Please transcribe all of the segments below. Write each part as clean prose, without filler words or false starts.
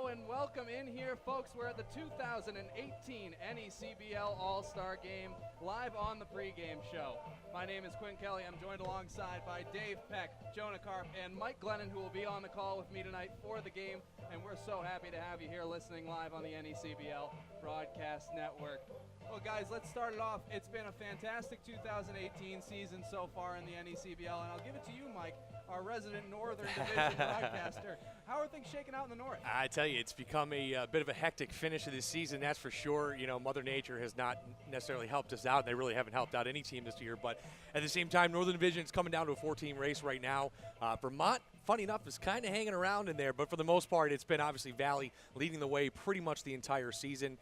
and welcome in here, folks. We're at the 2018 NECBL All-Star Game, live on the Pregame show. My name is Quinn Kelly. I'm joined alongside by Dave Peck, Jonah Karp, and Mike Glennon, who will be on the call with me tonight for the game. And we're so happy to have you here listening live on the NECBL Broadcast Network. Well, guys, let's start it off. It's been a fantastic 2018 season so far in the NECBL, and I'll give it to you, Mike, our resident Northern Division broadcaster. How are things shaking out in the North? I tell you, it's become a bit of a hectic finish of this season, that's for sure. You know, Mother Nature has not necessarily helped us out. They really haven't helped out any team this year. But at the same time, Northern Division is coming down to a 4-team race right now. Vermont, funny enough, is kind of hanging around in there. But for the most part, it's been obviously Valley leading the way pretty much the entire season.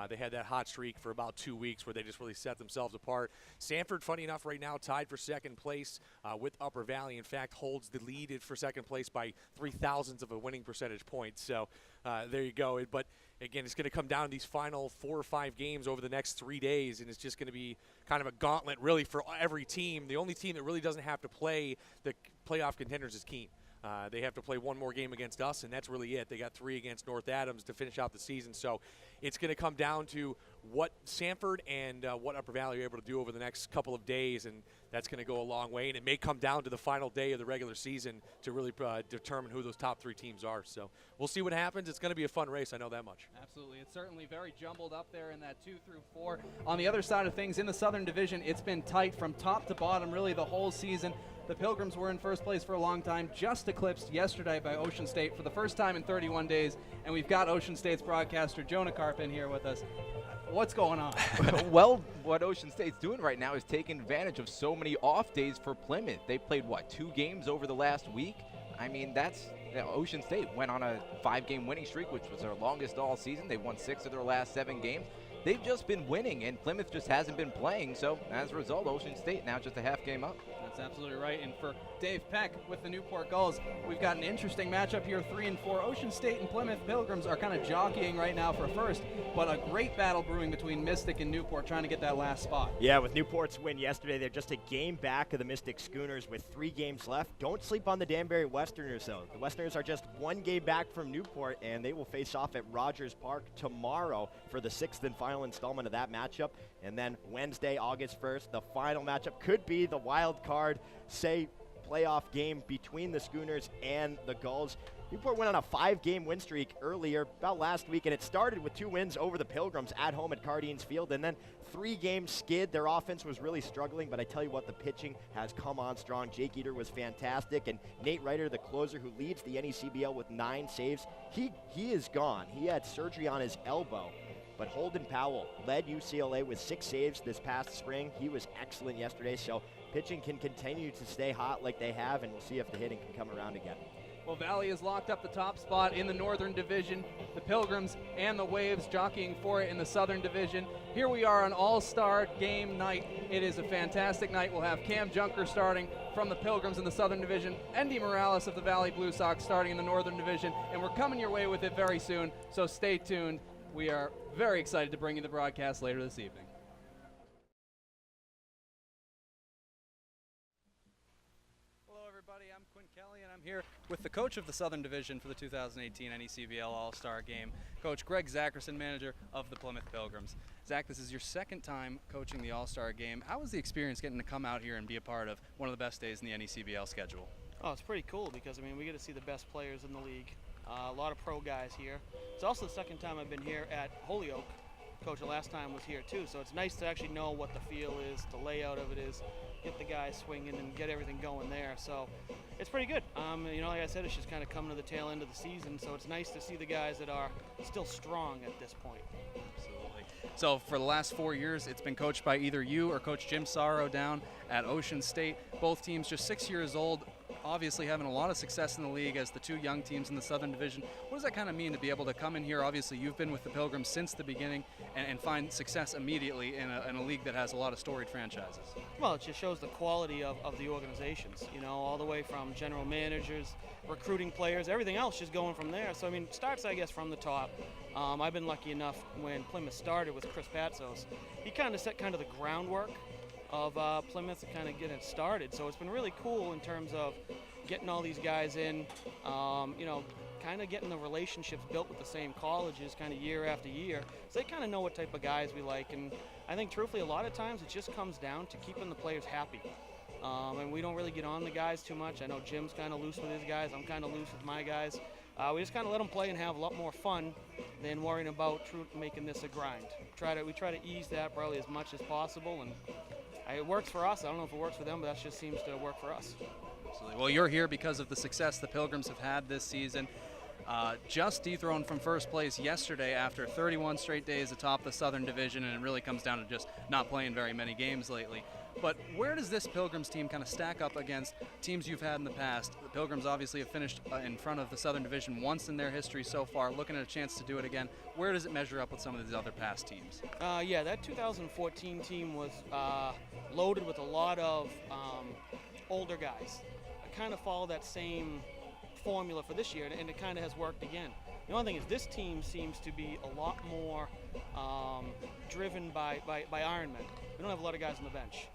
They had that hot streak for about 2 weeks where they just really set themselves apart. Sanford, funny enough, right now tied for second place with Upper Valley. In fact, holds the lead for second place by 0.003 of a winning percentage point. So there you go. But again, it's going to come down to these final 4 or 5 games over the next 3 days, and it's just going to be kind of a gauntlet really for every team. The only team that really doesn't have to play the playoff contenders is Keene. They have to play one more game against us, and that's really it. They got 3 against North Adams to finish out the season. So it's going to come down to what Sanford and what Upper Valley are able to do over the next couple of days, and that's going to go a long way. And it may come down to the final day of the regular season to really determine who those top 3 teams are. So we'll see what happens. It's going to be a fun race, I know that much. Absolutely. It's certainly very jumbled up there in that 2 through 4. On the other side of things, in the Southern Division, it's been tight from top to bottom really the whole season. The Pilgrims were in first place for a long time, just eclipsed yesterday by Ocean State for the first time in 31 days. And we've got Ocean State's broadcaster Jonah Karp in here with us. What's going on? Well, what Ocean State's doing right now is taking advantage of so many off days for Plymouth. They played, 2 games over the last week? I mean, Ocean State went on a 5-game winning streak, which was their longest all season. They won 6 of their last 7 games. They've just been winning, and Plymouth just hasn't been playing. So, as a result, Ocean State now just a half game up. That's absolutely right. And for Dave Peck with the Newport Gulls, we've got an interesting matchup here, 3 and 4. Ocean State and Plymouth Pilgrims are kind of jockeying right now for first, but a great battle brewing between Mystic and Newport trying to get that last spot. Yeah, with Newport's win yesterday, they're just a game back of the Mystic Schooners with 3 games left. Don't sleep on the Danbury Westerners, though. The Westerners are just 1 game back from Newport, and they will face off at Rogers Park tomorrow for the 6th and final installment of that matchup. And then Wednesday, August 1st, the final matchup could be the wild card, playoff game between the Schooners and the Gulls. Newport went on a 5-game win streak earlier, about last week, and it started with 2 wins over the Pilgrims at home at Cardines Field, and then 3-game skid. Their offense was really struggling, but I tell you what, the pitching has come on strong. Jake Eater was fantastic, and Nate Reiter, the closer who leads the NECBL with 9 saves, he is gone. He had surgery on his elbow. But Holden Powell led UCLA with 6 saves this past spring. He was excellent yesterday, so pitching can continue to stay hot like they have, and we'll see if the hitting can come around again. Well, Valley has locked up the top spot in the Northern Division. The Pilgrims and the Waves jockeying for it in the Southern Division. Here we are on All-Star Game night. It is a fantastic night. We'll have Cam Junker starting from the Pilgrims in the Southern Division, Andy Morales of the Valley Blue Sox starting in the Northern Division, and we're coming your way with it very soon, so stay tuned. We are very excited to bring you the broadcast later this evening. Hello, everybody. I'm Quinn Kelly, and I'm here with the coach of the Southern Division for the 2018 NECBL All-Star Game, Coach Greg Zackerson, manager of the Plymouth Pilgrims. Zach, this is your 2nd time coaching the All-Star Game. How was the experience getting to come out here and be a part of one of the best days in the NECBL schedule? Oh, it's pretty cool because, I mean, we get to see the best players in the league. A lot of pro guys here. It's also the 2nd time I've been here at Holyoke. Coach, the last time was here too, so it's nice to actually know what the feel is, the layout of it is, get the guys swinging and get everything going there. So it's pretty good. You know, like I said, it's just kind of coming to the tail end of the season, so it's nice to see the guys that are still strong at this point. Absolutely. So for the last 4 years, it's been coached by either you or Coach Jim Sorrow down at Ocean State. Both teams just 6 years old, obviously having a lot of success in the league as the 2 young teams in the Southern Division. What does that kind of mean to be able to come in here? Obviously, you've been with the Pilgrims since the beginning and find success immediately in a league that has a lot of storied franchises. Well, it just shows the quality of the organizations, you know, all the way from general managers, recruiting players, everything else just going from there. So, I mean, it starts, I guess, from the top. I've been lucky enough when Plymouth started with Chris Patsos. He kind of set kind of the groundwork of Plymouth to kind of get it started. So it's been really cool in terms of getting all these guys in, you know, kind of getting the relationships built with the same colleges kind of year after year. So they kind of know what type of guys we like. And I think, truthfully, a lot of times it just comes down to keeping the players happy. And we don't really get on the guys too much. I know Jim's kind of loose with his guys. I'm kind of loose with my guys. We just kind of let them play and have a lot more fun than worrying about making this a grind. We try to ease that probably as much as possible, and it works for us. I don't know if it works for them, but that just seems to work for us. Absolutely. Well, you're here because of the success the Pilgrims have had this season. Just dethroned from first place yesterday after 31 straight days atop the Southern Division, and it really comes down to just not playing very many games lately. But where does this Pilgrims team kind of stack up against teams you've had in the past? The Pilgrims obviously have finished in front of the Southern Division once in their history so far, looking at a chance to do it again. Where does it measure up with some of these other past teams? Yeah, that 2014 team was loaded with a lot of older guys. I kind of follow that same formula for this year, and it kind of has worked again. The only thing is this team seems to be a lot more driven by Ironmen. We don't have a lot of guys on the bench.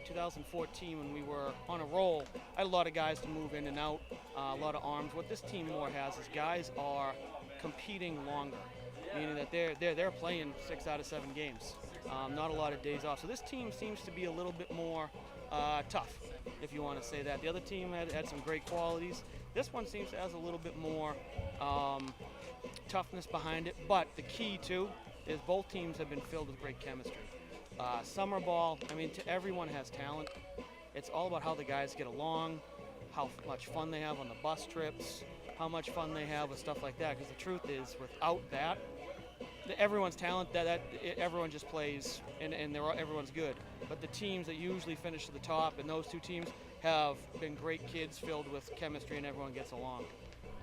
2014, when we were on a roll, I had a lot of guys to move in and out, a lot of arms. What this team more has is guys are competing longer, meaning that they're playing 6 out of 7 games. Not a lot of days off. So this team seems to be a little bit more tough, if you want to say that. The other team had some great qualities. This one seems to have a little bit more toughness behind it. But the key, too, is both teams have been filled with great chemistry. Summer ball, I mean, everyone has talent. It's all about how the guys get along, how much fun they have on the bus trips, how much fun they have with stuff like that. Because the truth is, without that, everyone's talent, everyone just plays, and everyone's good. But the teams that usually finish at the top, and those two teams have been great kids filled with chemistry, and everyone gets along.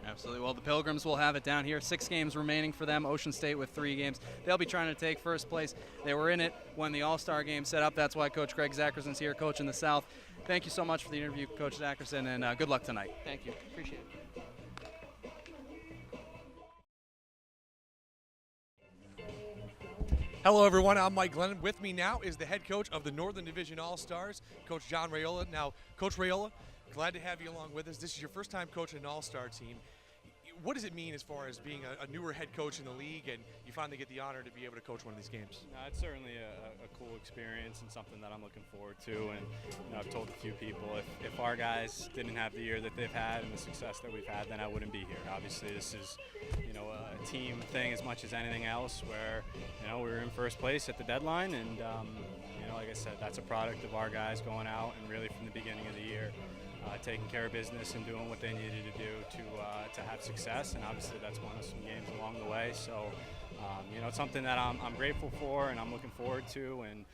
Absolutely. Well, the Pilgrims will have it down here. 6 games remaining for them. Ocean State with 3 games. They'll be trying to take first place. They were in it when the All-Star game set up. That's why Coach Greg Zackerson's here coaching the South. Thank you so much for the interview, Coach Zackerson, and good luck tonight. Thank you. Appreciate it. Hello, everyone. I'm Mike Glennon. With me now is the head coach of the Northern Division All-Stars, Coach John Raiola. Now, Coach Raiola, glad to have you along with us. This is your first time coaching an All-Star team. What does it mean as far as being a newer head coach in the league, and you finally get the honor to be able to coach one of these games? No, it's certainly a cool experience and something that I'm looking forward to. And I've told a few people if our guys didn't have the year that they've had and the success that we've had, then I wouldn't be here. Obviously, this is a team thing as much as anything else. Where we were in first place at the deadline, and like I said, that's a product of our guys going out and really from the beginning of the year. Taking care of business and doing what they needed to do to have success, and obviously that's won us some games along the way. So, it's something that I'm grateful for and I'm looking forward to. And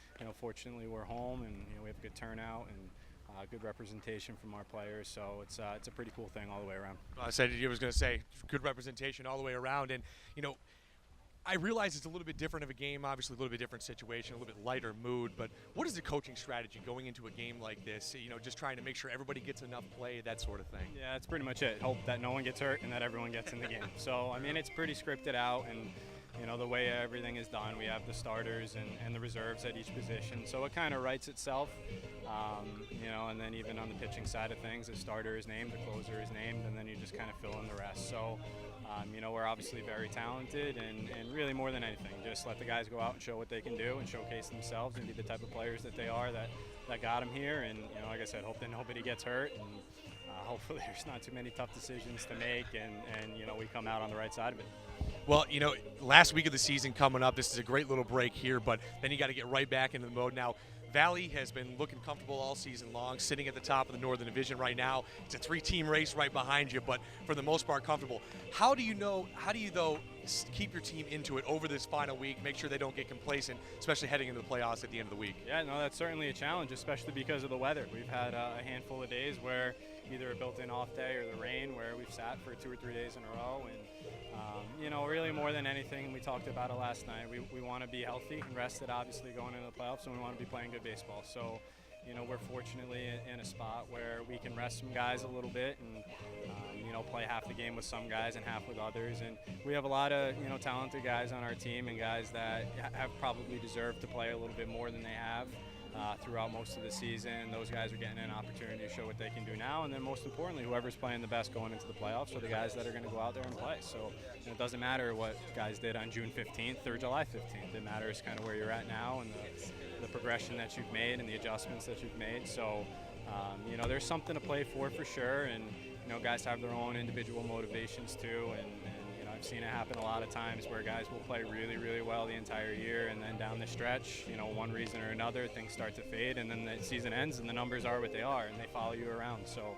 fortunately we're home, and we have a good turnout and good representation from our players. So it's a pretty cool thing all the way around. I said I was going to say good representation all the way around, and I realize it's a little bit different of a game, obviously a little bit different situation, a little bit lighter mood, but what is the coaching strategy going into a game like this? Just trying to make sure everybody gets enough play, that sort of thing. Yeah, that's pretty much it. Hope that no one gets hurt and that everyone gets in the game. So, I mean, it's pretty scripted out, and the way everything is done, we have the starters and the reserves at each position. So it kind of writes itself, and then even on the pitching side of things, the starter is named, the closer is named, and then you just kind of fill in the rest. So, we're obviously very talented, and really more than anything, just let the guys go out and show what they can do and showcase themselves and be the type of players that they are that got them here. And, like I said, hope that nobody gets hurt, and hopefully there's not too many tough decisions to make, and we come out on the right side of it. Well, last week of the season coming up, this is a great little break here, but then you got to get right back into the mode. Now, Valley has been looking comfortable all season long, sitting at the top of the Northern Division right now. It's a 3-team race right behind you, but for the most part comfortable. How do you though keep your team into it over this final week, make sure they don't get complacent, especially heading into the playoffs at the end of the week? Yeah, no, that's certainly a challenge, especially because of the weather. We've had a handful of days where either a built-in off day or the rain, where we've sat for 2 or 3 days in a row. And really more than anything, we talked about it last night, we want to be healthy and rested, obviously, going into the playoffs, and we want to be playing good baseball. So, we're fortunately in a spot where we can rest some guys a little bit and, play half the game with some guys and half with others. And we have a lot of, talented guys on our team and guys that have probably deserved to play a little bit more than they have. throughout most of the season. Those guys are getting an opportunity to show what they can do now, and then most importantly, whoever's playing the best going into the playoffs are the guys that are going to go out there and play. So it doesn't matter what guys did on June 15th or July 15th. It matters kind of where you're at now and the progression that you've made and the adjustments that you've made. So there's something to play for sure, and guys have their own individual motivations too, and I've seen it happen a lot of times where guys will play really, really well the entire year, and then down the stretch, one reason or another, things start to fade, and then the season ends and the numbers are what they are, and they follow you around. So,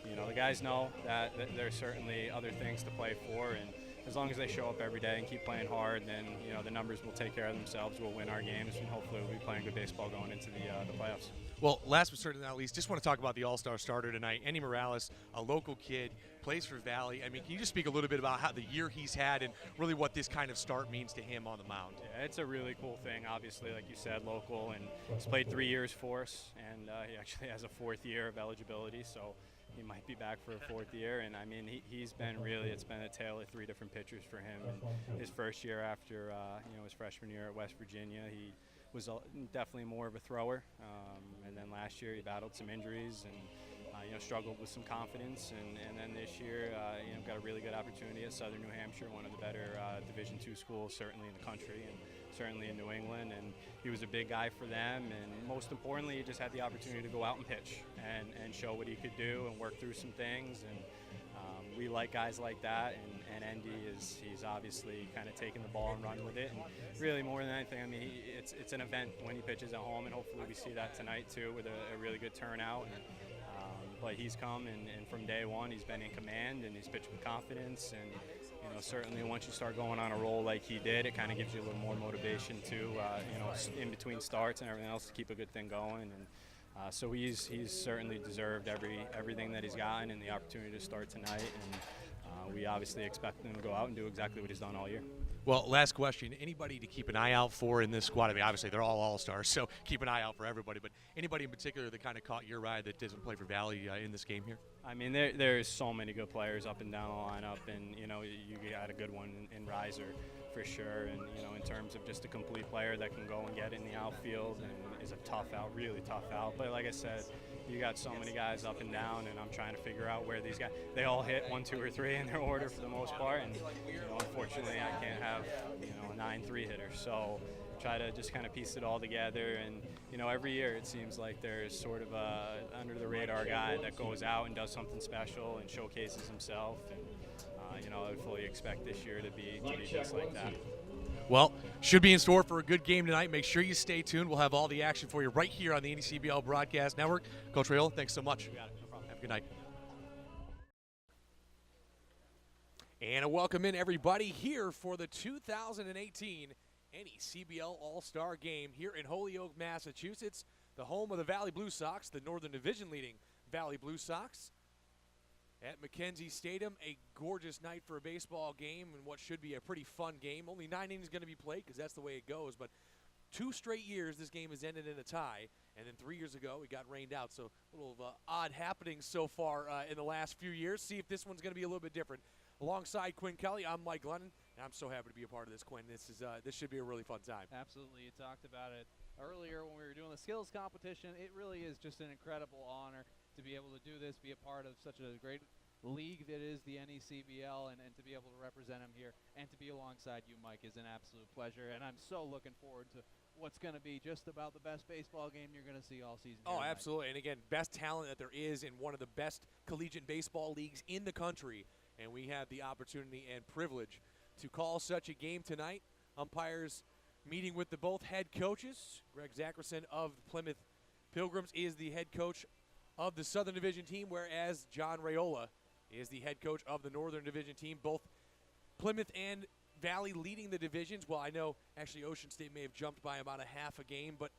the guys know that there's certainly other things to play for, and as long as they show up every day and keep playing hard, then the numbers will take care of themselves. We'll win our games, and hopefully we'll be playing good baseball going into the playoffs. Well, last but certainly not least, just want to talk about the All-Star starter tonight. Andy Morales, a local kid, plays for Valley. I mean, can you just speak a little bit about how the year he's had and really what this kind of start means to him on the mound? Yeah, it's a really cool thing. Obviously, like you said, local, and he's played 3 years for us, and he actually has a 4th year of eligibility, so he might be back for a 4th year. And I mean, it's been a tale of 3 different pitchers for him. And his first year after his freshman year at West Virginia, he was definitely more of a thrower, and then last year he battled some injuries and struggled with some confidence, and then this year got a really good opportunity at Southern New Hampshire, one of the better Division II schools certainly in the country and certainly in New England, and he was a big guy for them, and most importantly he just had the opportunity to go out and pitch and show what he could do and work through some things, and we like guys like that, and Andy he's obviously kind of taking the ball and running with it, and really more than anything, I mean, it's an event when he pitches at home, and hopefully we see that tonight too with a really good turnout. But he's come, and from day one he's been in command, and he's pitched with confidence, and certainly once you start going on a roll like he did, it kind of gives you a little more motivation too, in between starts and everything else to keep a good thing going. And so he's certainly deserved everything that he's gotten and the opportunity to start tonight, and we obviously expect him to go out and do exactly what he's done all year. Well, last question. Anybody to keep an eye out for in this squad? I mean, obviously they're all All-Stars, so keep an eye out for everybody. But anybody in particular that kind of caught your eye that doesn't play for Valley in this game here? I mean, there's so many good players up and down the lineup, and you got a good one in Riser for sure. And in terms of just a complete player that can go and get in the outfield and is a tough out, really tough out. But like I said, you got so many guys up and down, and I'm trying to figure out where these guys, they all hit 1, 2, or 3 in their order for the most part, and unfortunately I can't have a 9-3 hitter, so try to just kind of piece it all together. And every year it seems like there's sort of a under the radar guy that goes out and does something special and showcases himself, and I would fully expect this year to be just like that. Well, should be in store for a good game tonight. Make sure you stay tuned. We'll have all the action for you right here on the NECBL Broadcast Network. Coach Rayola, thanks so much. You got it. No problem. Have a good night. And a welcome in, everybody, here for the 2018 NECBL All-Star Game here in Holyoke, Massachusetts, the home of the Valley Blue Sox, the Northern Division leading Valley Blue Sox. At Mackenzie Stadium, a gorgeous night for a baseball game and what should be a pretty fun game. Only 9 innings going to be played because that's the way it goes. But 2 straight years this game has ended in a tie, and then 3 years ago it got rained out. So a little odd happenings so far in the last few years. See if this one's going to be a little bit different. Alongside Quinn Kelly, I'm Mike Glennon, and I'm so happy to be a part of this, Quinn. This should be a really fun time. Absolutely. You talked about it earlier when we were doing the skills competition. It really is just an incredible honor to be able to do this, be a part of such a great league that is the NECBL, and to be able to represent him here and to be alongside you, Mike, is an absolute pleasure. And I'm so looking forward to what's going to be just about the best baseball game you're going to see all season. Oh, absolutely. And again, best talent that there is in one of the best collegiate baseball leagues in the country. And we have the opportunity and privilege to call such a game tonight. Umpires meeting with the both head coaches. Greg Zackerson of Plymouth Pilgrims is the head coach of the Southern Division team, whereas John Rayola is the head coach of the Northern Division team. Both Plymouth and Valley leading the divisions. Well, I know actually Ocean State may have jumped by about a half a game, but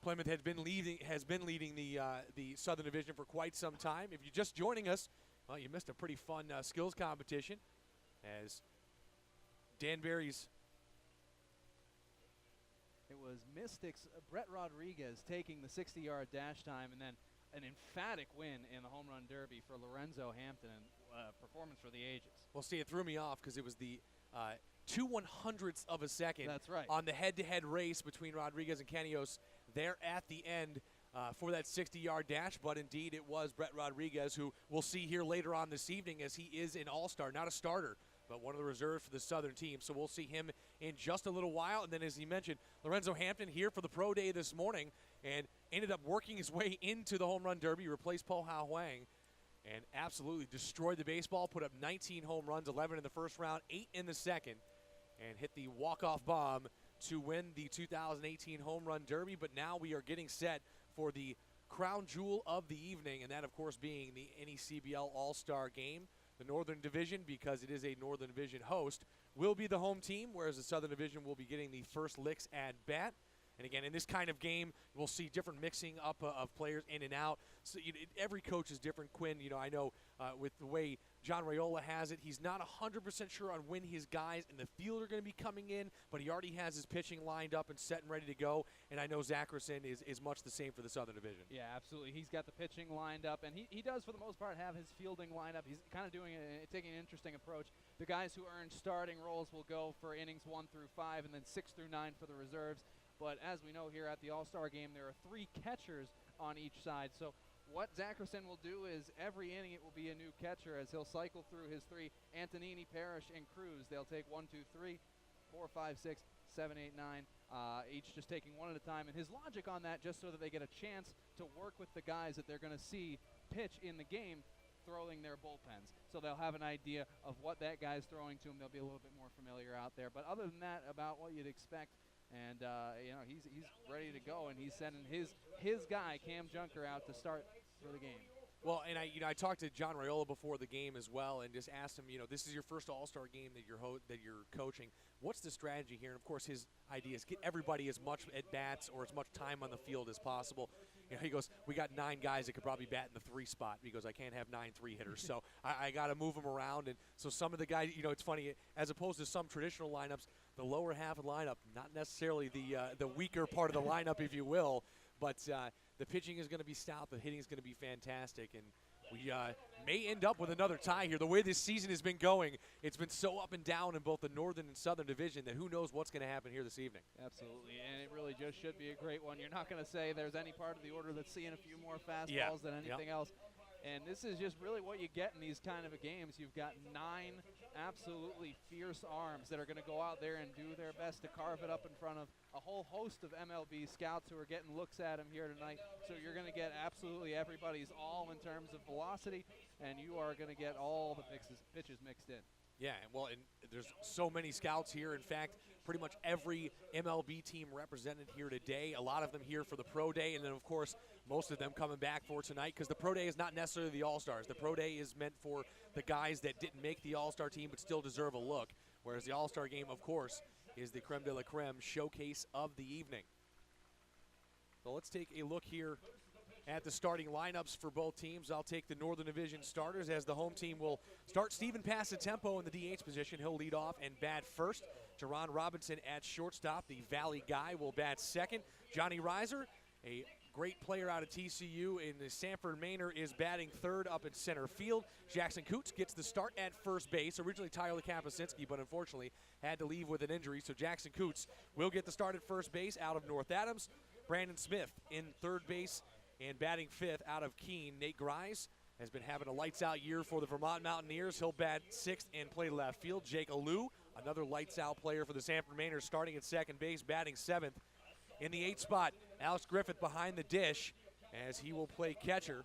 Plymouth has been leading the Southern Division for quite some time. If you're just joining us, well, you missed a pretty fun skills competition as Danbury's. It was Mystics' Brett Rodriguez taking the 60-yard dash time, and then an emphatic win in the home run derby for Lorenzo Hampton, performance for the ages. Well, see, it threw me off because it was the 2/100ths of a second. That's right. On the head-to-head race between Rodriguez and Kenios there at the end for that 60-yard dash, but indeed it was Brett Rodriguez, who we'll see here later on this evening as he is an all-star, not a starter, but one of the reserves for the Southern team. So we'll see him in just a little while. And then, as he mentioned, Lorenzo Hampton here for the pro day this morning and ended up working his way into the home run derby, replaced Po Hao Huang, and absolutely destroyed the baseball, put up 19 home runs, 11 in the first round, 8 in the second, and hit the walk-off bomb to win the 2018 home run derby. But now we are getting set for the crown jewel of the evening, and that, of course, being the NECBL All-Star Game. The Northern Division, because it is a Northern Division host, will be the home team, whereas the Southern Division will be getting the first licks at bat. And again, in this kind of game, we'll see different mixing up of players in and out. So every coach is different. Quinn, I know with the way John Raiola has it, he's not 100% sure on when his guys in the field are going to be coming in, but he already has his pitching lined up and set and ready to go. And I know Zackerson is much the same for the Southern Division. Yeah, absolutely. He's got the pitching lined up, and he does, for the most part, have his fielding lined up. He's kind of taking an interesting approach. The guys who earn starting roles will go for innings 1 through 5 and then 6 through 9 for the reserves. But as we know here at the All-Star Game, there are 3 catchers on each side. So what Zackerson will do is every inning it will be a new catcher as he'll cycle through his 3, Antonini, Parrish, and Cruz. They'll take 1, 2, 3, 4, 5, 6, 7, 8, 9, each just taking one at a time. And his logic on that, just so that they get a chance to work with the guys that they're going to see pitch in the game, throwing their bullpens. So they'll have an idea of what that guy's throwing to him. They'll be a little bit more familiar out there. But other than that, about what you'd expect. And, he's ready to go, and he's sending his guy, Cam Junker, out to start for the game. Well, and I talked to John Raiola before the game as well, and just asked him, this is your first All-Star game that you're coaching. What's the strategy here? And of course, his idea is get everybody as much at bats or as much time on the field as possible. He goes, we got 9 guys that could probably bat in the 3 spot. He goes, I can't have 9 3-hitters, so I got to move them around. And so some of the guys, it's funny, as opposed to some traditional lineups, the lower half of the lineup, not necessarily the weaker part of the lineup, if you will, but the pitching is going to be stout, the hitting is going to be fantastic, and we may end up with another tie here. The way this season has been going, it's been so up and down in both the Northern and Southern Division that who knows what's going to happen here this evening. Absolutely, and it really just should be a great one. You're not going to say there's any part of the order that's seeing a few more fastballs than anything else. And this is just really what you get in these kind of games. You've got 9 absolutely fierce arms that are going to go out there and do their best to carve it up in front of a whole host of MLB scouts who are getting looks at them here tonight. So you're going to get absolutely everybody's all in terms of velocity, and you are going to get all the pitches mixed in. Yeah, well, and there's so many scouts here. In fact, pretty much every MLB team represented here today, a lot of them here for the Pro Day, and then, of course, most of them coming back for tonight because the Pro Day is not necessarily the All-Stars. The Pro Day is meant for the guys that didn't make the All-Star team but still deserve a look, whereas the All-Star Game, of course, is the creme de la creme showcase of the evening. So let's take a look here at the starting lineups for both teams. I'll take the Northern Division starters as the home team will start Steven Passatempo in the DH position. He'll lead off and bat first. Jerron Robinson at shortstop. The Valley guy will bat second. Johnny Reiser, a great player out of TCU in the Sanford Manor, is batting third up in center field. Jackson Coots gets the start at first base. Originally Tyler Kapusinski, but unfortunately had to leave with an injury. So Jackson Coots will get the start at first base out of North Adams. Brandon Smith in third base and batting fifth out of Keene. Nate Grice has been having a lights-out year for the Vermont Mountaineers. He'll bat sixth and play left field. Jake Alou, another lights-out player for the Sanford Mainers, starting at second base, batting seventh. In the 8th spot, Alex Griffith behind the dish as he will play catcher.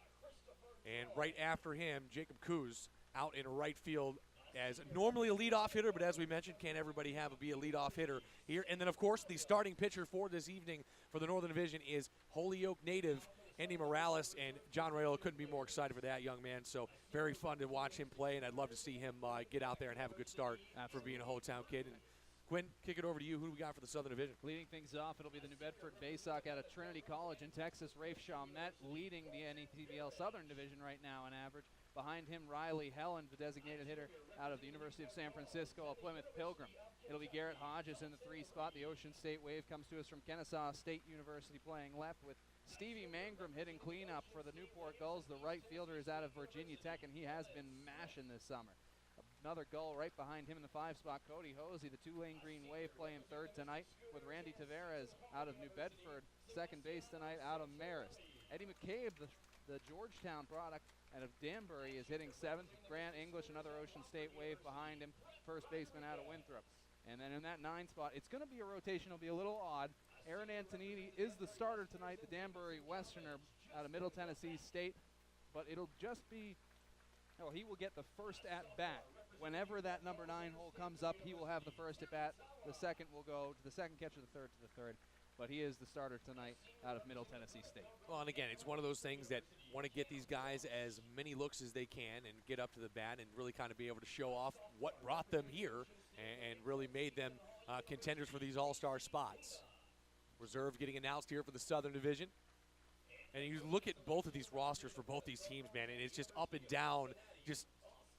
And right after him, Jacob Kuz out in right field as normally a leadoff hitter, but as we mentioned, can't everybody be a leadoff hitter here? And then, of course, the starting pitcher for this evening for the Northern Division is Holyoke native Andy Morales, and John Raiola couldn't be more excited for that young man. So very fun to watch him play, and I'd love to see him get out there and have a good start for being a hometown kid. And Quinn, kick it over to you. Who do we got for the Southern Division? Leading things off, it'll be the New Bedford Baysock out of Trinity College in Texas. Rafe Chalmette leading the NECBL Southern Division right now on average. Behind him, Riley Helen, the designated hitter out of the University of San Francisco, a Plymouth Pilgrim. It'll be Garrett Hodges in the 3 spot. The Ocean State Wave comes to us from Kennesaw State University playing left with Stevie Mangrum hitting cleanup for the Newport Gulls. The right fielder is out of Virginia Tech, and he has been mashing this summer. Another Gull right behind him in the 5 spot. Cody Hosey, the Tulane Green Wave, playing third tonight with Randy Tavares out of New Bedford. Second base tonight out of Marist. Eddie McCabe, the Georgetown product out of Danbury, is hitting 7th. Grant English, another Ocean State Wave behind him. First baseman out of Winthrop. And then in that 9 spot, it's going to be a rotation. It'll be a little odd. Aaron Antonini is the starter tonight, the Danbury Westerner out of Middle Tennessee State. But it'll just be, he will get the first at-bat. Whenever that number 9 hole comes up, he will have the first at-bat. The second will go to the second catcher, the third to the third. But he is the starter tonight out of Middle Tennessee State. Well, and again, it's one of those things that want to get these guys as many looks as they can and get up to the bat and really kind of be able to show off what brought them here and really made them contenders for these all-star spots. Reserve getting announced here for the Southern Division. And you look at both of these rosters for both these teams, man, and it's just up and down, just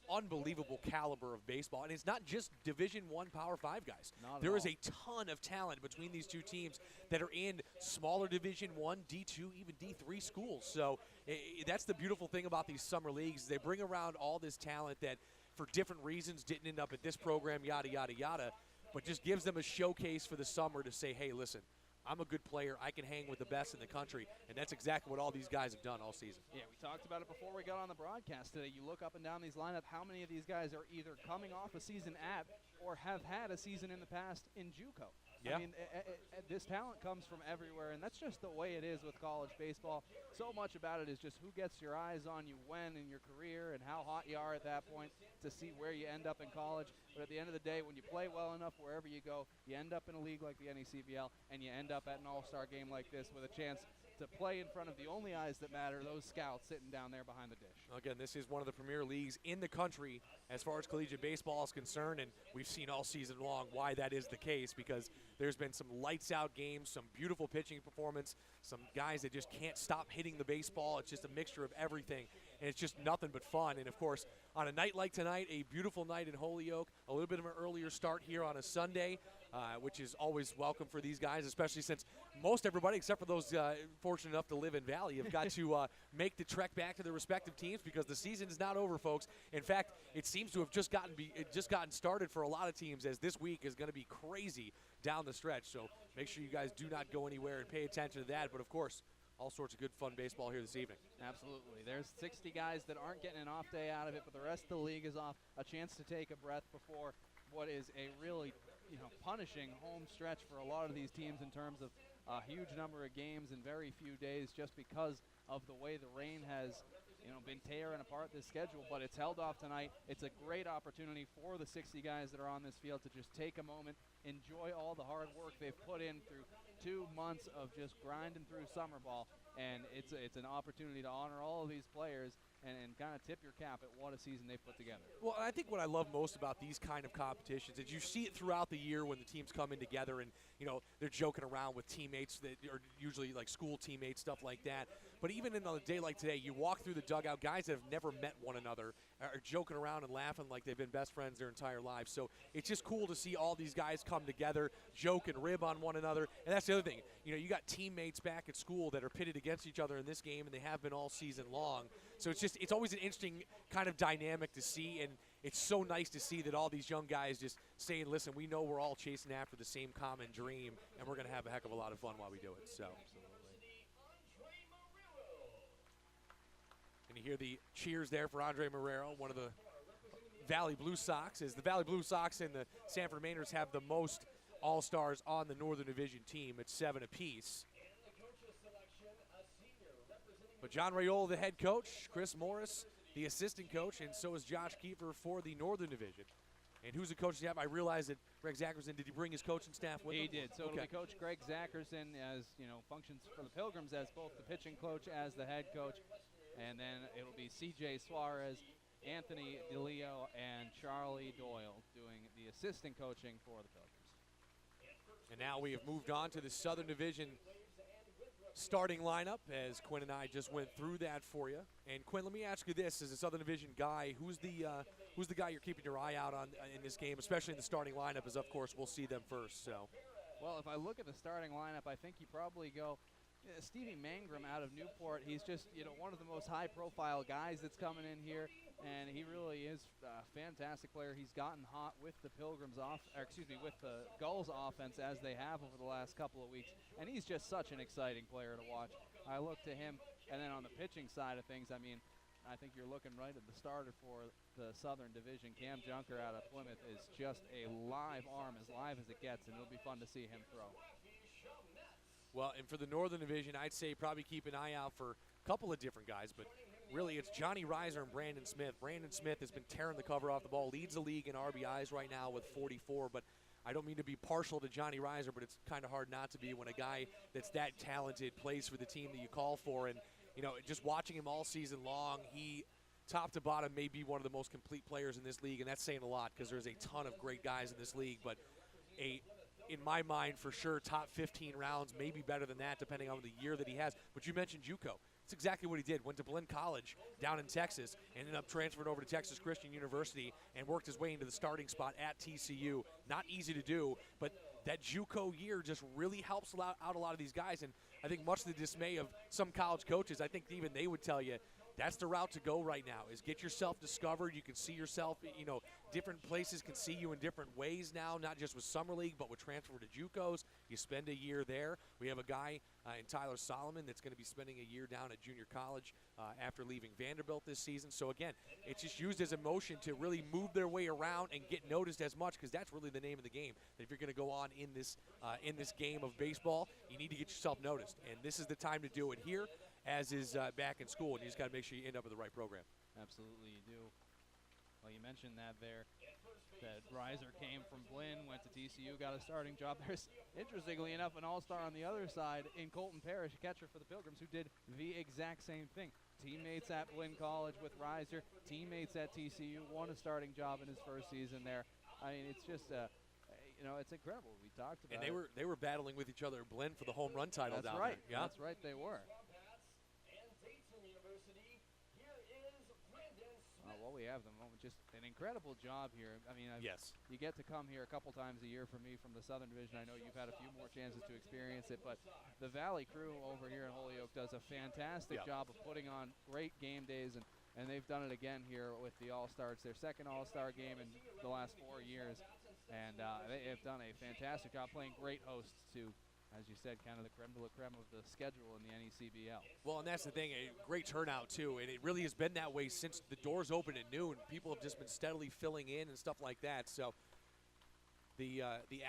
unbelievable caliber of baseball. And it's not just Division I Power 5 guys. There is a ton of talent between these two teams that are in smaller Division I, D2, even D3 schools. So that's the beautiful thing about these summer leagues. They bring around all this talent that for different reasons didn't end up at this program, yada, yada, yada, but just gives them a showcase for the summer to say, hey, listen, I'm a good player. I can hang with the best in the country, and that's exactly what all these guys have done all season. Yeah, we talked about it before we got on the broadcast today. You look up and down these lineups, how many of these guys are either coming off a season at or have had a season in the past in JUCO. Yeah. I mean, this talent comes from everywhere, and that's just the way it is with college baseball. So much about it is just who gets your eyes on you when in your career and how hot you are at that point to see where you end up in college. But at the end of the day, when you play well enough wherever you go, you end up in a league like the NECBL, and you end up at an all-star game like this with a chance to play in front of the only eyes that matter, those scouts sitting down there behind the dish. Again, this is one of the premier leagues in the country as far as collegiate baseball is concerned, and we've seen all season long why that is the case, because there's been some lights-out games, some beautiful pitching performance, some guys that just can't stop hitting the baseball. It's just a mixture of everything, and it's just nothing but fun. And, of course, on a night like tonight, a beautiful night in Holyoke, a little bit of an earlier start here on a Sunday, which is always welcome for these guys, especially since most everybody, except for those fortunate enough to live in Valley, have got to make the trek back to their respective teams because the season is not over, folks. In fact, it seems to have just gotten started for a lot of teams, as this week is going to be crazy down the stretch. So make sure you guys do not go anywhere and pay attention to that. But, of course, all sorts of good fun baseball here this evening. Absolutely. There's 60 guys that aren't getting an off day out of it, but the rest of the league is off. A chance to take a breath before what is a really punishing home stretch for a lot of these teams in terms of a huge number of games in very few days, just because of the way the rain has been tearing apart this schedule. But it's held off tonight. It's a great opportunity for the 60 guys that are on this field to just take a moment, enjoy all the hard work they've put in through 2 months of just grinding through summer ball, and it's an opportunity to honor all of these players and kind of tip your cap at what a season they've put together. Well, I think what I love most about these kind of competitions is you see it throughout the year when the teams come in together and, they're joking around with teammates that are usually like school teammates, stuff like that. But even in a day like today, you walk through the dugout, guys that have never met one another are joking around and laughing like they've been best friends their entire lives. So it's just cool to see all these guys come together, joke and rib on one another. And that's the other thing. You got teammates back at school that are pitted against each other in this game, and they have been all season long. So it's always an interesting kind of dynamic to see, and it's so nice to see that all these young guys just saying, listen, we know we're all chasing after the same common dream, and we're going to have a heck of a lot of fun while we do it. So. And you hear the cheers there for Andre Marrero, one of the Valley Blue Sox, as the Valley Blue Sox and the Sanford Mainers have the most All-Stars on the Northern Division team at 7 apiece. But John Rayola, the head coach, Chris Morris, the assistant coach, and so is Josh Kiefer for the Northern Division. And who's the coaching staff? I realize that Greg Zackerson, did he bring his coaching staff with him? He did. So it'll be Coach Greg Zackerson, as functions for the Pilgrims as both the pitching coach as the head coach. And then it'll be C.J. Suarez, Anthony DeLeo, and Charlie Doyle doing the assistant coaching for the Pilgrims. And now we have moved on to the Southern Division starting lineup, as Quinn and I just went through that for you. And Quinn, let me ask you this: as a Southern Division guy, who's the guy you're keeping your eye out on in this game, especially in the starting lineup? As of course we'll see them first. So, well, if I look at the starting lineup, I think you probably go. Stevie Mangrum out of Newport, he's just, one of the most high-profile guys that's coming in here, and he really is a fantastic player. He's gotten hot with the with the Gulls offense as they have over the last couple of weeks, and he's just such an exciting player to watch. I look to him, and then on the pitching side of things, I mean, I think you're looking right at the starter for the Southern Division. Cam Junker out of Plymouth is just a live arm, as live as it gets, and it'll be fun to see him throw. Well, and for the Northern Division, I'd say probably keep an eye out for a couple of different guys, but really it's Johnny Reiser and Brandon Smith. Brandon Smith has been tearing the cover off the ball, leads the league in RBIs right now with 44, but I don't mean to be partial to Johnny Reiser, but it's kind of hard not to be when a guy that's that talented plays for the team that you call for. And, just watching him all season long, he, top to bottom, may be one of the most complete players in this league, and that's saying a lot because there's a ton of great guys in this league, but in my mind, for sure, top 15 rounds, maybe better than that, depending on the year that he has. But you mentioned JUCO. That's exactly what he did. Went to Blinn College down in Texas, ended up transferring over to Texas Christian University, and worked his way into the starting spot at TCU. Not easy to do, but that JUCO year just really helps out a lot of these guys. And I think much to the dismay of some college coaches, I think even they would tell you, that's the route to go right now, is get yourself discovered. You can see yourself, different places can see you in different ways now, not just with Summer League, but with transfer to JUCOs. You spend a year there. We have a guy in Tyler Solomon that's going to be spending a year down at junior college after leaving Vanderbilt this season. So, again, it's just used as a motion to really move their way around and get noticed as much, because that's really the name of the game. That if you're going to go on in this game of baseball, you need to get yourself noticed. And this is the time to do it here, as is back in school, and you just got to make sure you end up with the right program. Absolutely, you do. Well, you mentioned that there, that Reiser came from Blinn, went to TCU, got a starting job. There's, interestingly enough, an all-star on the other side in Colton Parrish, catcher for the Pilgrims, who did the exact same thing. Teammates at Blinn College with Reiser, teammates at TCU, won a starting job in his first season there. I mean, it's just it's incredible. We talked about it. And they were battling with each other at Blinn for the home run title down there. Yeah? That's right, they were. Well, we have them. Just an incredible job here. I mean, yes. You get to come here a couple times a year for me from the Southern Division. I know you've had a few more chances to experience it, but the Valley crew over here in Holyoke does a fantastic job of putting on great game days, and they've done it again here with the All-Star. It's their second All-Star game in the last 4 years, and they have done a fantastic job playing great hosts to, as you said, kind of the creme de la creme of the schedule in the NECBL. Well, and that's the thing, a great turnout, too, and it really has been that way since the doors opened at noon. People have just been steadily filling in and stuff like that, so the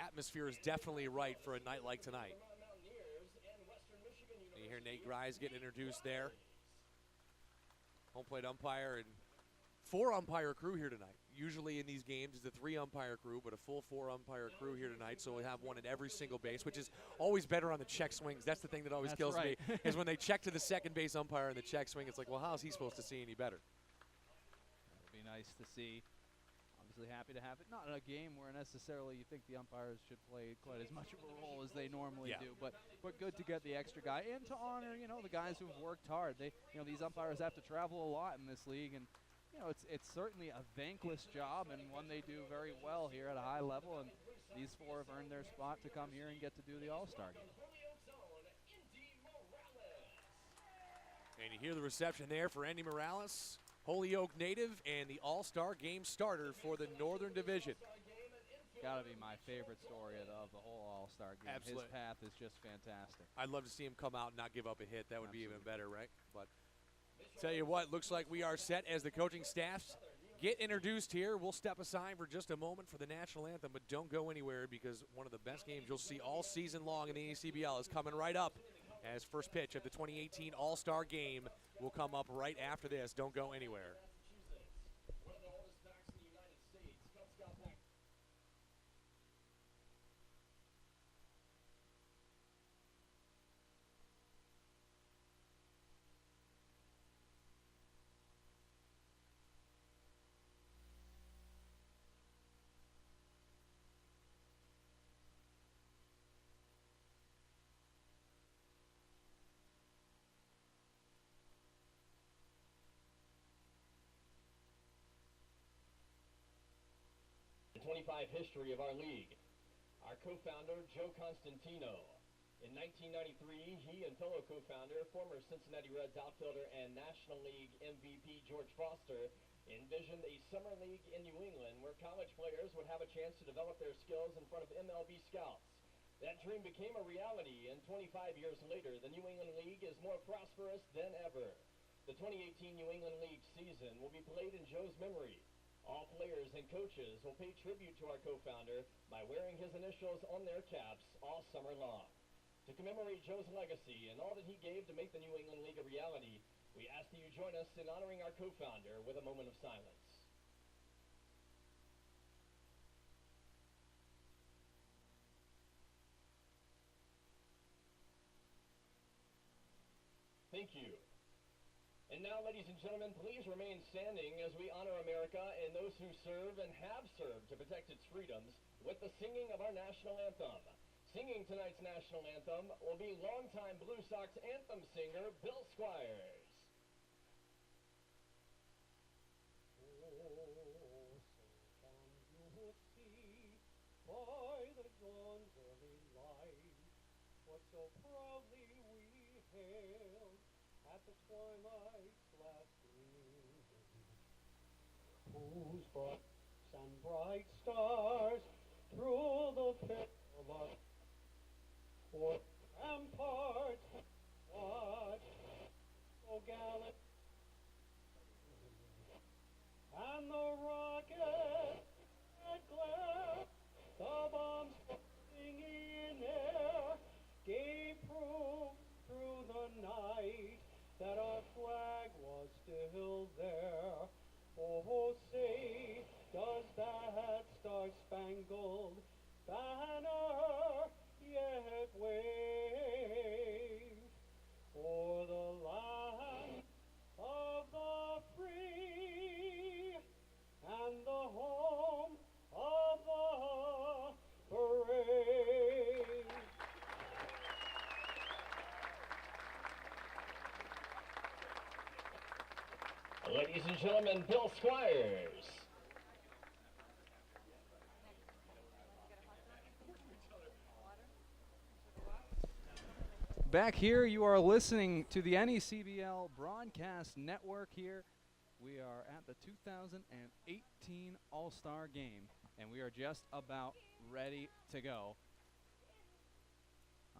atmosphere is definitely right for a night like tonight. And you hear Nate Grice getting introduced there. Home plate umpire and 4-umpire crew here tonight. Usually in these games it's a 3-umpire crew, but a full 4-umpire crew here tonight, so we have one at every single base, which is always better on the check swings. That's the thing that always kills me, is when they check to the second base umpire in the check swing, it's like, well, how is he supposed to see any better? That would be nice to see. Obviously happy to have it. Not in a game where necessarily you think the umpires should play quite as much of a role as they normally do, but good to get the extra guy and to honor, the guys who've worked hard. They, these umpires have to travel a lot in this league, and it's certainly a thankless job and one they do very well here at a high level, and these 4 have earned their spot to come here and get to do the All-Star game. And you hear the reception there for Andy Morales, Holyoke native, and the All-Star game starter for the Northern Division. Got to be my favorite story of the whole All-Star game. Absolutely. His path is just fantastic. I'd love to see him come out and not give up a hit. That would be even better, right? But tell you what, looks like we are set as the coaching staffs get introduced here. We'll step aside for just a moment for the national anthem, but don't go anywhere, because one of the best games you'll see all season long in the NECBL is coming right up, as first pitch of the 2018 All-Star game will come up right after this. Don't go anywhere. The 25 history of our league. Our co-founder, Joe Constantino. In 1993, he and fellow co-founder, former Cincinnati Reds outfielder and National League MVP George Foster envisioned a summer league in New England where college players would have a chance to develop their skills in front of MLB scouts. That dream became a reality, and 25 years later, the New England League is more prosperous than ever. The 2018 New England League season will be played in Joe's memory. All players and coaches will pay tribute to our co-founder by wearing his initials on their caps all summer long. To commemorate Joe's legacy and all that he gave to make the New England League a reality, we ask that you join us in honoring our co-founder with a moment of silence. Thank you. And now, ladies and gentlemen, please remain standing as we honor America and those who serve and have served to protect its freedoms with the singing of our national anthem. Singing tonight's national anthem will be longtime Blue Sox anthem singer Bill Squires. By the dawn's early light, what so proudly we hailed at the twilight's last gleam, whose bright and bright stars through the fair light for ramparts watch so gallant, and the rocket that glare, the bombs falling in air, gave proof through the night that our flag was still there. Oh, say, does that star-spangled banner yet wave for the land of the free and the home of the brave? Ladies and gentlemen, Bill Squires. Back here, you are listening to the NECBL Broadcast Network here. We are at the 2018 All-Star Game, and we are just about ready to go.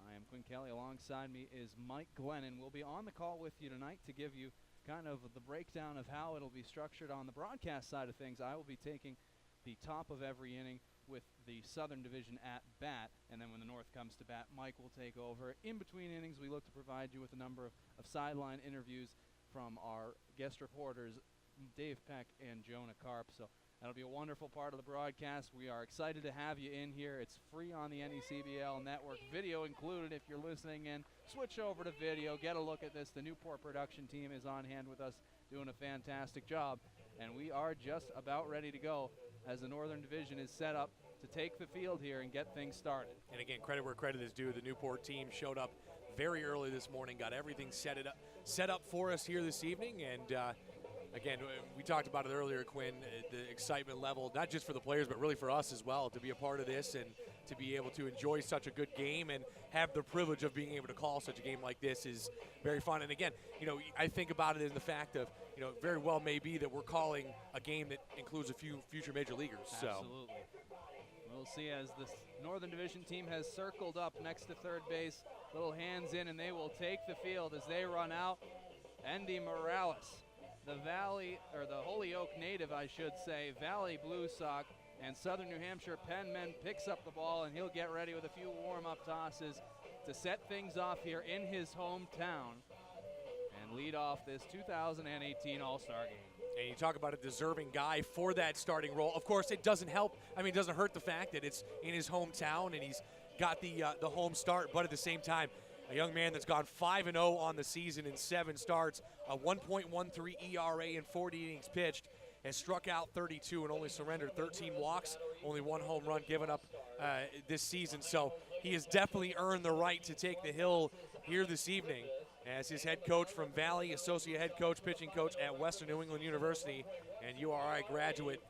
I am Quinn Kelly. Alongside me is Mike Glennon. We'll be on the call with you tonight to give you kind of the breakdown of how it'll be structured on the broadcast side of things. I will be taking the top of every inning with the Southern Division at bat, and then when the North comes to bat, Mike will take over. In between innings, we look to provide you with a number of sideline interviews from our guest reporters, Dave Peck and Jonah Karp. So that'll be a wonderful part of the broadcast. We are excited to have you in here. It's free on the NECBL network, video included if you're listening in. Switch over to video, get a look at this. The Newport production team is on hand with us, doing a fantastic job, and we are just about ready to go as the Northern Division is set up to take the field here and get things started. And again, credit where credit is due. The Newport team showed up very early this morning, got everything set up for us here this evening, and again, we talked about it earlier, Quinn, the excitement level, not just for the players, but really for us as well, to be a part of this and to be able to enjoy such a good game and have the privilege of being able to call such a game like this is very fun. And again, you know, I think about it in the fact of, you know, very well may be that we're calling a game that includes a few future major leaguers. Absolutely. We'll see as this Northern Division team has circled up next to third base, little hands in, and they will take the field as they run out. Andy Morales, the Valley, or the Holyoke native, I should say, Valley Blue Sox and Southern New Hampshire penman, picks up the ball, and he'll get ready with a few warm-up tosses to set things off here in his hometown and lead off this 2018 All-Star Game. And you talk about a deserving guy for that starting role. Of course, it doesn't help. I mean, it doesn't hurt the fact that it's in his hometown and he's got the home start, but at the same time, a young man that's gone 5-0 on the season in 7 starts, a 1.13 ERA in 40 innings pitched, has struck out 32 and only surrendered 13 walks, only 1 home run given up this season. So he has definitely earned the right to take the hill here this evening as his head coach from Valley, associate head coach, pitching coach at Western New England University, and URI graduate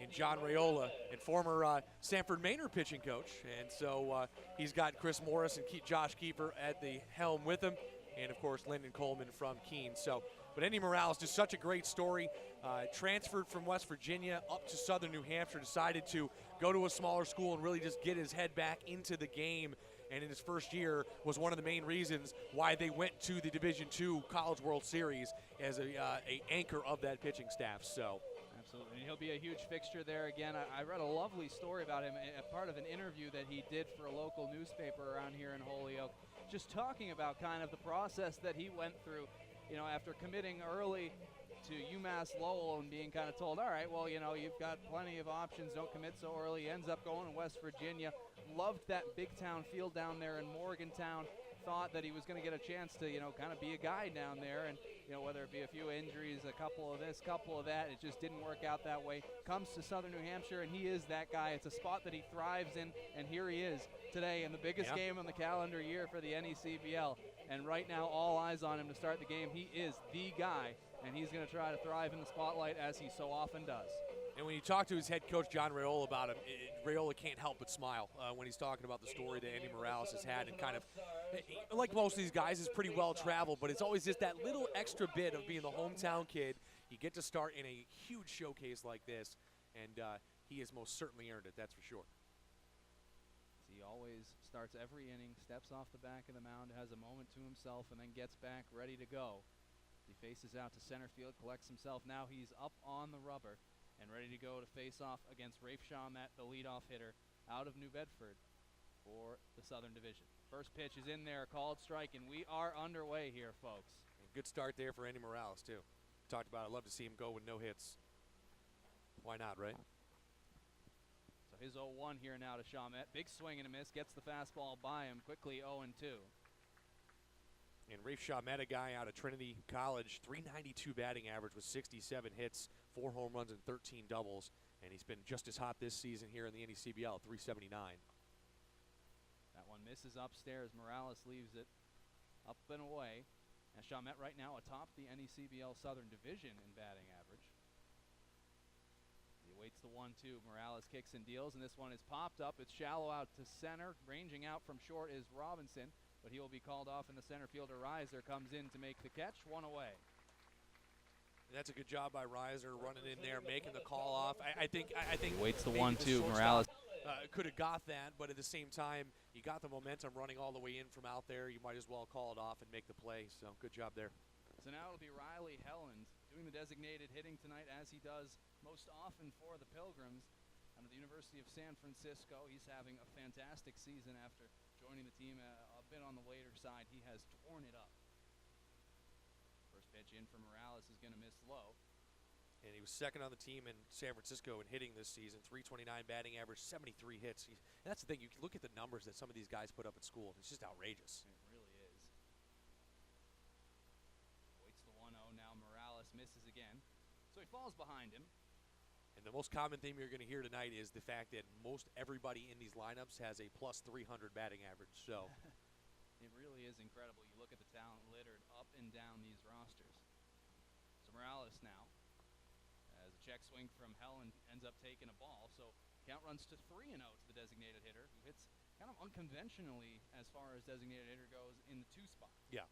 in John Raiola, and former Sanford Manor pitching coach. And so he's got Chris Morris and Josh Kiefer at the helm with him, and of course Lyndon Coleman from Keene. So, but Andy Morales, just such a great story. Transferred from West Virginia up to Southern New Hampshire, decided to go to a smaller school and really just get his head back into the game. And in his first year was one of the main reasons why they went to the Division II College World Series as a anchor of that pitching staff. So. Absolutely, and he'll be a huge fixture there again. I read a lovely story about him, a part of an interview that he did for a local newspaper around here in Holyoke, just talking about kind of the process that he went through, you know, after committing early to UMass Lowell and being kind of told, all right, well, you know, you've got plenty of options, don't commit so early. He ends up going to West Virginia, loved that big town feel down there in Morgantown, thought that he was going to get a chance to, you know, kind of be a guy down there, and, you know, whether it be a few injuries, a couple of this, couple of that, it just didn't work out that way. Comes to Southern New Hampshire, and he is that guy. It's a spot that he thrives in, and here he is today in the biggest game on the calendar year for the NECBL. And right now, all eyes on him to start the game. He is the guy, and he's going to try to thrive in the spotlight as he so often does. And when you talk to his head coach, John Raiola, about him, Raiola can't help but smile when he's talking about the story that Andy Morales has had, and kind of, like most of these guys, is pretty well traveled, but it's always just that little extra bit of being the hometown kid. You get to start in a huge showcase like this, and he has most certainly earned it, that's for sure. He always starts every inning, steps off the back of the mound, has a moment to himself, and then gets back ready to go. He faces out to center field, collects himself. Now he's up on the rubber and ready to go to face off against Rafe Chalmette, the leadoff hitter out of New Bedford for the Southern Division. First pitch is in there, called strike, and we are underway here, folks. And good start there for Andy Morales, too. Talked about it. I'd love to see him go with no hits. Why not, right? So his 0-1 here now to Chalmette. Big swing and a miss, gets the fastball by him, quickly 0-2. And Rafe Chalmette, a guy out of Trinity College, .392 batting average with 67 hits, 4 home runs, and 13 doubles. And he's been just as hot this season here in the NECBL, .379. That one misses upstairs. Morales leaves it up and away. And Chalmette right now atop the NECBL Southern Division in batting average. He waits the 1-2. Morales kicks and deals, and this one is popped up. It's shallow out to center. Ranging out from short is Robinson, but he will be called off, and the center fielder Reiser comes in to make the catch. One away. And that's a good job by Reiser, running in there, making the call off. I think he waits the 1-2. Morales could have got that, but at the same time, you got the momentum running all the way in from out there. You might as well call it off and make the play. So good job there. So now it'll be Riley Helland doing the designated hitting tonight, as he does most often for the Pilgrims. Out of the University of San Francisco, he's having a fantastic season after joining the team a bit on the later side. He has torn it up. First pitch in for Morales is going to miss low. And he was second on the team in San Francisco in hitting this season, .329 batting average, 73 hits. And that's the thing, you can look at the numbers that some of these guys put up at school. It's just outrageous. It really is. Waits the 1-0, now Morales misses again. So he falls behind him. And the most common theme you're going to hear tonight is the fact that most everybody in these lineups has a +300 batting average. So it really is incredible. You look at the talent littered up and down these rosters. So Morales now, as a check swing from Helland, ends up taking a ball. So count runs to 3-0 to the designated hitter, who hits kind of unconventionally as far as designated hitter goes in the 2 spot. Yeah.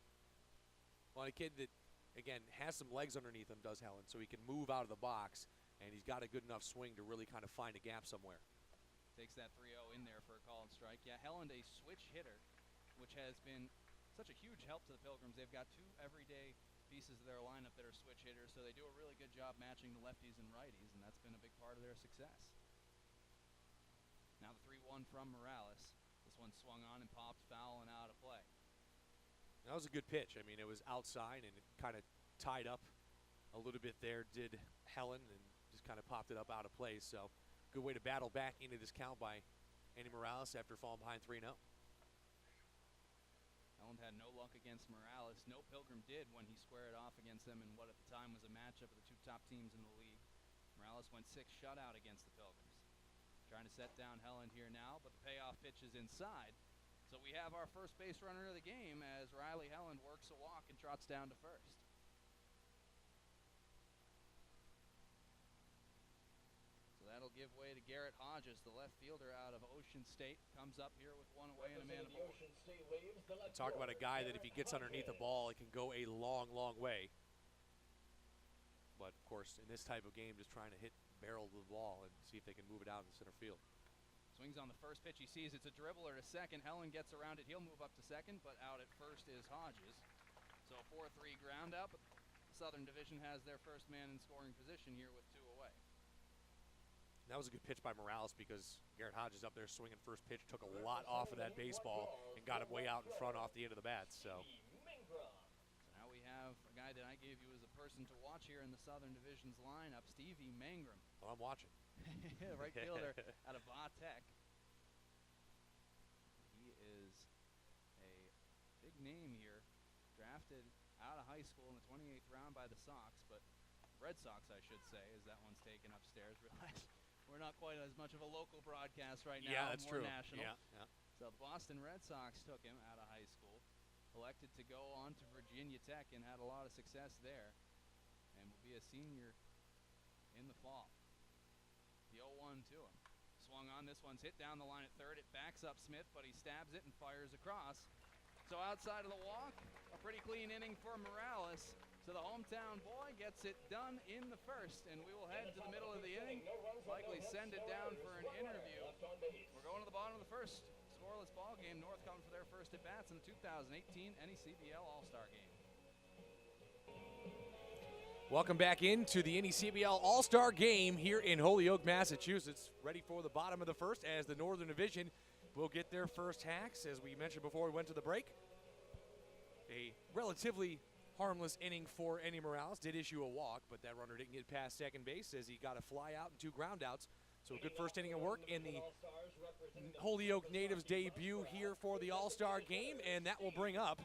Well, a kid that, again, has some legs underneath him, does Helland, so he can move out of the box, and he's got a good enough swing to really kind of find a gap somewhere. Takes that 3-0 in there for a call and strike. Yeah, Helland, a switch hitter, which has been such a huge help to the Pilgrims. They've got 2 everyday pieces of their lineup that are switch hitters, so they do a really good job matching the lefties and righties, and that's been a big part of their success. Now the 3-1 from Morales. This one swung on and popped foul and out of play. That was a good pitch. I mean, it was outside, and it kind of tied up a little bit there, did Helland, and just kind of popped it up out of play. So good way to battle back into this count by Andy Morales after falling behind 3-0. Helland had no luck against Morales. No Pilgrim did when he squared off against them in what at the time was a matchup of the 2 top teams in the league. Morales went 6 shutout against the Pilgrims. Trying to set down Helland here now, but the payoff pitch is inside. So we have our first base runner of the game as Riley Helland works a walk and trots down to first. So that'll Hodges, the left fielder out of Ocean State, comes up here with one away and a man aboard. Talk about a guy that if he gets underneath the ball, it can go a long, long way. But, of course, in this type of game, just trying to hit barrel the ball and see if they can move it out in the center field. Swings on the first pitch. He sees it's a dribbler to second. Helen gets around it. He'll move up to second, but out at first is Hodges. So 4-3 ground out, but Southern Division has their first man in scoring position here with 2 away. That was a good pitch by Morales because Garrett Hodges up there swinging first pitch, took a lot off of that baseball and got him way out in front off the end of the bat. So now we have a guy that I gave you as a person to watch here in the Southern Division's lineup, Stevie Mangrum. Well, I'm watching. Right fielder out of Va-Tech. He is a big name here, drafted out of high school in the 28th round by the Sox, but Red Sox, I should say, as that one's taken upstairs. Realize we're not quite as much of a local broadcast right now. Yeah, that's more true. National. Yeah. So the Boston Red Sox took him out of high school, elected to go on to Virginia Tech and had a lot of success there, and will be a senior in the fall. The 0-1 to him. Swung on, this one's hit down the line at third. It backs up Smith, but he stabs it and fires across. So outside of the walk, a pretty clean inning for Morales. So the hometown boy gets it done in the first, and we will head to the middle of the inning, likely send it down for an interview. We're going to the bottom of the first. Scoreless ball game. North coming for their first at-bats in the 2018 NECBL All-Star Game. Welcome back into the NECBL All-Star Game here in Holyoke, Massachusetts. Ready for the bottom of the first as the Northern Division will get their first hacks. As we mentioned before we went to the break, a relatively harmless inning for Eddie Morales. Did issue a walk, but that runner didn't get past second base as he got a fly out and 2 ground outs. So a good first inning of work in the Holyoke natives debut here for the All-Star Game, and that will bring up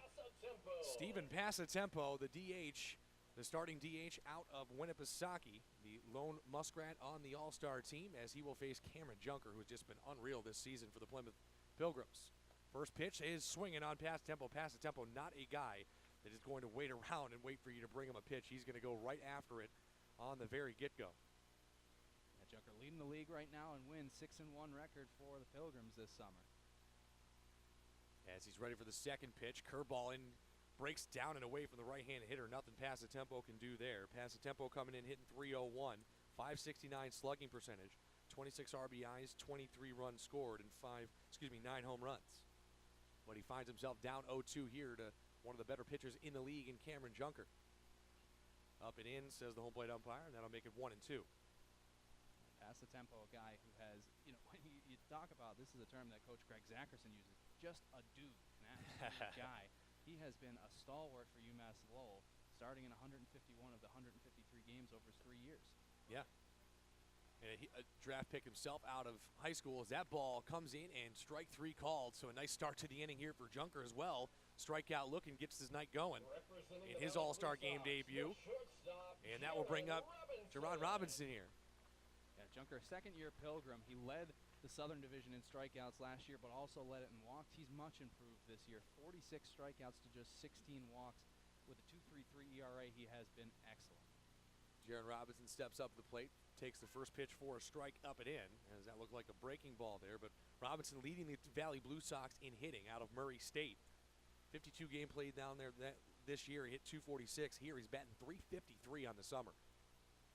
Stephen Passatempo, the DH, the starting DH out of Winnipesaukee, the lone Muskrat on the All-Star team, as he will face Cameron Junker, who's just been unreal this season for the Plymouth Pilgrims. First pitch is swinging on Passatempo. Passatempo, not a guy that is going to wait around and wait for you to bring him a pitch. He's going to go right after it on the very get-go. Yeah, Junker leading the league right now and wins 6-1 record for the Pilgrims this summer. As he's ready for the second pitch, curveball in, breaks down and away from the right-handed hitter. Nothing Passatempo can do there. Passatempo coming in hitting .301, 569 slugging percentage, 26 RBIs, 23 runs scored, and 9 home runs. But he finds himself down 0-2 here to one of the better pitchers in the league in Cameron Junker. Up and in, says the home plate umpire, and that'll make it 1-2. Passatempo, a guy who has, when you talk about, this is a term that Coach Greg Zackerson uses, just a dude, an absolute guy. He has been a stalwart for UMass Lowell, starting in 151 of the 153 games over his 3 years. Yeah. And a draft pick himself out of high school as that ball comes in and strike 3 called. So a nice start to the inning here for Junker as well. Strikeout looking, gets his night going in his All-Star Game debut. And that will bring up Jerron Robinson here. Yeah, Junker, second-year Pilgrim. He led the Southern Division in strikeouts last year, but also led it in walks. He's much improved this year. 46 strikeouts to just 16 walks. With a 2.33 ERA, he has been excellent. Jaron Robinson steps up to the plate, takes the first pitch for a strike up and in, as that looked like a breaking ball there. But Robinson leading the Valley Blue Sox in hitting out of Murray State. 52 game played down there this year. He hit 246. Here he's batting .353 on the summer.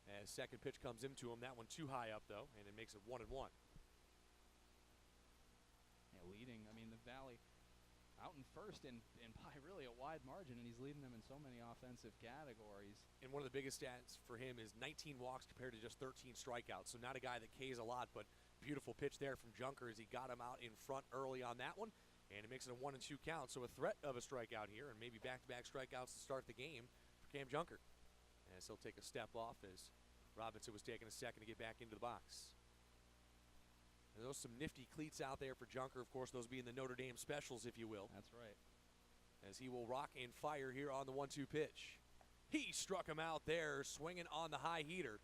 As second pitch comes into him, that one too high up though, and it makes it 1-1. Yeah, leading. I mean, the Valley out in first and by really a wide margin, and he's leading them in so many offensive categories. And one of the biggest stats for him is 19 walks compared to just 13 strikeouts. So not a guy that K's a lot, but beautiful pitch there from Junker as he got him out in front early on that one. And it makes it a 1-2 count. So a threat of a strikeout here, and maybe back-to-back strikeouts to start the game for Cam Junker. As he'll take a step off as Robinson was taking a second to get back into the box. And those some nifty cleats out there for Junker. Of course, those being the Notre Dame specials, if you will. That's right. As he will rock and fire here on the 1-2 pitch. He struck him out there, swinging on the high heater.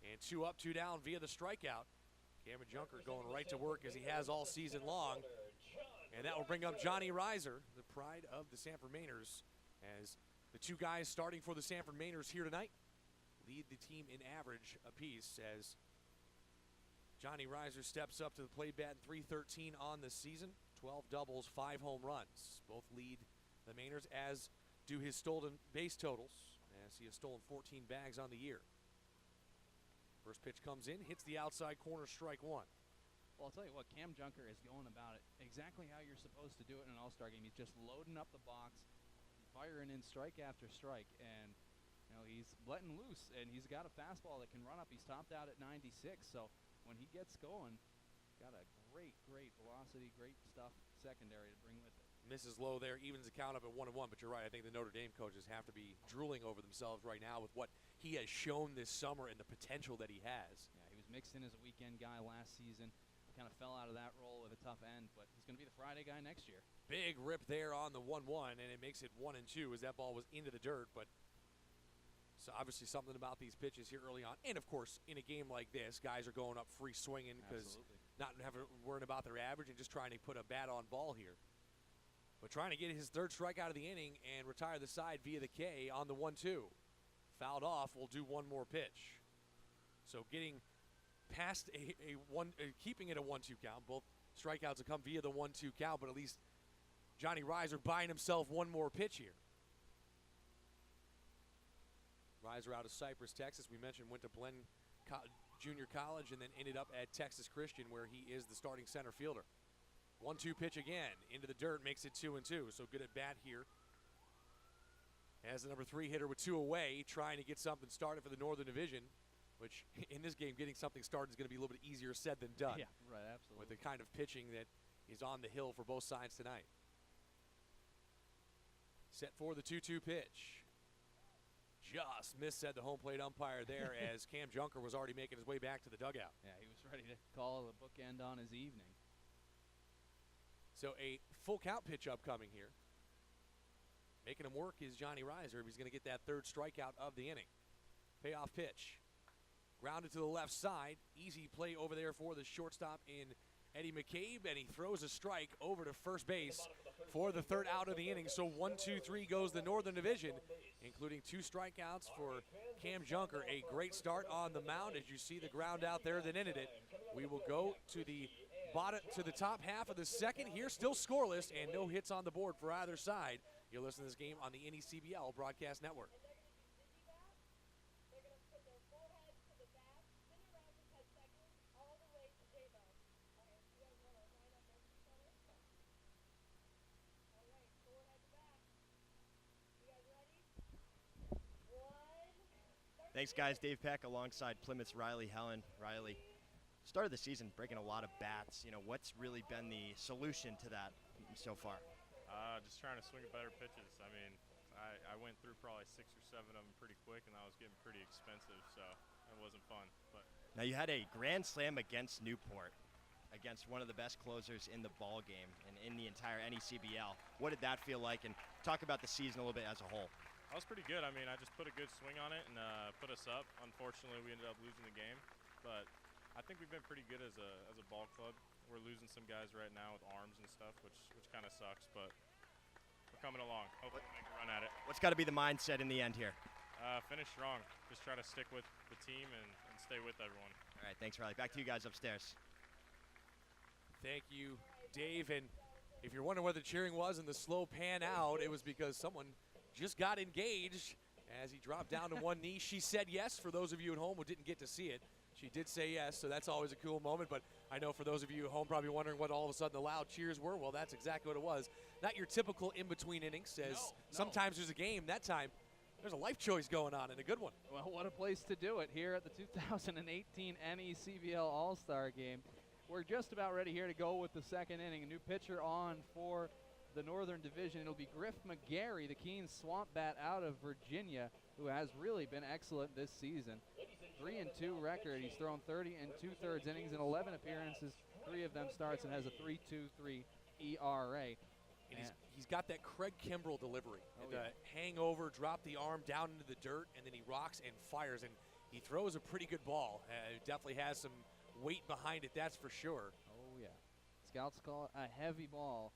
And 2 up, 2 down via the strikeout. Cameron Junker going right to work as he has all season long. And that will bring up Johnny Reiser, the pride of the Sanford Mainers, as the 2 guys starting for the Sanford Mainers here tonight lead the team in average apiece, as Johnny Reiser steps up to the plate, batting .313 on the season. 12 doubles, 5 home runs. Both lead the Mainers, as do his stolen base totals, as he has stolen 14 bags on the year. First pitch comes in, hits the outside corner, strike one. Well, I'll tell you what, Cam Junker is going about it exactly how you're supposed to do it in an all-star game. He's just loading up the box, firing in strike after strike, and he's letting loose, and he's got a fastball that can run up. He's topped out at 96, so when he gets going, got a great velocity, great stuff secondary to bring with it. Misses low there, evens the count up at 1-1, but you're right. I think the Notre Dame coaches have to be drooling over themselves right now with what he has shown this summer and the potential that he has. Yeah, he was mixed in as a weekend guy last season. Kind of fell out of that role with a tough end, but he's going to be the Friday guy next year. Big rip there on the 1-1, and it makes it 1-2 as that ball was into the dirt, but so obviously something about these pitches here early on. And, of course, in a game like this, guys are going up free swinging because not worrying about their average and just trying to put a bat on ball here. But trying to get his third strikeout of the inning and retire the side via the K on the 1-2. Fouled off, will do one more pitch. So getting past keeping it a 1-2 count. Both strikeouts have come via the 1-2 count, but at least Johnny Reiser buying himself one more pitch here. Reiser out of Cypress, Texas. We mentioned went to Glenn Junior College and then ended up at Texas Christian, where he is the starting center fielder. 1-2 pitch again into the dirt, makes it 2-2. So good at bat here. As the number 3 hitter with 2 away, trying to get something started for the Northern Division, which in this game, getting something started is going to be a little bit easier said than done. Yeah, right, absolutely. With the kind of pitching that is on the hill for both sides tonight. Set for the 2-2 pitch. Just missed, said the home plate umpire there, as Cam Junker was already making his way back to the dugout. Yeah, he was ready to call the bookend on his evening. So a full count pitch upcoming here. Making him work is Johnny Reiser if he's going to get that third strikeout of the inning. Payoff pitch. Grounded to the left side. Easy play over there for the shortstop in Eddie McCabe, and he throws a strike over to first base for the third out of the inning. So 1-2-3 goes the Northern Division, including 2 strikeouts for Cam Junker. A great start on the mound as you see the ground out there that ended it. We will go to the bottom, to the top half of the second here, still scoreless and no hits on the board for either side. You're listening to this game on the NECBL Broadcast Network. Thanks, guys. Dave Peck alongside Plymouth's Riley Helen. Riley, start of the season breaking a lot of bats. What's really been the solution to that so far? Just trying to swing at better pitches. I mean, I went through probably 6 or 7 of them pretty quick, and I was getting pretty expensive, so it wasn't fun. But now you had a grand slam against Newport, against one of the best closers in the ball game and in the entire NECBL. What did that feel like? And talk about the season a little bit as a whole. I was pretty good. I mean, I just put a good swing on it and put us up. Unfortunately, we ended up losing the game, but I think we've been pretty good as a ball club. We're losing some guys right now with arms and stuff, which kind of sucks, but we're coming along. Hopefully we make a run at it. What's got to be the mindset in the end here? Finish strong. Just try to stick with the team and stay with everyone. All right, thanks, Riley. Back to you guys upstairs. Thank you, Dave. And if you're wondering what the cheering was in the slow pan out, it was because someone just got engaged as he dropped down to one knee. She said yes. For those of you at home who didn't get to see it, she did say yes, so that's always a cool moment. But I know for those of you at home probably wondering what all of a sudden the loud cheers were. Well, that's exactly what it was. Not your typical in-between innings, as sometimes there's a game. That time, there's a life choice going on, and a good one. Well, what a place to do it here at the 2018 NECBL All-Star Game. We're just about ready here to go with the second inning. A new pitcher on for the Northern Division. It'll be Griff McGarry, the keen swamp bat out of Virginia, who has really been excellent this season. 3-2 record. He's thrown 30 2/3 innings in 11 appearances, 3 of them starts, and has a 3.23 ERA. And he's got that Craig Kimbrell delivery. Hangover, drop the arm down into the dirt, and then he rocks and fires. And he throws a pretty good ball. Definitely has some weight behind it, that's for sure. Oh, yeah. Scouts call it a heavy ball,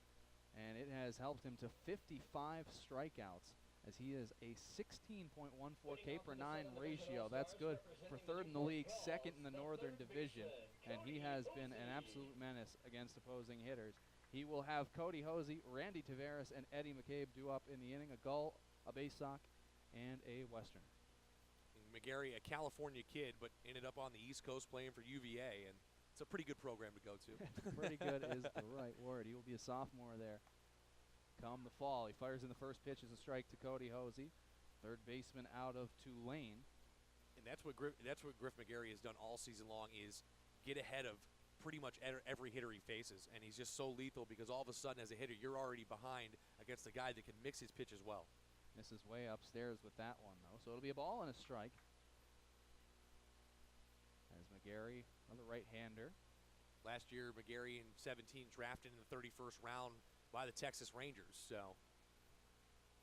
and it has helped him to 55 strikeouts as he is a 16.14 K/9 ratio. That's good for third in the league, second in the Northern Division, and he has been an absolute menace against opposing hitters. He will have Cody Hosey, Randy Tavares, and Eddie McCabe due up in the inning, a Gull, a base sock, and a Westerner. McGarry, a California kid, but ended up on the East Coast playing for UVA, and it's a pretty good program to go to. Pretty good is the right word. He will be a sophomore there come the fall. He fires in the first pitch as a strike to Cody Hosey, third baseman out of Tulane. And that's what Griff McGarry has done all season long, is get ahead of pretty much every hitter he faces, and he's just so lethal because all of a sudden as a hitter you're already behind against a guy that can mix his pitch as well. Misses way upstairs with that one, though, so it'll be a ball and a strike. As McGarry, another right-hander. Last year, McGarry in 17 drafted in the 31st round by the Texas Rangers, so.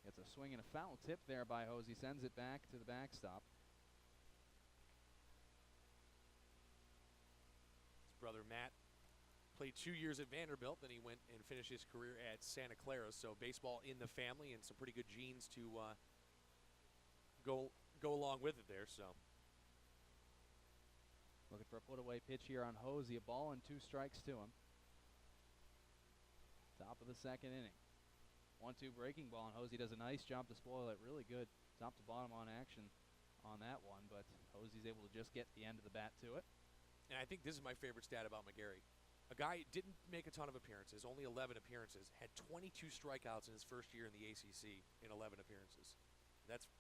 Gets a swing and a foul tip there by Hosey, sends it back to the backstop. His brother Matt played 2 years at Vanderbilt, then he went and finished his career at Santa Clara, so baseball in the family and some pretty good genes to go along with it there, so. Looking for a put-away pitch here on Hosey, a ball and 2 strikes to him. Top of the second inning. 1-2 breaking ball, and Hosey does a nice job to spoil it. Really good top to bottom on action on that one, but Hosey's able to just get the end of the bat to it. And I think this is my favorite stat about McGarry. A guy didn't make a ton of appearances, only 11 appearances, had 22 strikeouts in his first year in the ACC in 11 appearances. That's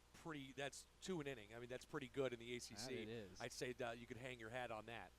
2 an inning. I mean, that's pretty good in the ACC. That it is. I'd say you could hang your hat on that.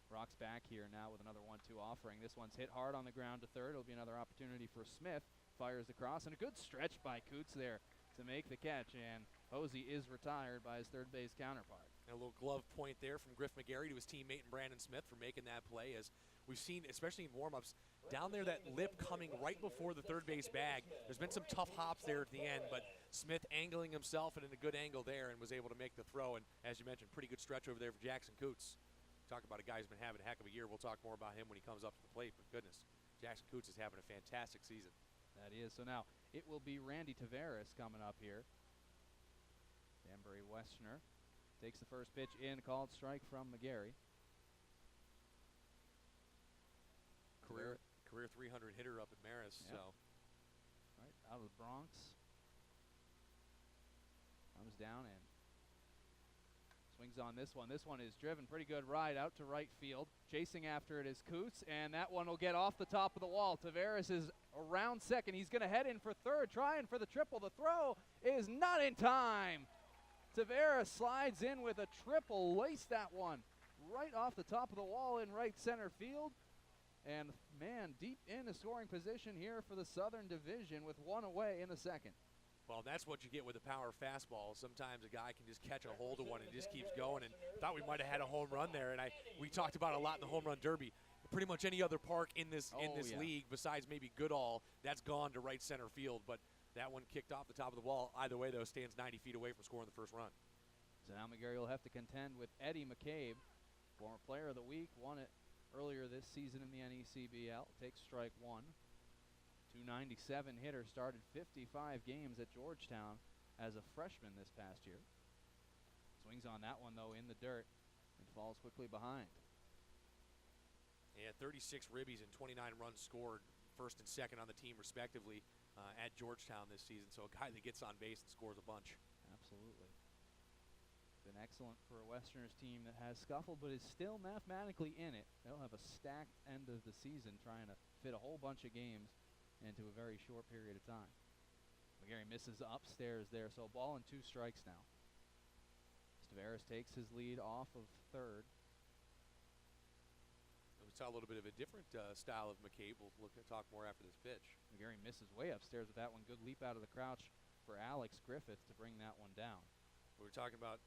Rock's back here now with another 1-2 offering. This one's hit hard on the ground to third. It'll be another opportunity for Smith. Fires across, and a good stretch by Coots there to make the catch, and Hosey is retired by his third base counterpart. And a little glove point there from Griff McGarry to his teammate and Brandon Smith for making that play. As we've seen, especially in warm-ups, down there that lip coming right before the third base bag. There's been some tough hops there at the end, but Smith angling himself and in a good angle there and was able to make the throw. And as you mentioned, pretty good stretch over there for Jackson Coots. Talk about a guy who's been having a heck of a year. We'll talk more about him when he comes up to the plate, but goodness, Jackson Coots is having a fantastic season. That is. So now it will be Randy Tavares coming up here. Danbury Westerner takes the first pitch in, called strike from McGarry. Career 300 hitter up at Marist, yep. so. Right out of the Bronx. Comes down and swings on this one. This one is driven pretty good ride out to right field. Chasing after it is Coots, and that one will get off the top of the wall. Tavares is around second. He's going to head in for third, trying for the triple. The throw is not in time. Tavares slides in with a triple, laced that one right off the top of the wall in right center field. And, man, deep in the scoring position here for the Southern Division with one away in the second. Well, that's what you get with a power fastball. Sometimes a guy can just catch a hold of one and just keeps going. And thought we might have had a home run there. And we talked about it a lot in the home run derby. Pretty much any other park in this league besides maybe Goodall, that's gone to right center field. But that one kicked off the top of the wall. Either way, though, stands 90 feet away from scoring the first run. So now McGarry will have to contend with Eddie McCabe, former player of the week, won it earlier this season in the NECBL. Takes strike one. 297 hitter, started 55 games at Georgetown as a freshman this past year. Swings on that one, though, in the dirt and falls quickly behind. Yeah, 36 ribbies and 29 runs scored, first and second on the team respectively at Georgetown this season. So a guy that gets on base and scores a bunch. Absolutely. Been excellent for a Westerners team that has scuffled but is still mathematically in it. They'll have a stacked end of the season trying to fit a whole bunch of games into a very short period of time. McGarry misses upstairs there, so a ball and 2 strikes now. Tavares takes his lead off of third. We saw a little bit of a different style of McCabe. We'll talk more after this pitch. McGarry misses way upstairs with that one. Good leap out of the crouch for Alex Griffith to bring that one down. We were talking about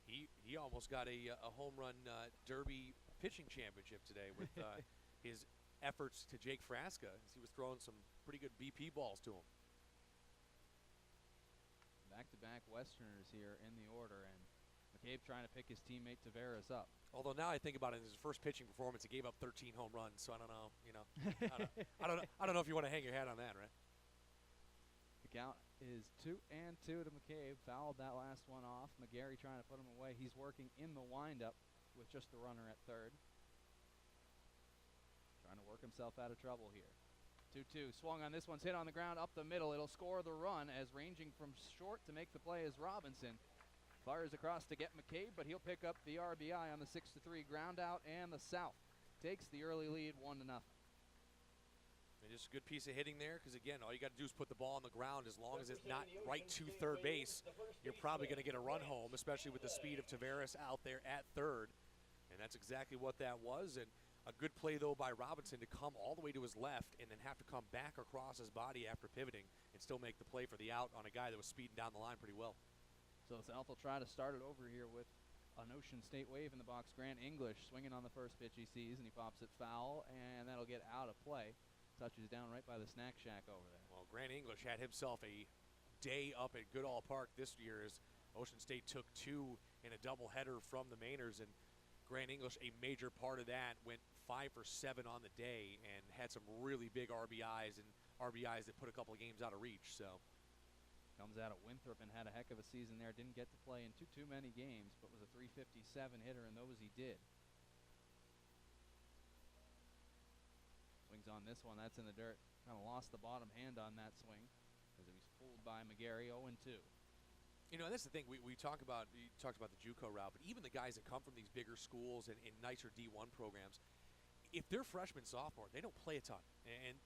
he almost got a home run derby pitching championship today with his efforts to Jake Frasca as he was throwing some pretty good BP balls to him. Back-to-back Westerners here in the order, and McCabe trying to pick his teammate Tavares up. Although now I think about it, in his first pitching performance, he gave up 13 home runs. So I don't know, I don't know if you want to hang your hat on that, right? The count is 2-2 to McCabe. Fouled that last one off. McGarry trying to put him away. He's working in the windup with just the runner at third. Trying to work himself out of trouble here. 2-2. Swung on this one's hit on the ground up the middle. It'll score the run as ranging from short to make the play is Robinson. Fires across to get McCabe, but he'll pick up the RBI on the 6-3 ground out, and the South takes the early lead 1-0. And just a good piece of hitting there, because again, all you got to do is put the ball on the ground. As long as it's not right to third base, you're probably going to get a run home, especially with the speed of Tavares out there at third. And that's exactly what that was. And a good play, though, by Robinson to come all the way to his left and then have to come back across his body after pivoting and still make the play for the out on a guy that was speeding down the line pretty well. So South will try to start it over here with an Ocean State wave in the box. Grant English swinging on the first pitch he sees, and he pops it foul, and that'll get out of play. Touches down right by the snack shack over there. Well, Grant English had himself a day up at Goodall Park this year as Ocean State took 2 in a doubleheader from the Mainers, and Grant English, a major part of that, went 5 for 7 on the day and had some really big RBIs and RBIs that put a couple of games out of reach. So comes out of Winthrop and had a heck of a season there. Didn't get to play in too many games, but was a .357 hitter, and those he did. Swings on this one. That's in the dirt. Kind of lost the bottom hand on that swing as he was fooled by McGarry. 0-2. You know, that's the thing. We talk about, you talked about the JUCO route, but even the guys that come from these bigger schools and nicer D1 programs, if they're freshmen, sophomore, they don't play a ton. And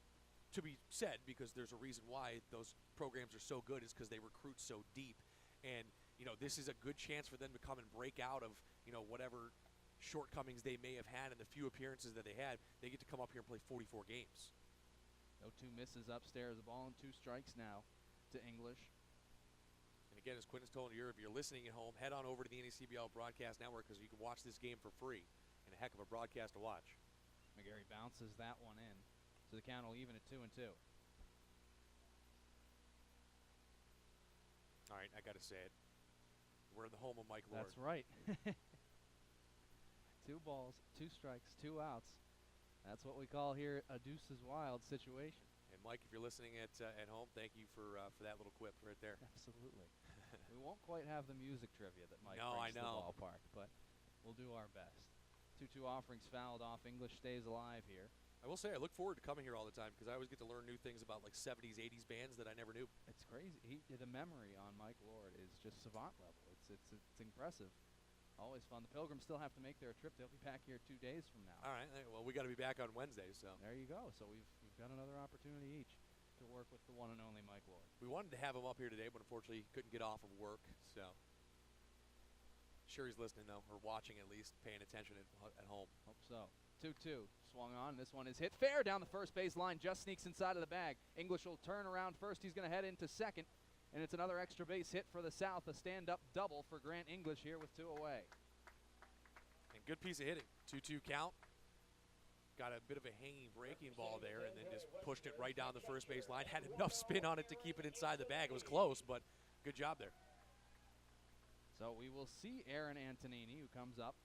to be said, because there's a reason why those programs are so good, is because they recruit so deep. And, you know, this is a good chance for them to come and break out of, you know, whatever shortcomings they may have had in the few appearances that they had. They get to come up here and play 44 games. 0-2 misses upstairs. The ball and 2 strikes now to English. And again, as Quinn has told you, if you're listening at home, head on over to the NECBL Broadcast Network because you can watch this game for free. And a heck of a broadcast to watch. McGarry bounces that one in. So the count will even at 2-2. All right, I got to say it. We're in the home of Mike Lord. That's right. 2 balls, 2 strikes, 2 outs. That's what we call here a deuces wild situation. And Mike, if you're listening at home, thank you for that little quip right there. Absolutely. We won't quite have the music trivia that Mike No, brings I to the know. ballpark, but we'll do our best. 2-2 offerings fouled off. English stays alive here. I will say I look forward to coming here all the time because I always get to learn new things about like 70s, 80s bands that I never knew. It's crazy. The memory on Mike Lord is just savant level. It's impressive. Always fun. The Pilgrims still have to make their trip. They'll be back here 2 days from now. All right. Well, we got to be back on Wednesday, so. There you go. So we've got another opportunity each to work with the one and only Mike Lord. We wanted to have him up here today, but unfortunately he couldn't get off of work, so. Sure he's listening, though, or watching at least, paying attention at home. Hope so. 2-2. Swung on. This one is hit fair down the first base line. Just sneaks inside of the bag. English will turn around first. He's going to head into second. And it's another extra base hit for the South. A stand-up double for Grant English here with 2 away. And good piece of hitting. 2-2 count. Got a bit of a hanging breaking ball there and then just pushed it right down the first base line. Had enough spin on it to keep it inside the bag. It was close, but good job there. So we will see Aaron Antonini, who comes up.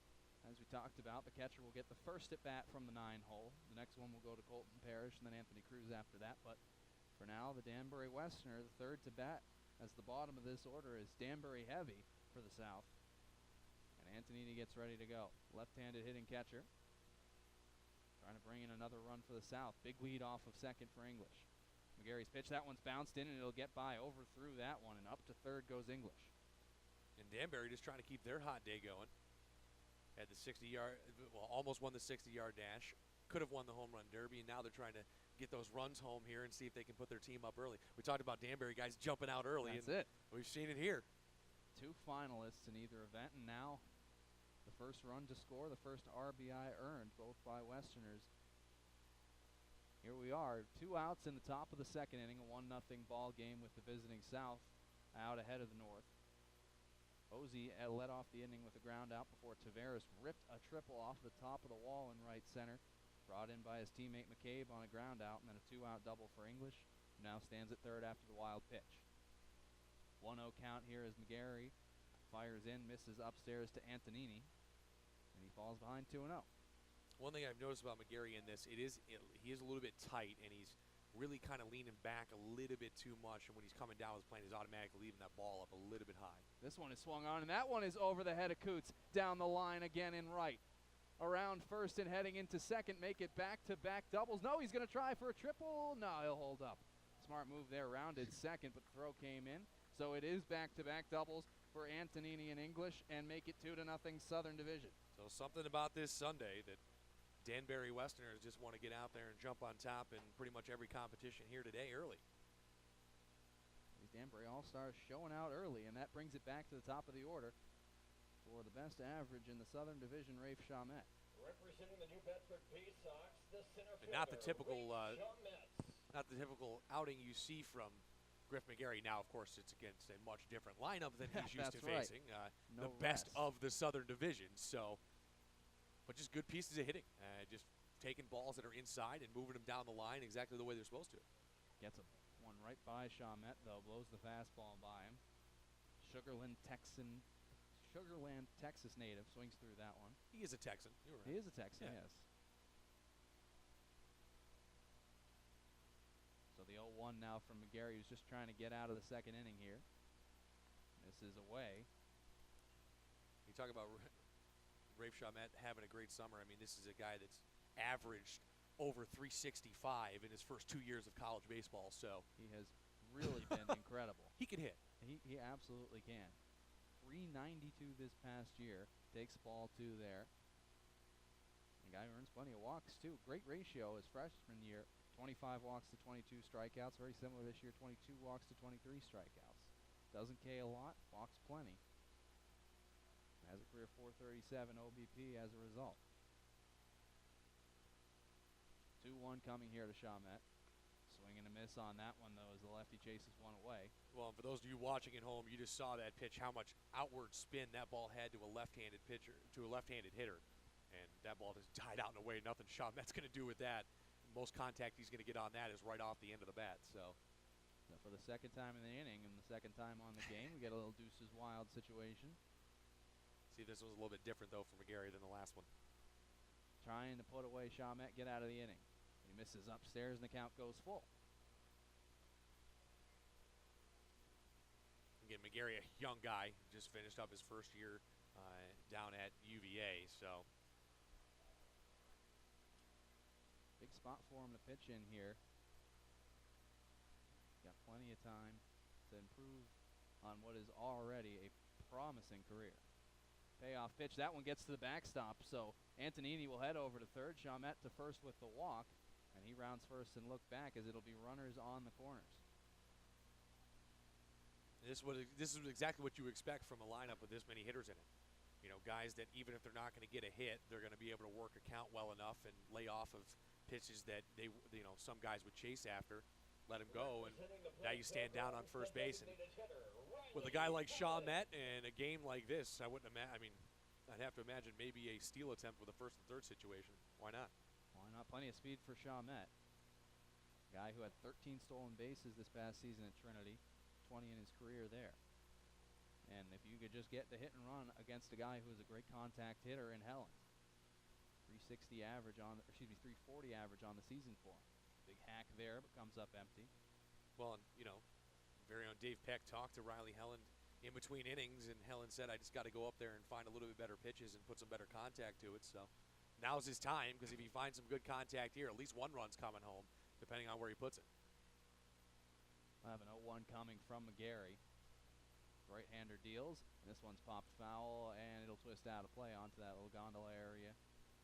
As we talked about, the catcher will get the first at bat from the 9-hole. The next one will go to Colton Parrish and then Anthony Cruz after that. But for now, the Danbury Westerner, the third to bat, as the bottom of this order is Danbury heavy for the South. And Antonini gets ready to go. Left-handed hitting catcher. Trying to bring in another run for the South. Big lead off of second for English. McGarry's pitch, that one's bounced in and it'll get by, overthrew that one, and up to third goes English. And Danbury just trying to keep their hot day going. Had the 60-yard, well, almost won the 60-yard dash. Could have won the home run derby, and now they're trying to get those runs home here and see if they can put their team up early. We talked about Danbury guys jumping out early. That's it. We've seen it here. 2 finalists in either event, and now the first run to score, the first RBI earned, both by Westerners. Here we are, 2 outs in the top of the second inning, a 1-0 ball game with the visiting South out ahead of the North. Ozzie led off the inning with a ground out before Tavares ripped a triple off the top of the wall in right center. Brought in by his teammate McCabe on a ground out, and then a 2-out double for English, who now stands at third after the wild pitch. 1-0 count here as McGarry fires in, misses upstairs to Antonini, and he falls behind 2-0. One thing I've noticed about McGarry in this, he is a little bit tight, and he's really kind of leaning back a little bit too much, and when he's coming down with his plane, he's automatically leaving that ball up a little bit high. This one is swung on, and that one is over the head of Coots, down the line again in right. Around first and heading into second, make it back-to-back doubles. No, he's going to try for a triple. No, he'll hold up. Smart move there, rounded second, but the throw came in. So it is back-to-back doubles for Antonini and English, and make it 2-0 Southern Division. So something about this Sunday that Danbury Westerners just want to get out there and jump on top in pretty much every competition here today early. These Danbury All-Stars showing out early, and that brings it back to the top of the order for the best average in the Southern Division, Rafe Chalmette. Representing the New Bedford Bay Sox, the center And not the fielder, typical, Rafe Chalmette. not the typical outing you see from Griff McGarry. Now, of course, it's against a much different lineup than he's used to right. facing. No the best rest. of the Southern Division. So, but just good pieces of hitting. Just taking balls that are inside and moving them down the line exactly the way they're supposed to. Gets a one right by Chalmette, though. Blows the fastball by him. Sugarland, Texas native swings through that one. He is a Texan. You're right. He is a Texan, Yeah. yes. So the 0-1 now from McGarry, who's just trying to get out of the second inning here. This is away. You talk about Rafe Chalmette having a great summer. I mean, this is a guy that's averaged over 365 in his first 2 years of college baseball. So He has really been incredible. he can hit. He absolutely can. 392 this past year. Takes ball 2 there. The guy earns plenty of walks, too. Great ratio his freshman year. 25 walks to 22 strikeouts. Very similar this year, 22 walks to 23 strikeouts. Doesn't K a lot, walks plenty. Has a career 437 OBP as a result. 2-1 coming here to Chalmette. Swing and a miss on that one, though, as the lefty chases one away. Well, for those of you watching at home, you just saw that pitch, how much outward spin that ball had to a left-handed pitcher, to a left-handed hitter. And that ball just died out in a way nothing Chalmette's going to do with that. Most contact he's going to get on that is right off the end of the bat. So for the second time in the inning and the second time on the game, we get a little Deuces Wild situation. see, this was a little bit different, though, for McGarry than the last one. Trying to put away Chalmette, get out of the inning. He misses upstairs, and the count goes full. Again, McGarry, a young guy, just finished up his first year down at UVA, so. Big spot for him to pitch in here. Got plenty of time to improve on what is already a promising career. Payoff pitch. That one gets to the backstop, so Antonini will head over to third. Chalmette to first with the walk, and he rounds first and look back as it'll be runners on the corners. This is exactly what you expect from a lineup with this many hitters in it. You know, guys that even if they're not going to get a hit, they're going to be able to work a count well enough and lay off of pitches that they, some guys would chase after, let him go, and now you stand down on first base. And with a guy like Chalmette and a game like this, I wouldn't imagine. I mean, I'd have to imagine maybe a steal attempt with a first and third situation. Why not? Why not? Plenty of speed for Chalmette. Guy who had 13 stolen bases this past season at Trinity, 20 in his career there. And if you could just get the hit and run against a guy who is a great contact hitter in Helen. 360 average on, 340 average on the season for him. Big hack there, but comes up empty. Well, and, you know, very own Dave Peck talked to Riley Helen in between innings, and Helen said, I just got to go up there and find a little bit better pitches and put some better contact to it. So now's his time, because if he finds some good contact here, at least one run's coming home, depending on where he puts it. We'll have an 0-1 coming from McGarry. Right-hander deals, and this one's popped foul, and it'll twist out of play onto that little gondola area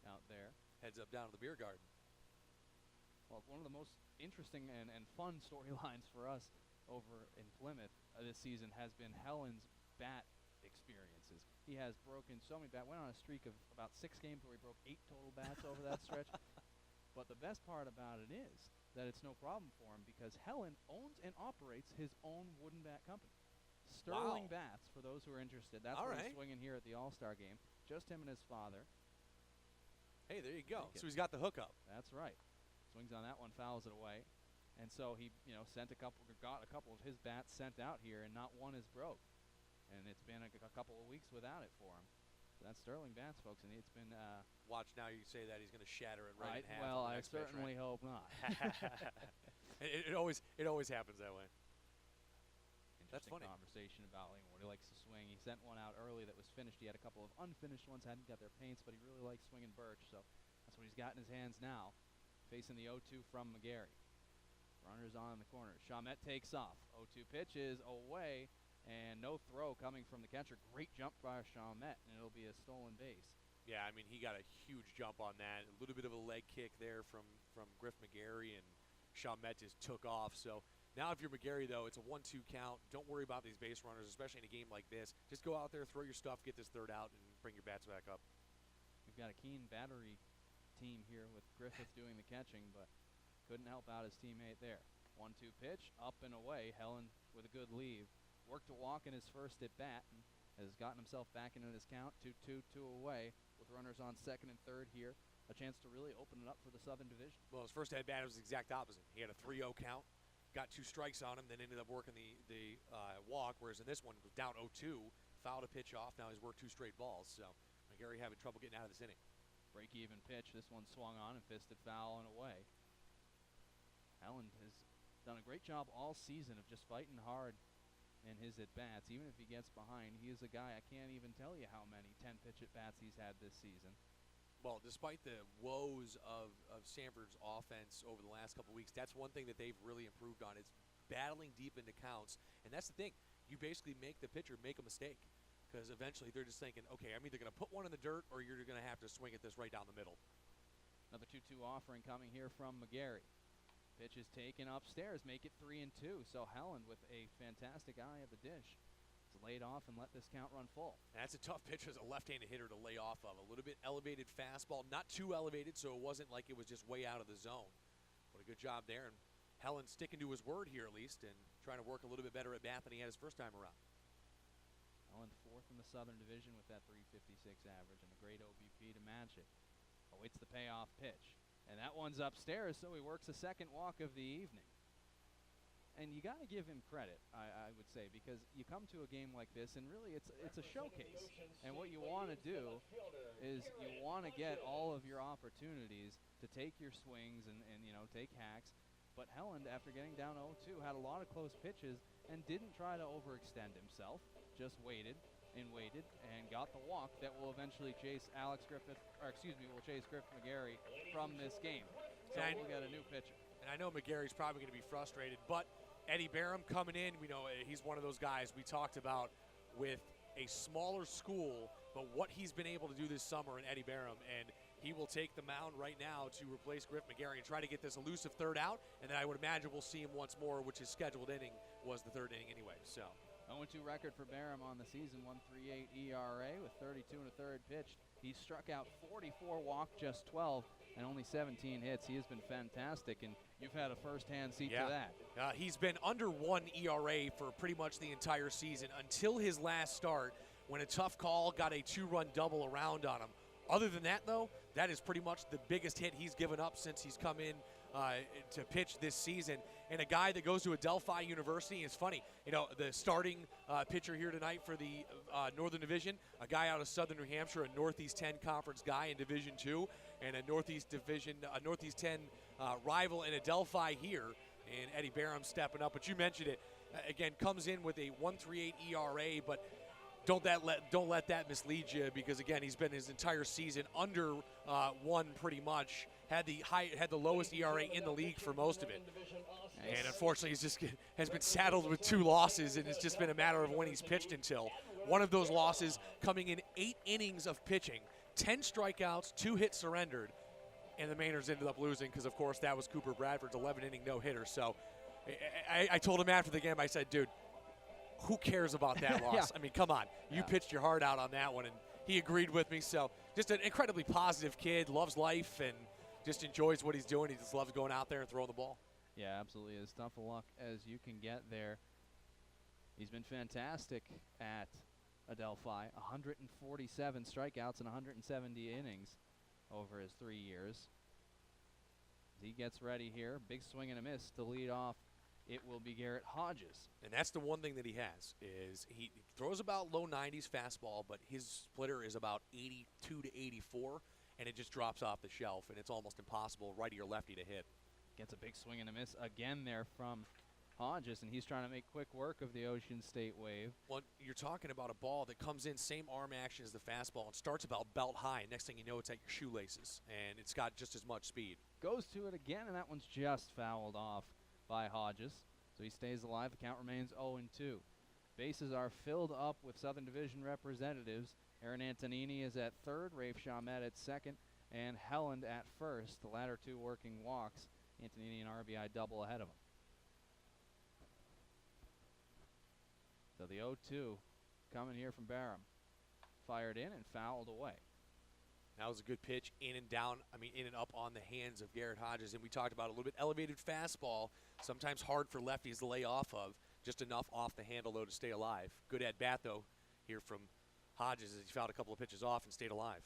out there. Heads up down to the beer garden. Well, one of the most interesting and fun storylines for us over in Plymouth this season has been Helen's bat experiences. He has broken so many bats. Went on a streak of about 6 games where he broke 8 total bats over that stretch. But the best part about it is that it's no problem for him because Helen owns and operates his own wooden bat company. Sterling Bats, for those who are interested. That's where he's swinging here at the All-Star game. Just him and his father. Hey, there you go. So he's got the hookup. That's right. Swings on that one, fouls it away. And so he, got a couple of his bats sent out here, and not one is broke. And it's been a couple of weeks without it for him. So that's Sterling Bats, folks, and it's been... Watch now you say that he's going to shatter it right in half. Well, I certainly hope not. It always happens that way. That's Interesting funny. conversation about what he likes to swing. He sent one out early that was finished. He had a couple of unfinished ones, hadn't got their paints, but he really likes swinging birch, so that's what he's got in his hands now. Facing the 0-2 from McGarry. Runners on in the corner. Chalmette takes off. 0-2 pitch is away, and no throw coming from the catcher. Great jump by Chalmette, and it'll be a stolen base. Yeah, I mean, he got a huge jump on that. A little bit of a leg kick there from Griff McGarry, and Chalmette just took off. So now if you're McGarry, though, it's a 1-2 count. Don't worry about these base runners, especially in a game like this. Just go out there, throw your stuff, get this third out, and bring your bats back up. We've got a keen battery team here with Griffith doing the catching, but couldn't help out his teammate there. 1-2 pitch, up and away. Helen with a good leave. Worked a walk in his first at bat and has gotten himself back into this count. 2-2, 2 away with runners on second and third here. A chance to really open it up for the Southern Division. Well, his first at bat was the exact opposite. He had a 3-0 count, got 2 strikes on him, then ended up working the walk, whereas in this one was down 0-2, fouled a pitch off. Now he's worked 2 straight balls. So McGarry having trouble getting out of this inning. Break-even pitch. This one swung on and fisted foul and away. Helen has done a great job all season of just fighting hard in his at-bats. Even if he gets behind, he is a guy, I can't even tell you how many 10-pitch at-bats he's had this season. Well, despite the woes of Sanford's offense over the last couple of weeks, that's one thing that they've really improved on is battling deep into counts. And that's the thing. You basically make the pitcher make a mistake because eventually they're just thinking, okay, I'm either going to put one in the dirt or you're going to have to swing at this right down the middle. Another 2-2 offering coming here from McGarry. Pitch is taken upstairs, make it 3-2. So Helen with a fantastic eye of the dish. It's laid off and let this count run full. That's a tough pitch as a left-handed hitter to lay off of. A little bit elevated fastball, not too elevated, so it wasn't like it was just way out of the zone. But a good job there. And Helen sticking to his word here at least and trying to work a little bit better at bat than he had his first time around. Helen 4th in the Southern Division with that .356 average and a great OBP to match it. Awaits the payoff pitch. And that one's upstairs, so he works a second walk of the evening. And you got to give him credit, I would say, because you come to a game like this, and really it's a showcase. And what you want to do is you want to get all of your opportunities to take your swings and take hacks. But Helen, after getting down 0-2, had a lot of close pitches and didn't try to overextend himself, just waited and got the walk that will eventually chase will chase Griff McGarry from this game. So we'll get a new pitcher. And I know McGarry's probably going to be frustrated, but Eddie Barham coming in, we know he's one of those guys we talked about with a smaller school, but what he's been able to do this summer in Eddie Barham, and he will take the mound right now to replace Griff McGarry and try to get this elusive third out, and then I would imagine we'll see him once more, which his scheduled inning was the third inning anyway. So 0-2 record for Barham on the season, 1.38 ERA with 32 and a third pitched. He struck out 44, walked just 12, and only 17 hits. He has been fantastic, and you've had a first-hand seat to that. He's been under 1 ERA for pretty much the entire season until his last start when a tough call got a 2-run double around on him. Other than that, though, that is pretty much the biggest hit he's given up since he's come in to pitch this season. And a guy that goes to Adelphi University, it's funny, the starting pitcher here tonight for the Northern Division, a guy out of Southern New Hampshire, a Northeast 10 conference guy in Division 2, and a Northeast 10 rival in Adelphi here, and Eddie Barham stepping up. But you mentioned it, again, comes in with a 1.38 ERA, but don't let that mislead you, because again, he's been his entire season under 1 pretty much. Had the lowest ERA in the league for most of it, and unfortunately has been saddled with 2 losses, and it's just been a matter of when he's pitched until. One of those losses coming in 8 innings of pitching, 10 strikeouts, 2 hits surrendered, and the Mainers ended up losing because, of course, that was Cooper Bradford's 11-inning no-hitter. So I told him after the game, I said, dude, who cares about that loss? Yeah. I mean, come on. You pitched your heart out on that one, and he agreed with me. So just an incredibly positive kid, loves life, and just enjoys what he's doing. He just loves going out there and throwing the ball. Yeah, absolutely. As tough a luck as you can get there. He's been fantastic at Adelphi. 147 strikeouts and 170 innings over his 3 years. As he gets ready here, big swing and a miss to lead off. It will be Garrett Hodges. And that's the one thing that he has, is he throws about low 90s fastball, but his splitter is about 82 to 84, and it just drops off the shelf, and it's almost impossible righty or lefty to hit. Gets a big swing and a miss again there from Hodges, and he's trying to make quick work of the Ocean State wave. Well, you're talking about a ball that comes in same arm action as the fastball and starts about belt high. Next thing you know, it's at your shoelaces, and it's got just as much speed. Goes to it again, and that one's just fouled off by Hodges. So he stays alive. The count remains 0-2. Bases are filled up with Southern Division representatives. Aaron Antonini is at third, Rafe Chalmette at second, and Helland at first. The latter two working walks. Antonini and RBI double ahead of him. So the 0-2 coming here from Barham. Fired in and fouled away. That was a good pitch in and up on the hands of Garrett Hodges. And we talked about a little bit elevated fastball, sometimes hard for lefties to lay off of. Just enough off the handle, though, to stay alive. Good at bat, though, here from Hodges as he fouled a couple of pitches off and stayed alive.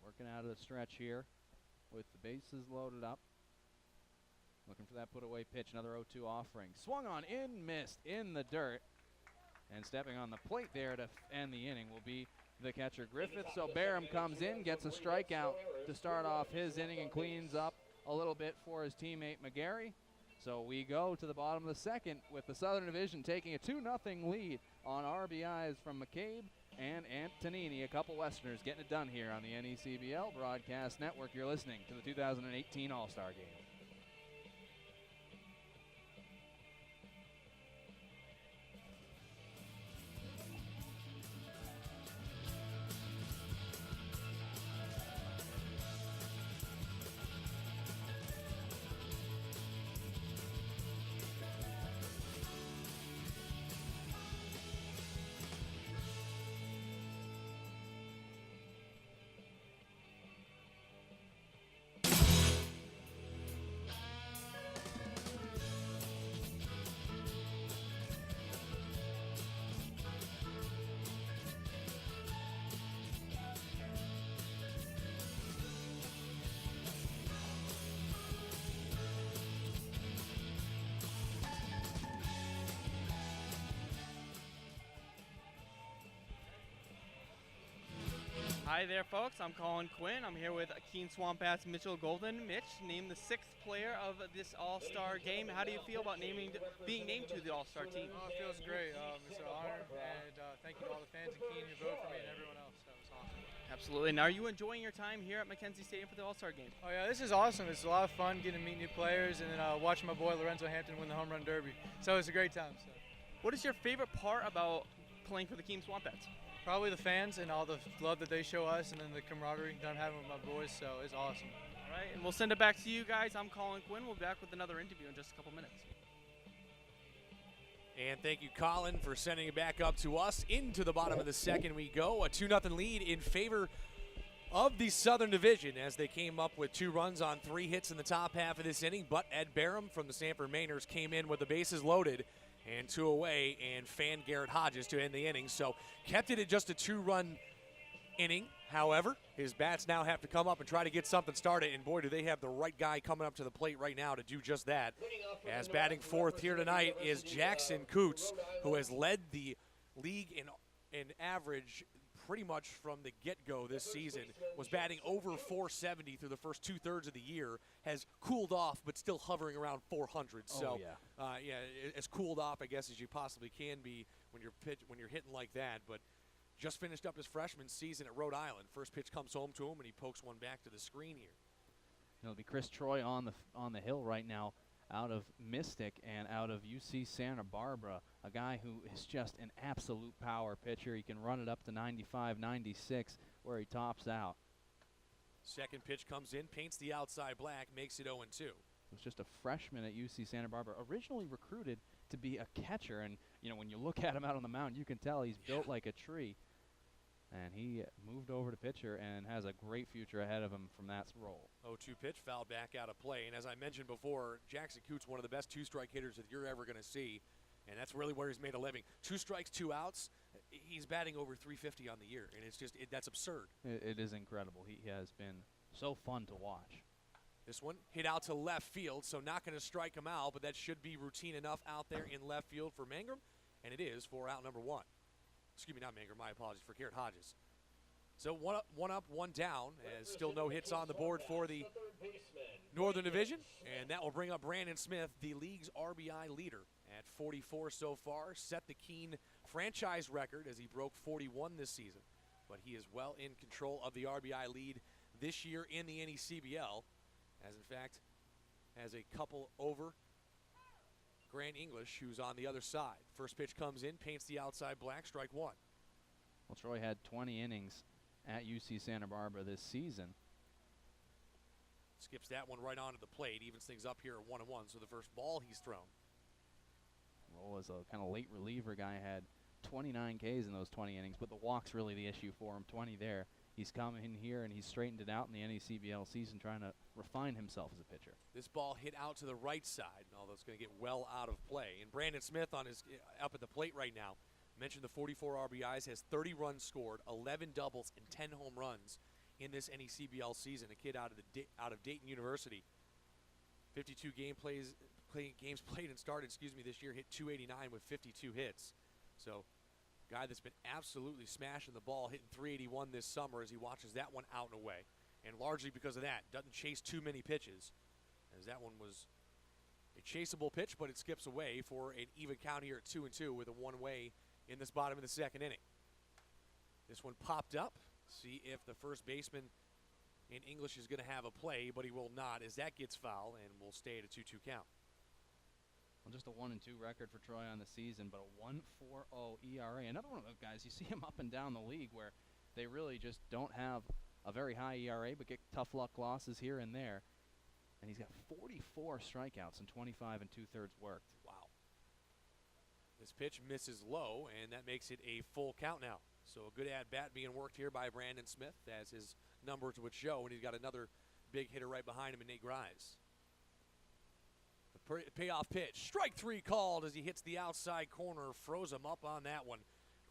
Working out of the stretch here with the bases loaded up. Looking for that put-away pitch, another 0-2 offering. Swung on, in, missed, in the dirt. And stepping on the plate there to end the inning will be the catcher Griffith. So Barham comes in, gets a strikeout to start off his inning and cleans up a little bit for his teammate McGarry. So we go to the bottom of the second with the Southern Division taking a 2-0 lead on RBIs from McCabe and Antonini. A couple Westerners getting it done here on the NECBL Broadcast Network. You're listening to the 2018 All-Star Game. Hi there, folks. I'm Colin Quinn. I'm here with Keene Swamp Bats Mitchell Golden. Mitch, named the 6th player of this All-Star game. How do you feel about being named to the All-Star team? Oh, it feels great. It's an honor, and thank you to all the fans in Keene who voted for me and everyone else. That was awesome. Absolutely. And are you enjoying your time here at Mackenzie Stadium for the All-Star game? Oh, yeah, this is awesome. It's a lot of fun getting to meet new players and then watching my boy Lorenzo Hampton win the home run derby. So it's a great time. So. What is your favorite part about playing for the Keene Swamp Bats? Probably the fans and all the love that they show us, and then the camaraderie that I'm having with my boys, so it's awesome. All right, and we'll send it back to you guys. I'm Colin Quinn. We'll be back with another interview in just a couple minutes. And thank you, Colin, for sending it back up to us. Into the bottom of the second we go. A 2-0 lead in favor of the Southern Division as they came up with 2 runs on 3 hits in the top half of this inning. But Ed Barham from the Sanford Mainers came in with the bases loaded and 2 away and fanned Garrett Hodges to end the inning. So kept it at just a 2-run inning. However, his bats now have to come up and try to get something started. And boy, do they have the right guy coming up to the plate right now to do just that. As batting fourth here tonight is Jackson Coots, who has led the league in average pretty much from the get-go this season, was batting over 470 through the first 2/3 of the year, has cooled off but still hovering around 400. So, it's cooled off, I guess, as you possibly can be when you're hitting like that. But just finished up his freshman season at Rhode Island. First pitch comes home to him, and he pokes one back to the screen here. It'll be Chris Troy on the hill right now, out of Mystic and out of UC Santa Barbara, a guy who is just an absolute power pitcher. He can run it up to 95, 96, where he tops out. Second pitch comes in, paints the outside black, makes it 0-2. He was just a freshman at UC Santa Barbara, originally recruited to be a catcher. And, you know, when you look at him out on the mound, you can tell he's built like a tree. And he moved over to pitcher and has a great future ahead of him from that role. 0-2 pitch, fouled back out of play. And as I mentioned before, Jackson Coots, one of the best 2-strike hitters that you're ever going to see. And that's really where he's made a living. 2 strikes, 2 outs. He's batting over 350 on the year. And it's just, that's absurd. It is incredible. He has been so fun to watch. This one hit out to left field, so not going to strike him out, but that should be routine enough out there in left field for Mangrum. And it is for out number 1. Excuse me, not Mangrum, my apologies, for Garrett Hodges. So one up, one down, as still no hits on the board for the Northern Division, and that will bring up Brandon Smith, the league's RBI leader at 44 so far, set the Keene franchise record as he broke 41 this season, but he is well in control of the RBI lead this year in the NECBL, as in fact has a couple over Grant English, who's on the other side. First pitch comes in, paints the outside black, strike one. Well, Troy had 20 innings at UC Santa Barbara this season. Skips that one right onto the plate, evens things up here at 1-1, so the first ball he's thrown. Roll as a kind of late reliever guy, had 29 Ks in those 20 innings, but the walk's really the issue for him, 20 there. He's come in here and he's straightened it out in the NECBL season, trying to refine himself as a pitcher. This ball hit out to the right side, although it's going to get well out of play. And Brandon Smith on his up at the plate right now. Mentioned the 44 RBIs, has 30 runs scored, 11 doubles, and 10 home runs in this NECBL season. A kid out of Dayton University. 52 games played and started, this year, hit 289 with 52 hits. So, guy that's been absolutely smashing the ball, hitting 381 this summer as he watches that one out and away. And largely because of that, doesn't chase too many pitches, as that one was a chaseable pitch, but it skips away for an even count here at 2-2 with a one-way in this bottom of the second inning. This one popped up. See if the first baseman in English is going to have a play, but he will not, as that gets foul and will stay at a 2-2 count. Well, just a 1-2 record for Troy on the season, but a 1.40 ERA. Another one of those guys, you see him up and down the league where they really just don't have a very high ERA, but get tough luck losses here and there. And he's got 44 strikeouts and 25 2/3 worked. Wow. This pitch misses low, and that makes it a full count now. So a good at-bat being worked here by Brandon Smith, as his numbers would show, and he's got another big hitter right behind him in Nate Grimes. The payoff pitch. Strike three called as he hits the outside corner, froze him up on that one.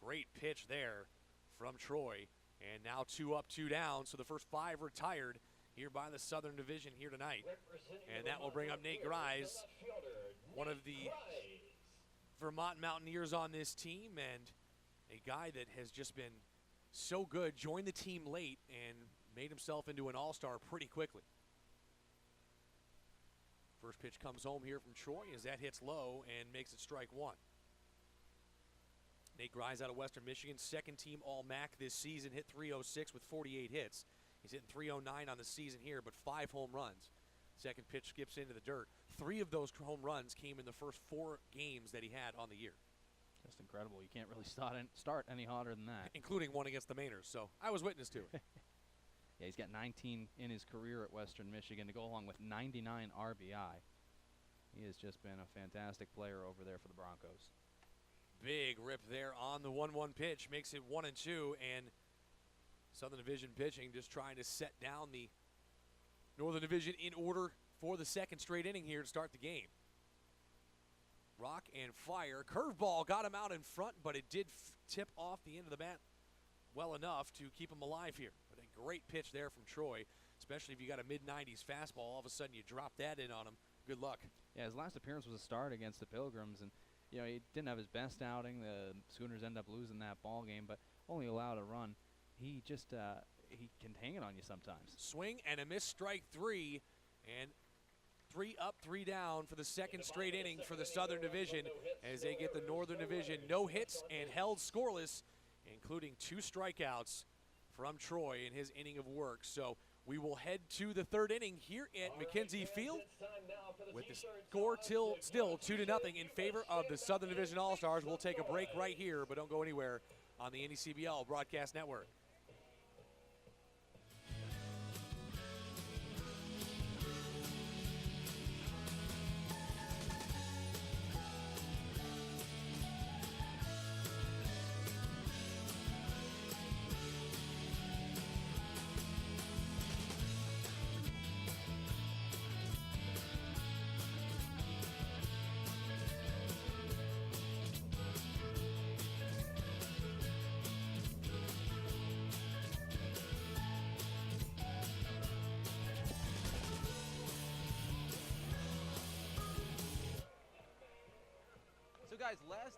Great pitch there from Troy. And now 2 up, 2 down, so the first 5 retired here by the Southern Division here tonight. And that will bring up Nate Grimes, one of the Vermont Mountaineers on this team, and a guy that has just been so good, joined the team late and made himself into an all-star pretty quickly. First pitch comes home here from Troy as that hits low and makes it strike one. Nate Grimes out of Western Michigan, second team All-MAC this season, hit .306 with 48 hits. He's hitting .309 on the season here, but 5 home runs. Second pitch skips into the dirt. 3 of those home runs came in the first 4 games that he had on the year. Just incredible. You can't really start any hotter than that. Including one against the Mainers, so I was witness to it. Yeah, he's got 19 in his career at Western Michigan to go along with 99 RBI. He has just been a fantastic player over there for the Broncos. Big rip there on the 1-1 pitch, makes it 1-2, and Southern Division pitching just trying to set down the Northern Division in order for the second straight inning here to start the game. Rock and fire. Curveball got him out in front, but it did tip off the end of the bat well enough to keep him alive here. But a great pitch there from Troy, especially if you got a mid-90s fastball. All of a sudden you drop that in on him. Good luck. Yeah, his last appearance was a start against the Pilgrims, and you know, he didn't have his best outing. The Schooners end up losing that ball game, but only allowed a run. He just he can hang it on you sometimes. Swing and a miss, strike 3, and 3 up, 3 down for the second straight inning for the Southern Division as they get the Northern Division no hits and held scoreless, including 2 strikeouts from Troy in his inning of work. So we will head to the third inning here at McKenzie Field with the score still 2-0 in favor of the Southern Division All-Stars. We'll take a break right here, but don't go anywhere on the NECBL Broadcast Network.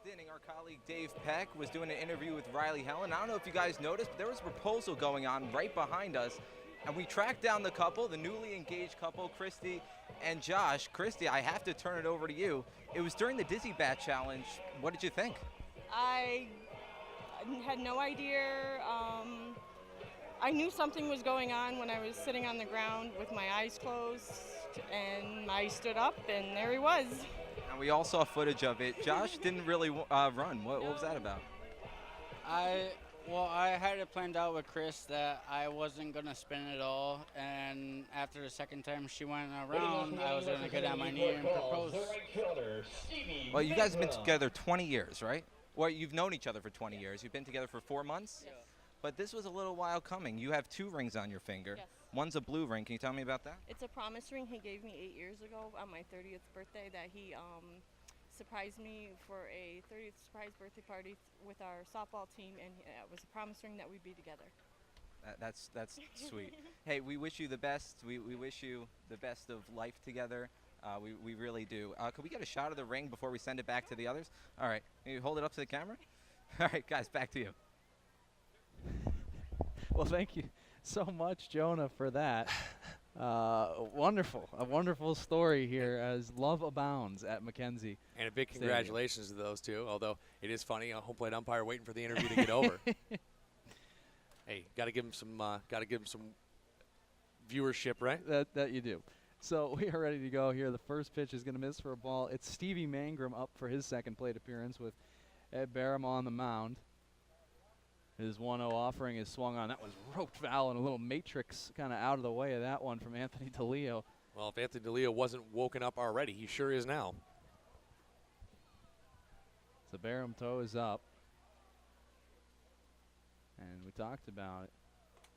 inning, our colleague Dave Peck was doing an interview with Riley Helen. I don't know if you guys noticed, but there was a proposal going on right behind us. And we tracked down the couple, the newly engaged couple, Christy and Josh. Christy, I have to turn it over to you. It was during the Dizzy Bat Challenge. What did you think? I had no idea. I knew something was going on when I was sitting on the ground with my eyes closed, and I stood up, and there he was. And we all saw footage of it. Josh didn't really run. What was that about? Well, I had it planned out with Chris that I wasn't going to spin it all, and after the second time she went around, I was going to get on my knee and propose. Well, you guys have been together 20 years, right? Well, you've known each other for 20 years. You've been together for 4 months? Yes. But this was a little while coming. You have 2 rings on your finger. Yes. One's a blue ring. Can you tell me about that? It's a promise ring he gave me 8 years ago on my 30th birthday that he surprised me for a 30th surprise birthday party with our softball team, and it was a promise ring that we'd be together. That's sweet. Hey, we wish you the best. We wish you the best of life together. We really do. Could we get a shot of the ring before we send it back to the others? All right. Can you hold it up to the camera? All right, guys, back to you. Well, thank you so much, Jonah, for that. A wonderful story here as love abounds at Mackenzie. And a big congratulations to those two, although it is funny, a home plate umpire waiting for the interview to get over. Hey, got to give him some viewership, right? That you do. So we are ready to go here. The first pitch is going to miss for a ball. It's Stevie Mangrum up for his second plate appearance with Ed Barham on the mound. His 1-0 offering is swung on. That was roped foul and a little matrix kind of out of the way of that one from Anthony DeLeo. Well, if Anthony DeLeo wasn't woken up already, he sure is now. So Barham toe is up. And we talked about it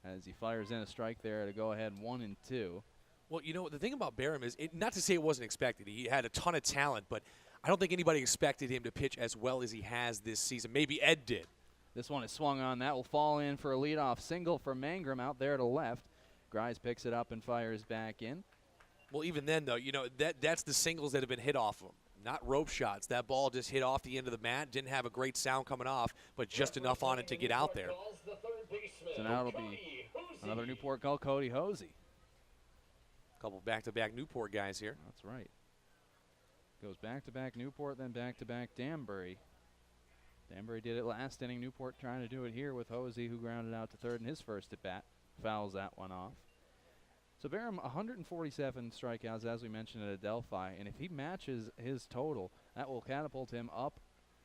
as he fires in a strike there to go ahead 1-2. Well, you know, the thing about Barham is, not to say it wasn't expected. He had a ton of talent, but I don't think anybody expected him to pitch as well as he has this season. Maybe Ed did. This one is swung on. That will fall in for a leadoff single for Mangrum out there to left. Grice picks it up and fires back in. Well, even then, though, you know, that's the singles that have been hit off him. Not rope shots. That ball just hit off the end of the mat. Didn't have a great sound coming off, but just enough on it to get out there. So now it'll be another Newport Gull, Cody Hosey. A couple back-to-back Newport guys here. That's right. Goes back-to-back Newport, then back-to-back Danbury. Danbury did it last inning. Newport trying to do it here with Hosey, who grounded out to third in his first at-bat. Fouls that one off. So Barham, 147 strikeouts, as we mentioned, at Adelphi. And if he matches his total, that will catapult him up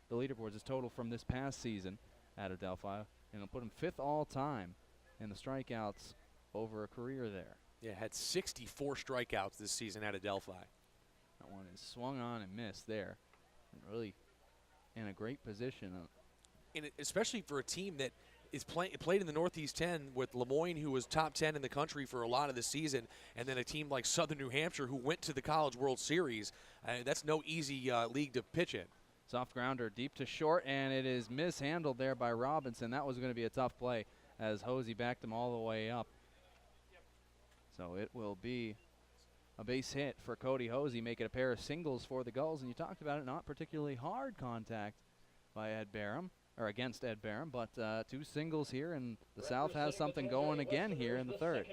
the leaderboards, his total from this past season at Adelphi. And it'll put him 5th all-time in the strikeouts over a career there. Yeah, had 64 strikeouts this season at Adelphi. That one is swung on and missed there. And really in a great position. Especially for a team that is played in the Northeast 10 with Lemoyne, who was top 10 in the country for a lot of the season, and then a team like Southern New Hampshire, who went to the College World Series. That's no easy league to pitch in. Soft grounder deep to short, and it is mishandled there by Robinson. That was going to be a tough play as Hosey backed him all the way up. So it will be a base hit for Cody Hosey, making a pair of singles for the Gulls. And you talked about it, not particularly hard contact by Ed Barham, or against Ed Barham, but 2 singles here, and the South has something going again here in the third.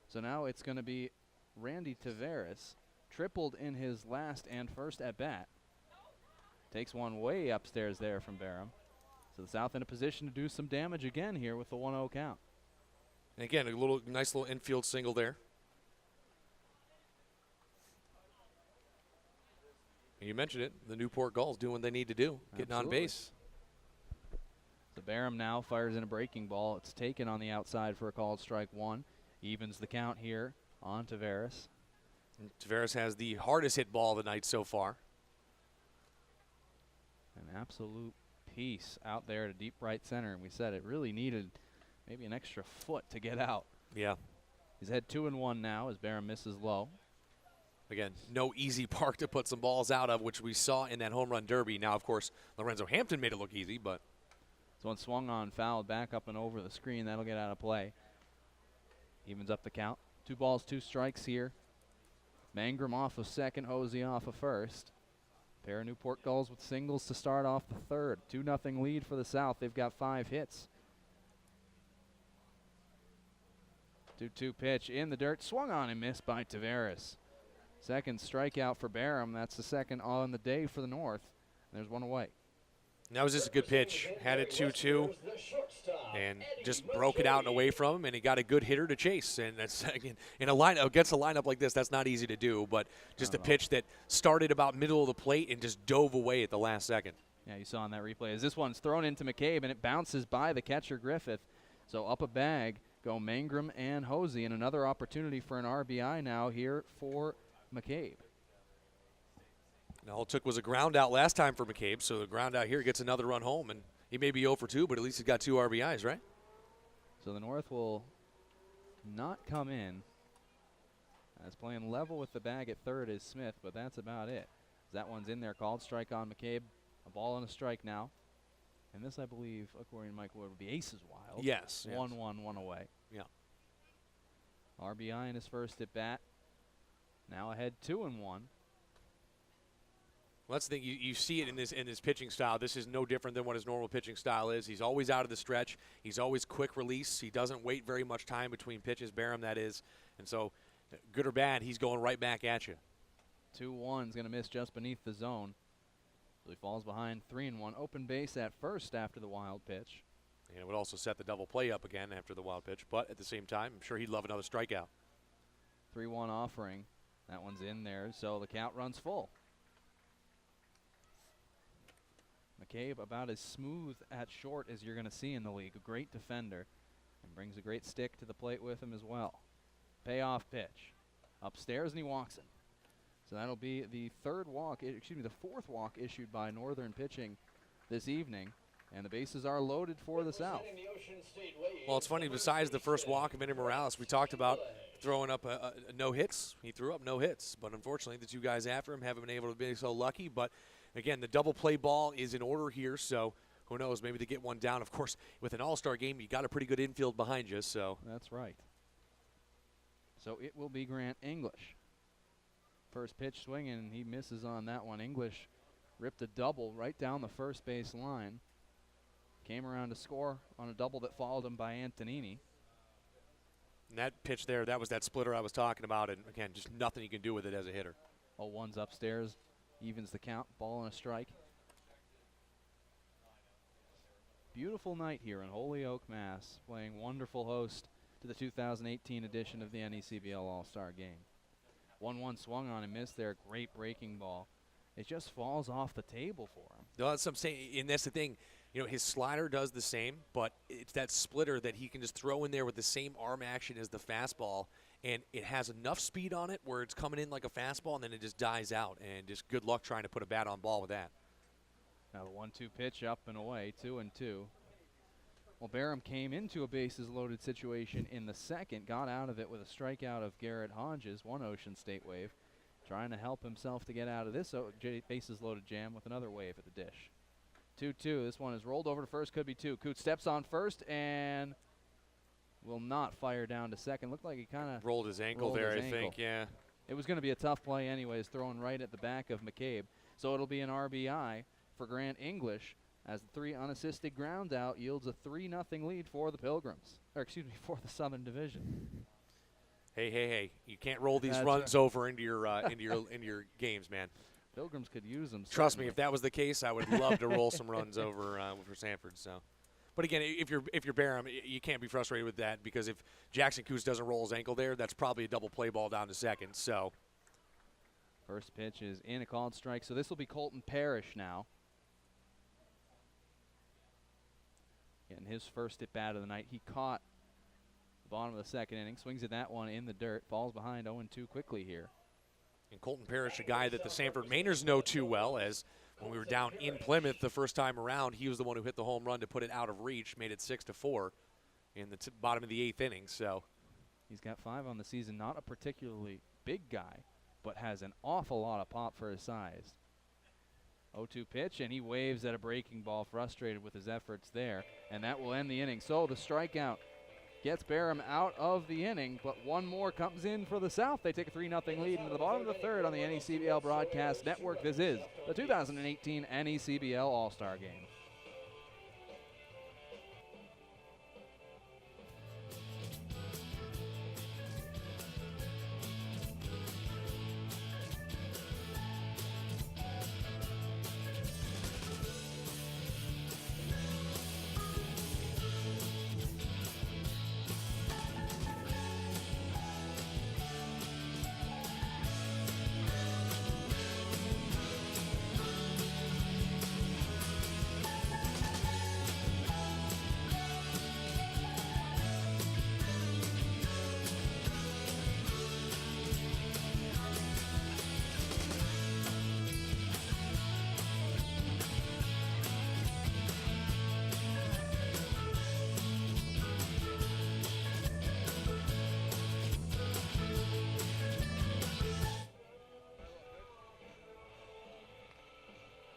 So now it's going to be Randy Taveras, tripled in his last and first at bat. Takes one way upstairs there from Barham. So the South in a position to do some damage again here with the 1-0 count. And again, a nice little infield single there. And you mentioned it, the Newport Gulls doing what they need to do, getting on base. So Barham now fires in a breaking ball. It's taken on the outside for a called strike 1. Evens the count here on Taveras. And Taveras has the hardest hit ball of the night so far. An absolute piece out there to deep right center, and we said it really needed maybe an extra foot to get out. Yeah. He's had 2-1 now as Barham misses low. Again, no easy park to put some balls out of, which we saw in that home run derby. Now, of course, Lorenzo Hampton made it look easy, but. This one swung on, fouled back up and over the screen. That'll get out of play. Evens up the count. 2 balls, 2 strikes here. Mangrum off of second, Hosey off of first. Pair of Newport Gulls with singles to start off the third. 2-0 lead for the South. They've got 5 hits. 2-2 pitch in the dirt. Swung on and missed by Tavares. Second strikeout for Barham. That's the second on the day for the North. There's one away. That was just a good pitch. Had it 2-2 and just broke it out and away from him, and he got a good hitter to chase. And that's in a lineup against a lineup like this, that's not easy to do. But just a pitch that started about middle of the plate and just dove away at the last second. Yeah, you saw in that replay as this one's thrown into McCabe, and it bounces by the catcher Griffith. So up a bag go Mangrum and Hosey, and another opportunity for an RBI now here for McCabe. All it took was a ground out last time for McCabe, so the ground out here gets another run home, and he may be 0 for 2, but at least he's got 2 RBIs, right? So the North will not come in. As playing level with the bag at third is Smith, but that's about it. That one's in there, called strike on McCabe. A ball and a strike now. And this, I believe, according to Mike Wood, would be aces wild. Yes. 1-1, one away. Yeah. RBI in his first at bat. Now ahead 2-1. Well, that's the thing. You see it in this pitching style. This is no different than what his normal pitching style is. He's always out of the stretch. He's always quick release. He doesn't wait very much time between pitches. Barham, that is. And so, good or bad, he's going right back at you. 2-1's going to miss just beneath the zone. So he falls behind 3-1. Open base at first after the wild pitch. And it would also set the double play up again after the wild pitch. But at the same time, I'm sure he'd love another strikeout. 3-1 offering. That one's in there, so the count runs full. McCabe about as smooth at short as you're going to see in the league. A great defender and brings a great stick to the plate with him as well. Payoff pitch. Upstairs and he walks it. So that'll be the fourth walk issued by Northern pitching this evening. And the bases are loaded for the South. Well, it's funny, besides the first walk of Minnie Morales, we talked about throwing up a no hits. He threw up no hits, but unfortunately the 2 guys after him haven't been able to be so lucky. But again, the double play ball is in order here, so who knows, maybe they get one down. Of course, with an all-star game, you got a pretty good infield behind you. So that's right. So it will be Grant English. First pitch swinging, and he misses on that one. English ripped a double right down the first base line. Came around to score on a double that followed him by Antonini. And that pitch there, that was that splitter I was talking about, and again, just nothing you can do with it as a hitter. 0-1's upstairs, evens the count, ball and a strike. Beautiful night here in Holyoke, Mass, playing wonderful host to the 2018 edition of the NECBL All-Star Game. 1-1 swung on and missed there, great breaking ball. It just falls off the table for him. No, that's what I'm saying, and that's the thing. You know, his slider does the same, but it's that splitter that he can just throw in there with the same arm action as the fastball, and it has enough speed on it where it's coming in like a fastball, and then it just dies out, and just good luck trying to put a bat on ball with that. Now the 1-2 pitch up and away, 2-2. Well, Barham came into a bases-loaded situation in the second, got out of it with a strikeout of Garrett Hodges, one Ocean State wave, trying to help himself to get out of this bases-loaded jam with another wave at the dish. 2-2. This one is rolled over to first, could be 2. Coots steps on first and will not fire down to second. Looked like he kind of rolled his ankle there, I think, yeah. It was going to be a tough play anyways, thrown right at the back of McCabe. So it'll be an RBI for Grant English as the 3 unassisted ground out yields a 3-0 lead for the Pilgrims, or excuse me, for the Southern Division. Hey, you can't roll these runs over into your into your games, man. Pilgrims could use them. Trust certainly. me, if that was the case, I would love to roll some runs over for Sanford. So, but again, if you're Barham, you can't be frustrated with that because if Jackson Coots doesn't roll his ankle there, that's probably a double play ball down to second. So, first pitch is in, a called strike. So this will be Colton Parrish now. Getting his first at bat of the night. He caught the bottom of the second inning, swings at that one in the dirt, falls behind 0-2 quickly here. And Colton Parrish, a guy that the Sanford Mainers know too well, as when we were down in Plymouth the first time around, he was the one who hit the home run to put it out of reach, made it 6-4 in the bottom of the 8th inning. So he's got 5 on the season, not a particularly big guy, but has an awful lot of pop for his size. 0-2 pitch, and he waves at a breaking ball, frustrated with his efforts there, and that will end the inning. So the strikeout gets Barham out of the inning, but one more comes in for the South. They take a 3-0 lead into the bottom of the third on the NECBL Broadcast Network. This is the 2018 NECBL All-Star Game.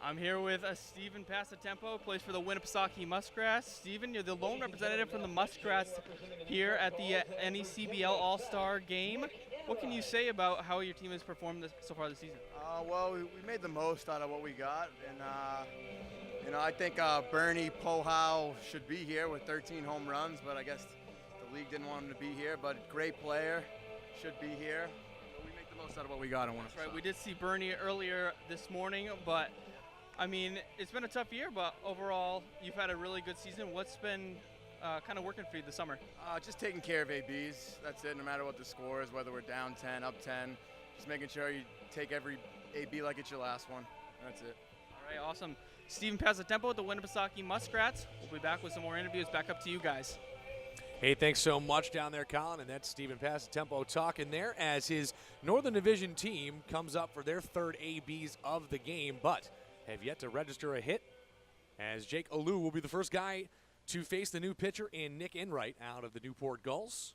I'm here with Stephen Passatempo, plays for the Winnipesaukee Muskrats. Stephen, you're the lone representative from the Muskrats here at the NECBL All-Star Game. What can you say about how your team has performed so far this season? Well, we made the most out of what we got, and I think Bernie Pohau should be here with 13 home runs, but I guess the league didn't want him to be here. But great player, should be here. But we make the most out of what we got in one. That's right. We did see Bernie earlier this morning, but I mean, it's been a tough year, but overall, you've had a really good season. What's been kind of working for you this summer? Just taking care of ABs. That's it, no matter what the score is, whether we're down 10, up 10. Just making sure you take every AB like it's your last one. That's it. All right, awesome. Stephen Passatempo with the Winnipesaukee Muskrats. We'll be back with some more interviews. Back up to you guys. Hey, thanks so much down there, Colin. And that's Stephen Passatempo talking there as his Northern Division team comes up for their third ABs of the game, but have yet to register a hit, as Jake Alou will be the first guy to face the new pitcher in Nick Enright out of the Newport Gulls.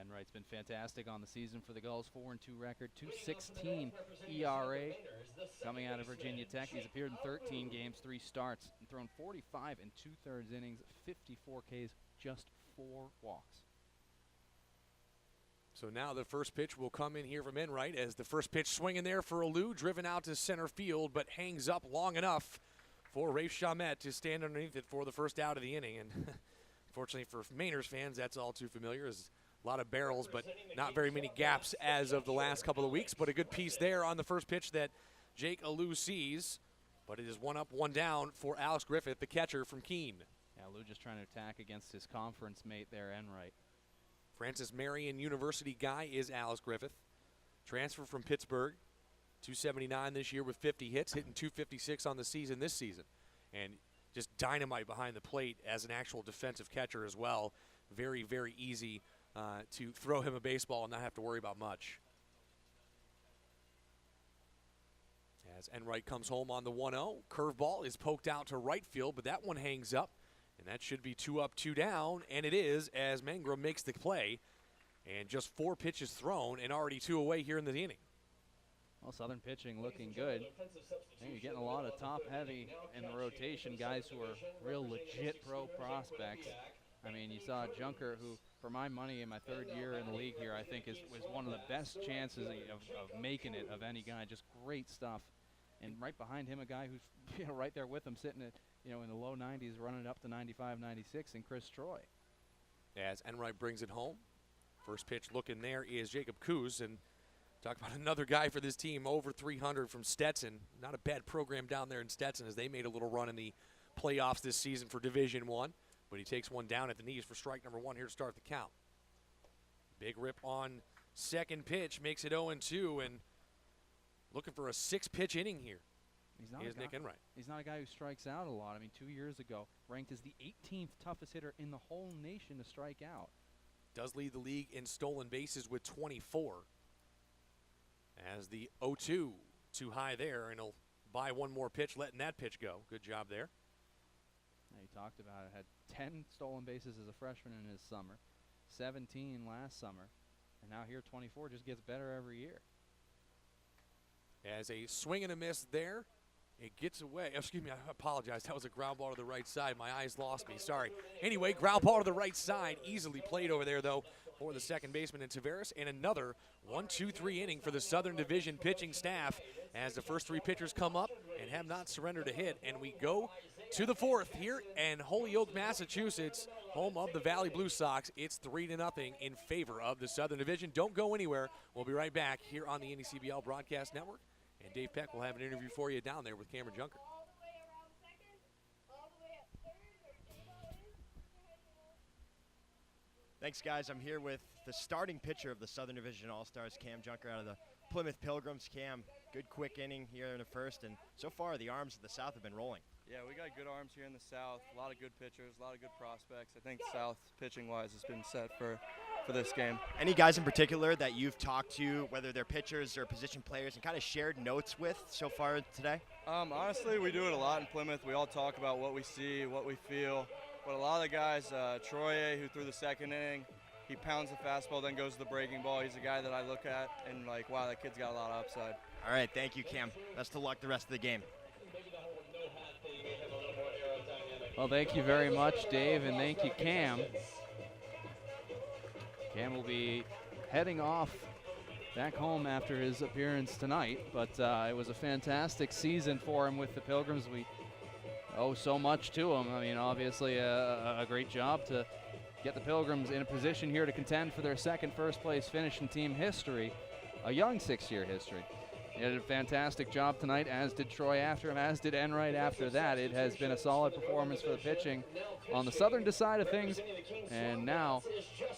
Enright's been fantastic on the season for the Gulls, 4-2 record, 2.16 ERA. Coming out of Virginia Tech, he's appeared in 13 games, 3 starts, and thrown 45 and 2/3 innings, 54 Ks, just 4 walks. So now the first pitch will come in here from Enright as the first pitch swinging there for Alou, driven out to center field, but hangs up long enough for Rafe Chamet to stand underneath it for the first out of the inning. And unfortunately for Mainers fans, that's all too familiar. There's a lot of barrels, but not very many gaps as of the last couple of weeks. But a good piece there on the first pitch that Jake Alou sees. But it is 1 up, 1 down for Alex Griffith, the catcher from Keene. Yeah, Alou just trying to attack against his conference mate there, Enright. Francis Marion University guy is Alex Griffith. Transfer from Pittsburgh. 279 this year with 50 hits, hitting 256 on the season this season. And just dynamite behind the plate as an actual defensive catcher as well. Very, very easy to throw him a baseball and not have to worry about much. As Enright comes home on the 1-0, curveball is poked out to right field, but that one hangs up. And that should be 2 up, 2 down, and it is as Mangrum makes the play. And just 4 pitches thrown and already 2 away here in the inning. Well, Southern pitching looking good. You're getting a lot of top-heavy in the rotation, guys who are real legit pro prospects. I mean, you saw Junker, who, for my money, in my 3rd year in the league here, I think was one of the best chances of making it of any guy. Just great stuff. And right behind him, a guy who's right there with him, sitting at in the low 90s, running up to 95, 96, and Chris Troy. As Enright brings it home, first pitch looking there is Jacob Kuz, and talk about another guy for this team, over 300 from Stetson. Not a bad program down there in Stetson as they made a little run in the playoffs this season for Division I, but he takes one down at the knees for strike number 1 here to start the count. Big rip on second pitch, makes it 0-2, and looking for a 6-pitch inning here. Here's Nick Enright. He's not a guy who strikes out a lot. I mean, 2 years ago, ranked as the 18th toughest hitter in the whole nation to strike out. Does lead the league in stolen bases with 24. As the 0-2 too high there, and he'll buy one more pitch, letting that pitch go. Good job there. He talked about it. Had 10 stolen bases as a freshman in his summer, 17 last summer, and now here 24. Just gets better every year. As a swing and a miss there It gets away. Excuse me, I apologize. That was a ground ball to the right side. My eyes lost me. Sorry. Anyway, ground ball to the right side. Easily played over there, though, for the second baseman in Tavares. And another 1-2-3 inning for the Southern Division pitching staff as the first three pitchers come up and have not surrendered a hit. And we go to the fourth here in Holyoke, Massachusetts, home of the Valley Blue Sox. It's 3-0 in favor of the Southern Division. Don't go anywhere. We'll be right back here on the NECBL Broadcast Network. And Dave Peck will have an interview for you down there with Cameron Junker. Thanks, guys. I'm here with the starting pitcher of the Southern Division All-Stars, Cam Junker, out of the Plymouth Pilgrims. Cam, good quick inning here in the first, and so far the arms of the South have been rolling. Yeah, we got good arms here in the South, a lot of good pitchers, a lot of good prospects. I think South pitching-wise has been set for this game. Any guys in particular that you've talked to, whether they're pitchers or position players, and kind of shared notes with so far today? Honestly, we do it a lot in Plymouth. We all talk about what we see, what we feel. But a lot of the guys, Troye, who threw the second inning, he pounds the fastball, then goes to the breaking ball. He's a guy that I look at and like, wow, that kid's got a lot of upside. All right, thank you, Cam. Best of luck the rest of the game. Well, thank you very much, Dave, and thank you, Cam. Cam will be heading off back home after his appearance tonight, but it was a fantastic season for him with the Pilgrims. We owe so much to him. I mean, obviously a great job to get the Pilgrims in a position here to contend for their second first place finish in team history, a young 6-year history. He did a fantastic job tonight, as did Troy after him, as did Enright after that. It has been a solid performance for the pitching on the Southern side of things, and now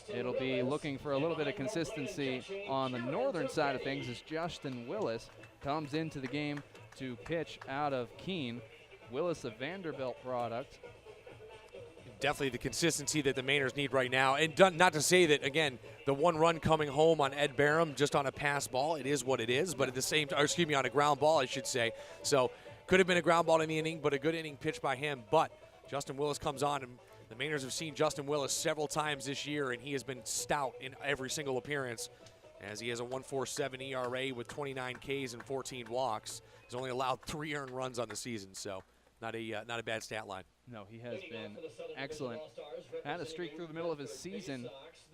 it'll be looking for a little bit of consistency on the Northern side of things as Justin Willis comes into the game to pitch out of Keene. Willis, a Vanderbilt product. Definitely the consistency that the Mainers need right now. And not to say that, again, the one run coming home on Ed Barham just on a pass ball, it is what it is, but at the same time, excuse me, on a ground ball, I should say. So could have been a ground ball in the inning, but a good inning pitched by him. But Justin Willis comes on, and the Mainers have seen Justin Willis several times this year, and he has been stout in every single appearance, as he has a 1.47 ERA with 29 Ks and 14 walks. He's only allowed 3 earned runs on the season, so not a bad stat line. No, he has been excellent. Had a streak through the middle of his season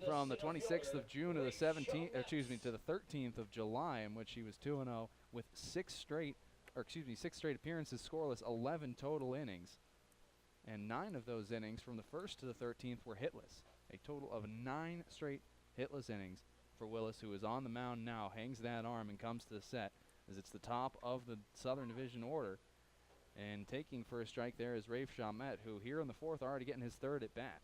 from the 26th of June to the 13th of July, in which he was 2-0 with 6 straight appearances, scoreless, 11 total innings. And 9 of those innings from the 1st to the 13th were hitless. A total of 9 straight hitless innings for Willis, who is on the mound now, hangs that arm and comes to the set, as it's the top of the Southern Division order. And taking for a strike there is Rafe Chalmette, who here in the fourth already getting his third at bat.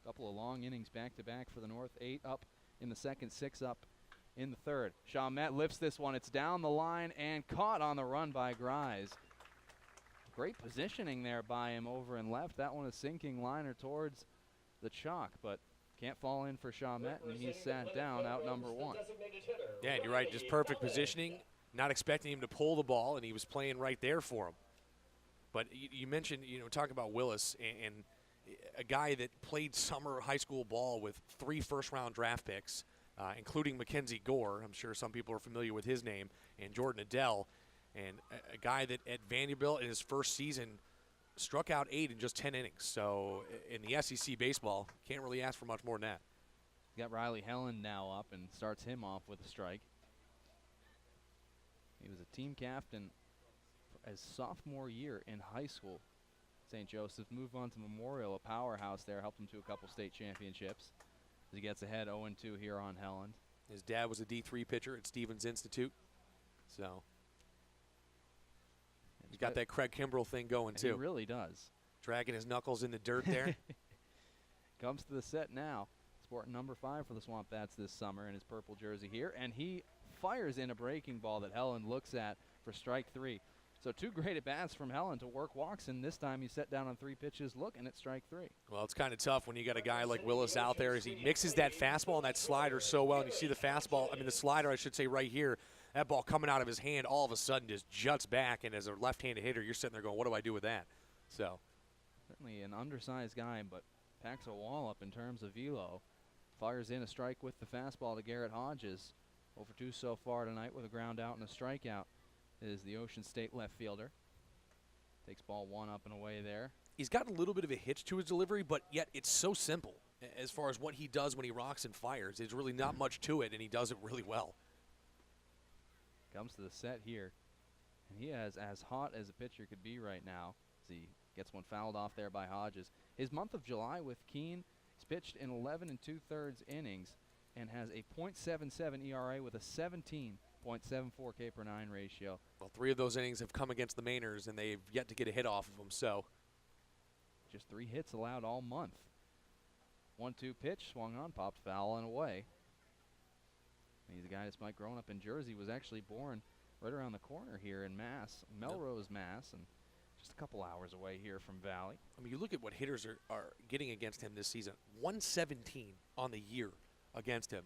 Couple of long innings back-to-back for the North. 8 up in the second, 6 up in the third. Chalmette lifts this one. It's down the line and caught on the run by Grise. Great positioning there by him over and left. That one a sinking liner towards the chalk, but can't fall in for Chalmette, and he's sat down out number 1. Yeah, you're right. Just perfect positioning. Not expecting him to pull the ball, and he was playing right there for him. But you mentioned, talking about Willis and a guy that played summer high school ball with 3 first-round draft picks, including Mackenzie Gore. I'm sure some people are familiar with his name, and Jordan Adele, and a guy that at Vanderbilt in his first season struck out 8 in just 10 innings. So in the SEC baseball, can't really ask for much more than that. Got Riley Helen now up and starts him off with a strike. He was a team captain for his sophomore year in high school. St. Joseph's moved on to Memorial, a powerhouse there, helped him to a couple state championships. As he gets ahead 0-2 here on Helland. His dad was a D3 pitcher at Stevens Institute, so he's got that Craig Kimbrell thing going too. He really does. Dragging his knuckles in the dirt there. Comes to the set now, sporting number 5 for the Swamp Bats this summer in his purple jersey here, and he fires in a breaking ball that Helen looks at for strike 3. So 2 great at-bats from Helen to work walks, and this time he set down on 3 pitches looking at strike 3. Well, it's kind of tough when you got a guy like Willis out there as he mixes that fastball and that slider so well. And you see the slider, I should say, right here. That ball coming out of his hand all of a sudden just juts back, and as a left-handed hitter, you're sitting there going, what do I do with that? So certainly an undersized guy, but packs a wall up in terms of velo. Fires in a strike with the fastball to Garrett Hodges. 0-2 so far tonight with a ground out and a strikeout. is the Ocean State left fielder. Takes ball 1 up and away there. He's got a little bit of a hitch to his delivery, but yet it's so simple as far as what he does when he rocks and fires. There's really not much to it, and he does it really well. Comes to the set here, and he is as hot as a pitcher could be right now as he gets one fouled off there by Hodges. His month of July with Keene, he's pitched in 11 2/3 innings and has a .77 ERA with a 17.74 K/9 ratio. Well, 3 of those innings have come against the Mainers, and they've yet to get a hit off of them, so. Just 3 hits allowed all month. 1-2 pitch, swung on, popped foul and away. He's a guy that's growing up in Jersey, was actually born right around the corner here in Mass, Melrose, Mass, and just a couple hours away here from Valley. I mean, you look at what hitters are getting against him this season. 117 on the year against him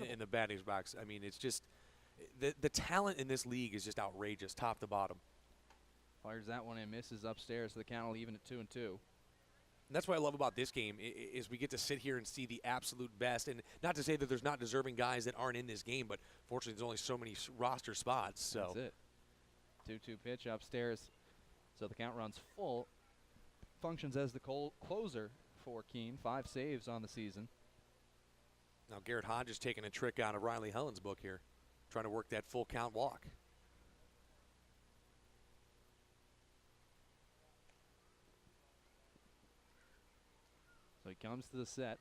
in the batting box. I mean, it's just the talent in this league is just outrageous, top to bottom. Fires that one and misses upstairs. The count will even at 2-2. And that's what I love about this game is we get to sit here and see the absolute best. And not to say that there's not deserving guys that aren't in this game, but fortunately there's only so many roster spots. So that's it. 2-2 pitch upstairs. So the count runs full. Functions as the closer for Keene. 5 saves on the season. Now Garrett Hodges taking a trick out of Riley Helen's book here, trying to work that full count walk. So he comes to the set.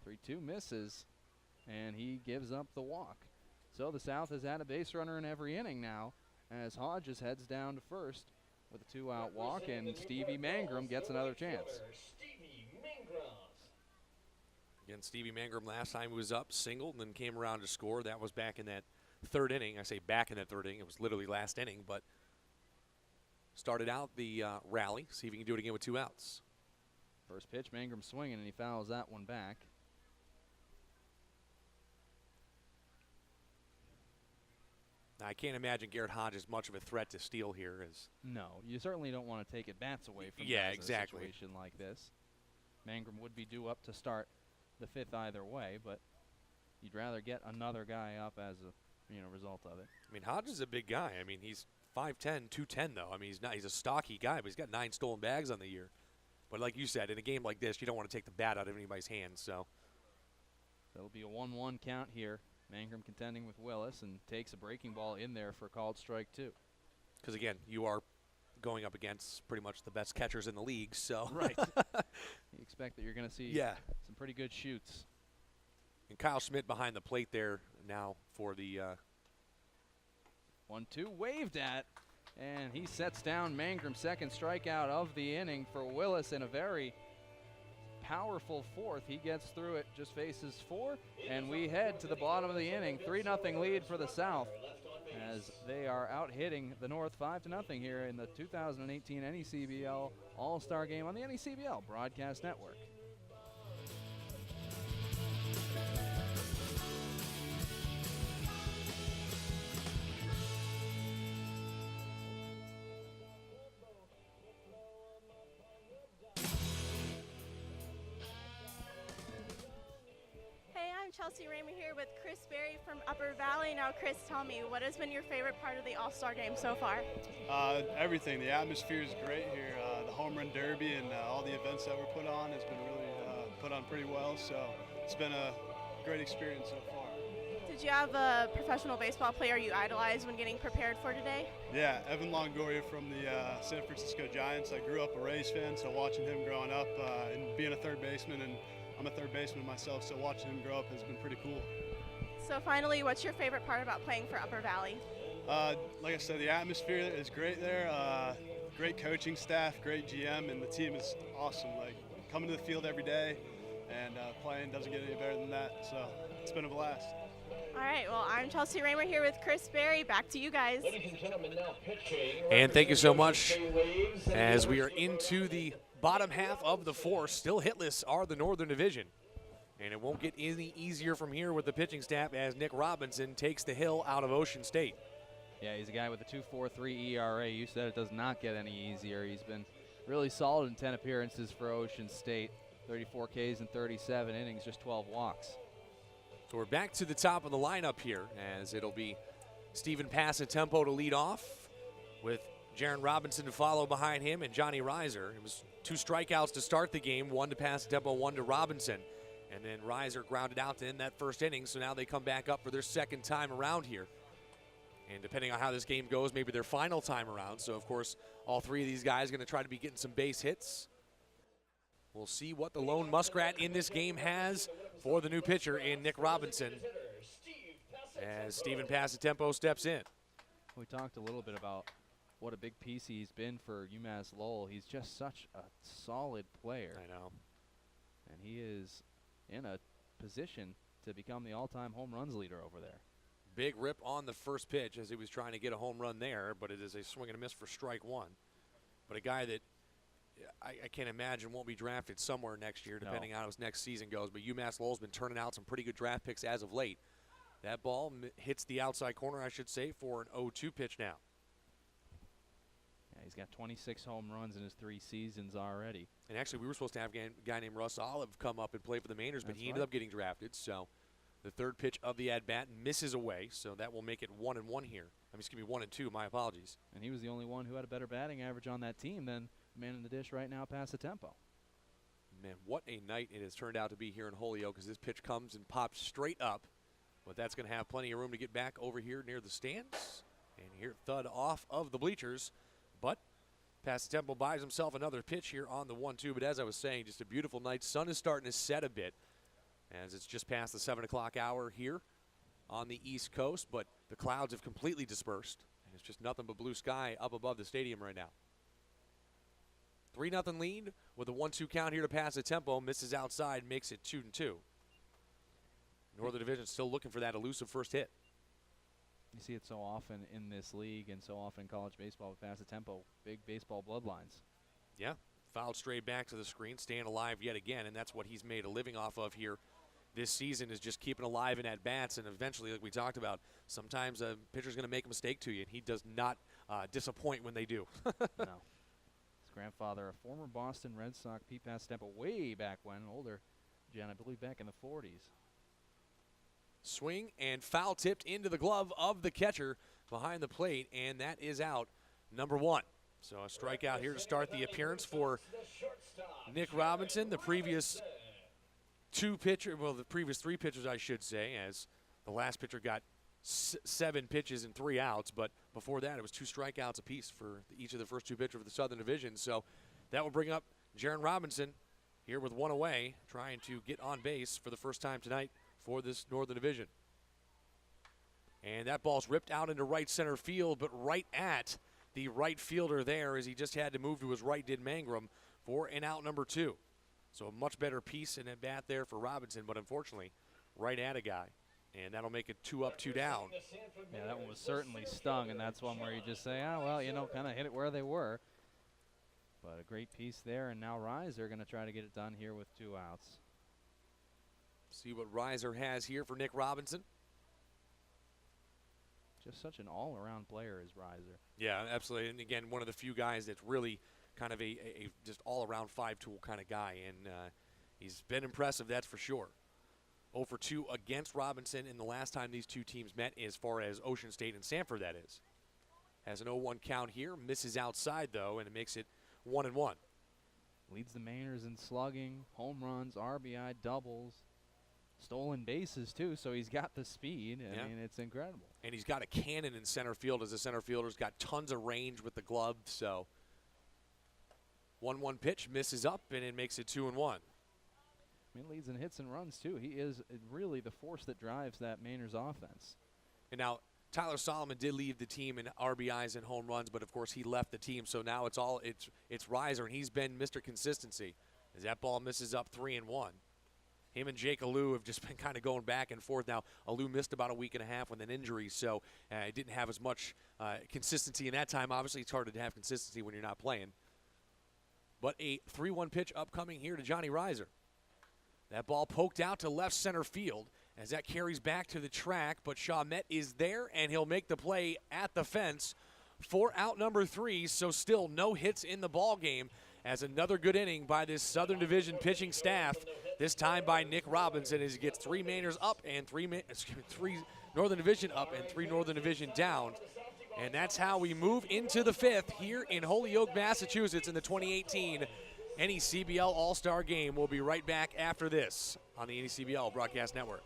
3-2 misses, and he gives up the walk. So the South has had a base runner in every inning now as Hodges heads down to first with a 2-out walk, and Stevie Mangrum gets another chance. Again, Stevie Mangrum last time he was up, singled, and then came around to score. That was back in that 3rd inning. I say back in that 3rd inning. It was literally last inning, but started out the rally. See if he can do it again with 2 outs. First pitch, Mangrum swinging, and he fouls that one back. Now, I can't imagine Garrett Hodges much of a threat to steal here. No, you certainly don't want to take at-bats away from guys in a situation like this. Mangrum would be due up to start the 5th either way, but you'd rather get another guy up as a result of it. I mean, Hodges is a big guy. I mean, he's 5'10", 210 though. I mean, he's a stocky guy, but he's got 9 stolen bags on the year. But like you said, in a game like this, you don't want to take the bat out of anybody's hands. So it'll be a 1-1 count here. Mangrum contending with Willis and takes a breaking ball in there for a called strike 2. Because again, you are going up against pretty much the best catchers in the league. So right, you expect that you're going to see some pretty good shoots. And Kyle Schmidt behind the plate there now for the 1-2 waved at. And he sets down Mangrum, second strikeout of the inning for Willis in a very powerful 4th. He gets through it, just faces 4, and we head to the bottom of the inning. 3-0 lead for the South as they are out hitting the North 5-0 here in the 2018 NECBL All-Star Game on the NECBL Broadcast Network. Chelsea Raymer here with Chris Berry from Upper Valley. Now, Chris, tell me, what has been your favorite part of the All-Star Game so far? Everything. The atmosphere is great here. The home run derby and all the events that were put on has been really put on pretty well. So it's been a great experience so far. Did you have a professional baseball player you idolized when getting prepared for today? Yeah, Evan Longoria from the San Francisco Giants. I grew up a Rays fan, so watching him growing up and being a third baseman, and I'm a third baseman myself, so watching him grow up has been pretty cool. So finally, what's your favorite part about playing for Upper Valley? Like I said, the atmosphere is great there. Great coaching staff, great GM, and the team is awesome. Like coming to the field every day and playing doesn't get any better than that. So it's been a blast. All right, well, I'm Chelsea Raymer here with Chris Berry. Back to you guys. Ladies and gentlemen, now pitching. And thank you so much. As we are into the bottom half of the 4th, still hitless are the Northern Division. And it won't get any easier from here with the pitching staff as Nick Robinson takes the hill out of Ocean State. Yeah, he's a guy with a 2.43 ERA. You said it does not get any easier. He's been really solid in 10 appearances for Ocean State. 34 Ks in 37 innings, just 12 walks. So we're back to the top of the lineup here as it'll be Stephen Passatempo to lead off, with Jaron Robinson to follow behind him and Johnny Reiser. It was 2 strikeouts to start the game, 1 to Passatempo, 1 to Robinson. And then Reiser grounded out to end that first inning, so now they come back up for their second time around here. And depending on how this game goes, maybe their final time around. So, of course, all 3 of these guys are going to try to be getting some base hits. We'll see what the lone Muskrat in this game has for the new pitcher in Nick Robinson as Stephen Passatempo steps in. We talked a little bit about what a big piece he's been for UMass Lowell. He's just such a solid player. I know. And he is in a position to become the all-time home runs leader over there. Big rip on the first pitch as he was trying to get a home run there, but it is a swing and a miss for strike 1. But a guy that I can't imagine won't be drafted somewhere next year, depending on how his next season goes. But UMass Lowell's been turning out some pretty good draft picks as of late. That ball hits the outside corner, I should say, for an 0-2 pitch now. Yeah, he's got 26 home runs in his 3 seasons already. And actually, we were supposed to have a guy named Russ Olive come up and play for the Mainers, but he ended up getting drafted. So the third pitch of the at-bat misses away, so that will make it 1-1 here. I mean, excuse me, 1-2, my apologies. And he was the only one who had a better batting average on that team than the man in the dish right now, Passatempo. Man, what a night it has turned out to be here in Holyoke, as this pitch comes and pops straight up. But that's going to have plenty of room to get back over here near the stands. And here, thud off of the bleachers. But Passatempo buys himself another pitch here on the 1-2. But as I was saying, just a beautiful night. Sun is starting to set a bit as it's just past the 7 o'clock hour here on the East Coast. But the clouds have completely dispersed. And it's just nothing but blue sky up above the stadium right now. 3-0 lead with a 1-2 count here to Passatempo. Misses outside, makes it 2-2. Northern Division still looking for that elusive first hit. You see it so often in this league and so often in college baseball with Passatempo, big baseball bloodlines. Yeah, fouled straight back to the screen, staying alive yet again, and that's what he's made a living off of here this season, is just keeping alive in at-bats, and eventually, like we talked about, sometimes a pitcher's going to make a mistake to you, and he does not disappoint when they do. No. His grandfather, a former Boston Red Sox, Pete Passatempo, way back when, older, Jen, I believe back in the 40s. Swing and foul tipped into the glove of the catcher behind the plate, and that is out number 1. So a strikeout here to start the appearance for Nick Robinson. The previous the previous 3 pitchers, I should say, as the last pitcher got 7 pitches and 3 outs, but before that it was 2 strikeouts apiece for each of the first 2 pitchers of the Southern Division. So that will bring up Jaron Robinson here with 1 away, trying to get on base for the first time tonight for this Northern Division. And that ball's ripped out into right center field, but right at the right fielder there, as he just had to move to his right, did Mangrum, for an out number 2. So a much better piece and at bat there for Robinson, but unfortunately right at a guy. And that'll make it 2 up, 2 down. Yeah, that one was certainly stung, and that's one where you just say, oh, well, you know, kind of hit it where they were. But a great piece there, and now Reiser going to try to get it done here with 2 outs. See what Reiser has here for Nick Robinson. Just such an all-around player is Reiser. Yeah, absolutely. And again, one of the few guys that's really kind of a just all-around 5-tool kind of guy. And he's been impressive, that's for sure. 0 for 2 against Robinson in the last time these 2 teams met, as far as Ocean State and Sanford, that is. Has an 0-1 count here. Misses outside, though, and it makes it 1-1. Leads the Mainers in slugging, home runs, RBI, doubles. Stolen bases, too, so he's got the speed. I mean, it's incredible. And he's got a cannon in center field, as a center fielder's got tons of range with the glove. So 1-1 pitch, misses up, and it makes it 2-1. I mean, leads in hits and runs, too. He is really the force that drives that Mainers offense. And now Tyler Solomon did leave the team in RBIs and home runs, but, of course, he left the team. So now it's Reiser, and he's been Mr. Consistency, as that ball misses up 3-1. Him and Jake Alou have just been kind of going back and forth. Now, Alou missed about a week and a half with an injury, so he didn't have as much consistency in that time. Obviously, it's harder to have consistency when you're not playing. But a 3-1 pitch upcoming here to Johnny Reiser. That ball poked out to left center field as that carries back to the track, but Chalmette is there, and he'll make the play at the fence for out number 3, so still no hits in the ball game, as another good inning by this Southern Division pitching staff, this time by Nick Robinson, as he gets 3 Mainers up and 3 Northern Division up and 3 Northern Division down. And that's how we move into the 5th here in Holyoke, Massachusetts in the 2018 NECBL All-Star Game. We'll be right back after this on the NECBL Broadcast Network.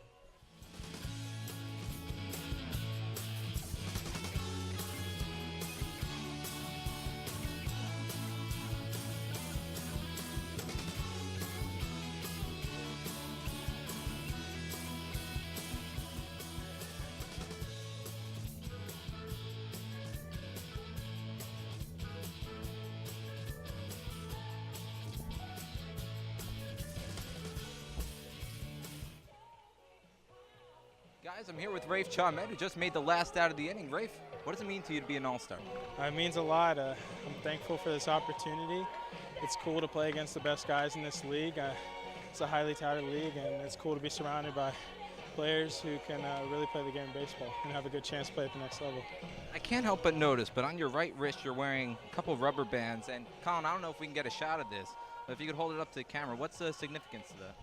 Guys, I'm here with Rafe Chalmette, who just made the last out of the inning. Rafe, what does it mean to you to be an All-Star? It means a lot. I'm thankful for this opportunity. It's cool to play against the best guys in this league. It's a highly touted league, and it's cool to be surrounded by players who can really play the game of baseball and have a good chance to play at the next level. I can't help but notice, but on your right wrist, you're wearing a couple rubber bands. And Colin, I don't know if we can get a shot of this, but if you could hold it up to the camera, what's the significance of that?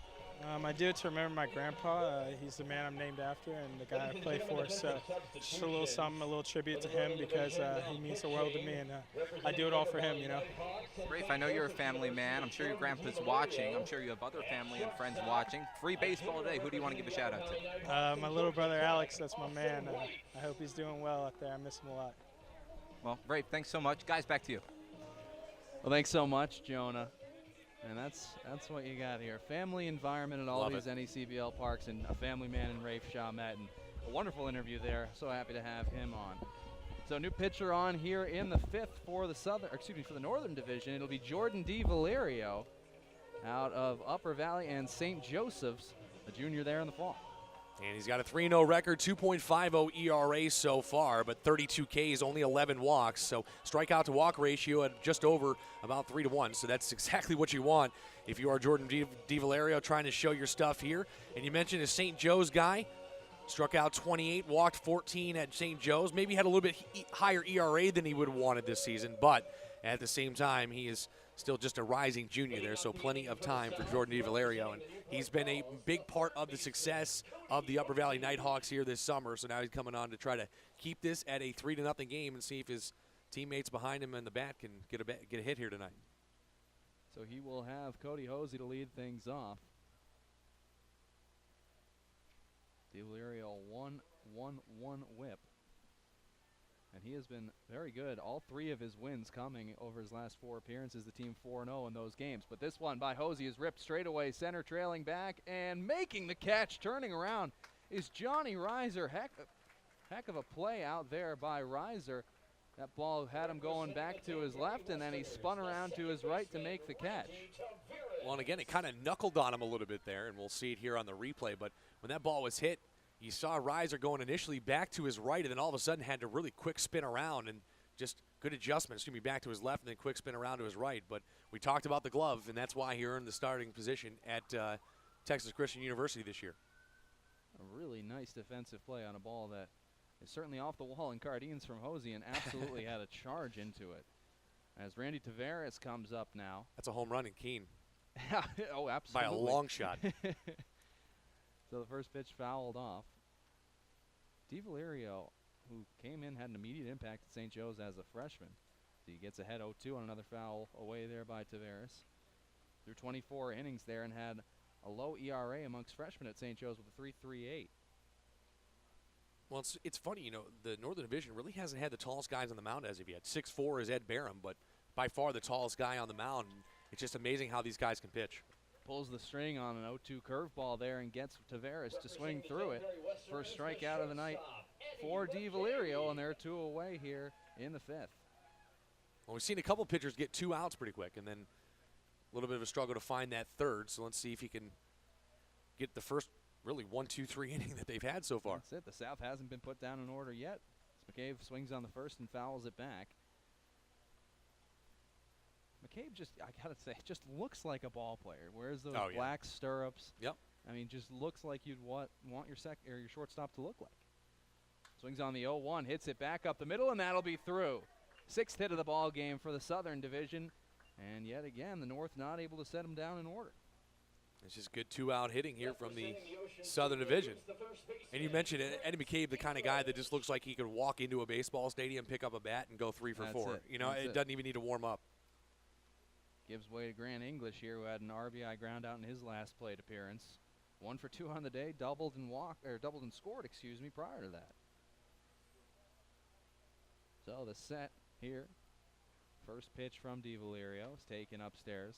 I do it to remember my grandpa. He's the man I'm named after and the guy I play for. So just a little something, a little tribute to him because he means the world to me, and I do it all for him, you know. Rafe, I know you're a family man. I'm sure your grandpa's watching. I'm sure you have other family and friends watching. Free baseball today. Who do you want to give a shout out to? My little brother Alex, that's my man. I hope he's doing well out there. I miss him a lot. Well, Rafe, thanks so much. Guys, back to you. Well, thanks so much, Jonah. And that's what you got here. Family environment at all these NECBL parks, and a family man in Rafe Chalmette, and a wonderful interview there. So happy to have him on. So new pitcher on here in the 5th for the Northern Division. It'll be Jordan DiValerio out of Upper Valley and St. Joseph's, a junior there in the fall. And he's got a 3-0 record, 2.50 ERA so far, but 32 Ks, only 11 walks. So strikeout to walk ratio at just over about 3-1. So that's exactly what you want if you are Jordan DiValerio trying to show your stuff here. And you mentioned a St. Joe's guy. Struck out 28, walked 14 at St. Joe's. Maybe had a little bit higher ERA than he would have wanted this season, but at the same time, he is still just a rising junior there, so plenty of time for Jordan DiValerio. And he's been a big part of the success of the Upper Valley Nighthawks here this summer, so now he's coming on to try to keep this at a 3-0 game and see if his teammates behind him in the bat can get a hit here tonight. So he will have Cody Hosey to lead things off. DiValerio 1-1-1 whip. And he has been very good. All 3 of his wins coming over his last 4 appearances. The team 4-0 in those games. But this one by Hosey is ripped straight away. Center trailing back and making the catch. Turning around is Johnny Reiser. Heck of a play out there by Reiser. That ball had him going back to his left, and then he spun around to his right to make the catch. Well, and again, it kind of knuckled on him a little bit there, and we'll see it here on the replay. But when that ball was hit, you saw Reiser going initially back to his right, and then all of a sudden had to really quick spin around and just good adjustment. Excuse me, back to his left and then quick spin around to his right. But we talked about the glove, and that's why he earned the starting position at Texas Christian University this year. A really nice defensive play on a ball that is certainly off the wall in Cardines from Hosey and absolutely had a charge into it. As Randy Tavares comes up now. That's a home run in Keene. Oh, absolutely. By a long shot. So the first pitch fouled off. DiValerio, who came in, had an immediate impact at St. Joe's as a freshman. So he gets ahead 0-2 on another foul away there by Tavares. Through 24 innings there and had a low ERA amongst freshmen at St. Joe's with a 3.38. Well, it's funny, you know, the Northern Division really hasn't had the tallest guys on the mound as of yet. 6'4" is Ed Barham, but by far the tallest guy on the mound. It's just amazing how these guys can pitch. Pulls the string on an 0-2 curveball there and gets Tavares to swing through it. First strikeout of the night for DiValerio, and they're 2 away here in the 5th. Well, we've seen a couple pitchers get 2 outs pretty quick, and then a little bit of a struggle to find that third. So let's see if he can get the first really 1-2-3 inning that they've had so far. That's it. The South hasn't been put down in order yet. McCabe swings on the first and fouls it back. McCabe just, I gotta say, just looks like a ball player. Wears those black stirrups. Yep. I mean, just looks like you'd want your your shortstop to look like. Swings on the 0-1, hits it back up the middle, and that'll be through. 6th hit of the ball game for the Southern Division, and yet again, the North not able to set him down in order. It's just good two-out hitting here from the Southern Division. And you mentioned Eddie McCabe, the kind of guy that just looks like he could walk into a baseball stadium, pick up a bat, and go 3 for 4. You know, it doesn't even need to warm up. Gives way to Grant English here, who had an RBI ground out in his last plate appearance. 1 for 2 on the day, doubled and scored, prior to that. So the set here. First pitch from DiValerio is taken upstairs.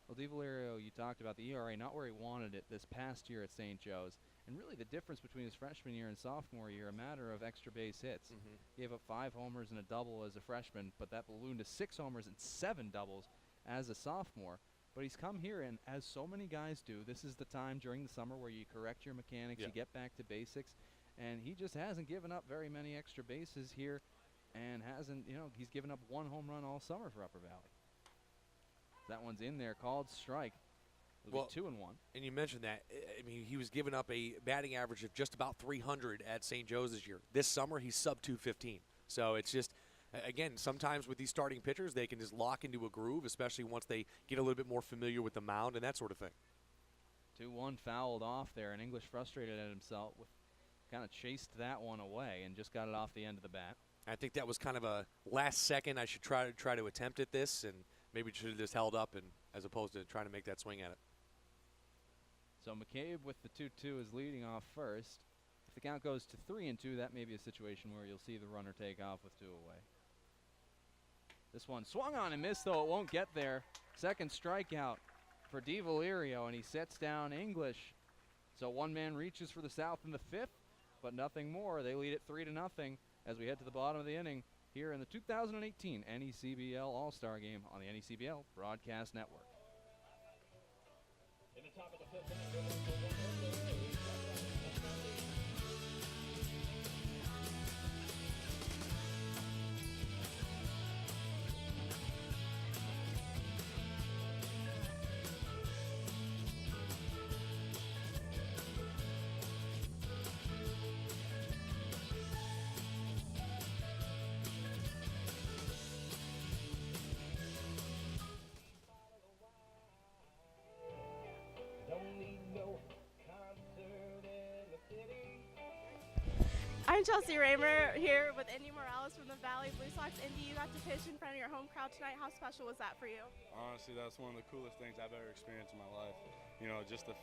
Well, DiValerio, you talked about the ERA, not where he wanted it this past year at St. Joe's. And really the difference between his freshman year and sophomore year, a matter of extra base hits. He gave up 5 homers and a double as a freshman, but that ballooned to 6 homers and 7 doubles as a sophomore. But he's come here, and as so many guys do, this is the time during the summer where you correct your mechanics, you get back to basics. And he just hasn't given up very many extra bases here, and he's given up 1 home run all summer for Upper Valley. That one's in there, called strike. It'll be 2-1. And you mentioned that. I mean, he was giving up a batting average of just about 300 at St. Joe's this year. This summer, he's sub 215. So it's just, again, sometimes with these starting pitchers, they can just lock into a groove, especially once they get a little bit more familiar with the mound and that sort of thing. 2-1 fouled off there, and English frustrated at himself, kind of chased that one away and just got it off the end of the bat. I think that was kind of a last second. I should try to attempt at this, and maybe should have just held up and as opposed to trying to make that swing at it. So McCabe with the 2-2 is leading off first. If the count goes to 3-2, that may be a situation where you'll see the runner take off with 2 away. This one swung on and missed, though it won't get there. Second strikeout for DiValerio, and he sets down English. So one man reaches for the South in the 5th, but nothing more. They lead it 3-0 as we head to the bottom of the inning here in the 2018 NECBL All-Star Game on the NECBL Broadcast Network. In the top of the 5th inning, I'm Chelsea Raymer here with Indy Morales from the Valley Blue Sox. Indy, you got to pitch in front of your home crowd tonight. How special was that for you? Honestly, that's one of the coolest things I've ever experienced in my life. You know, just to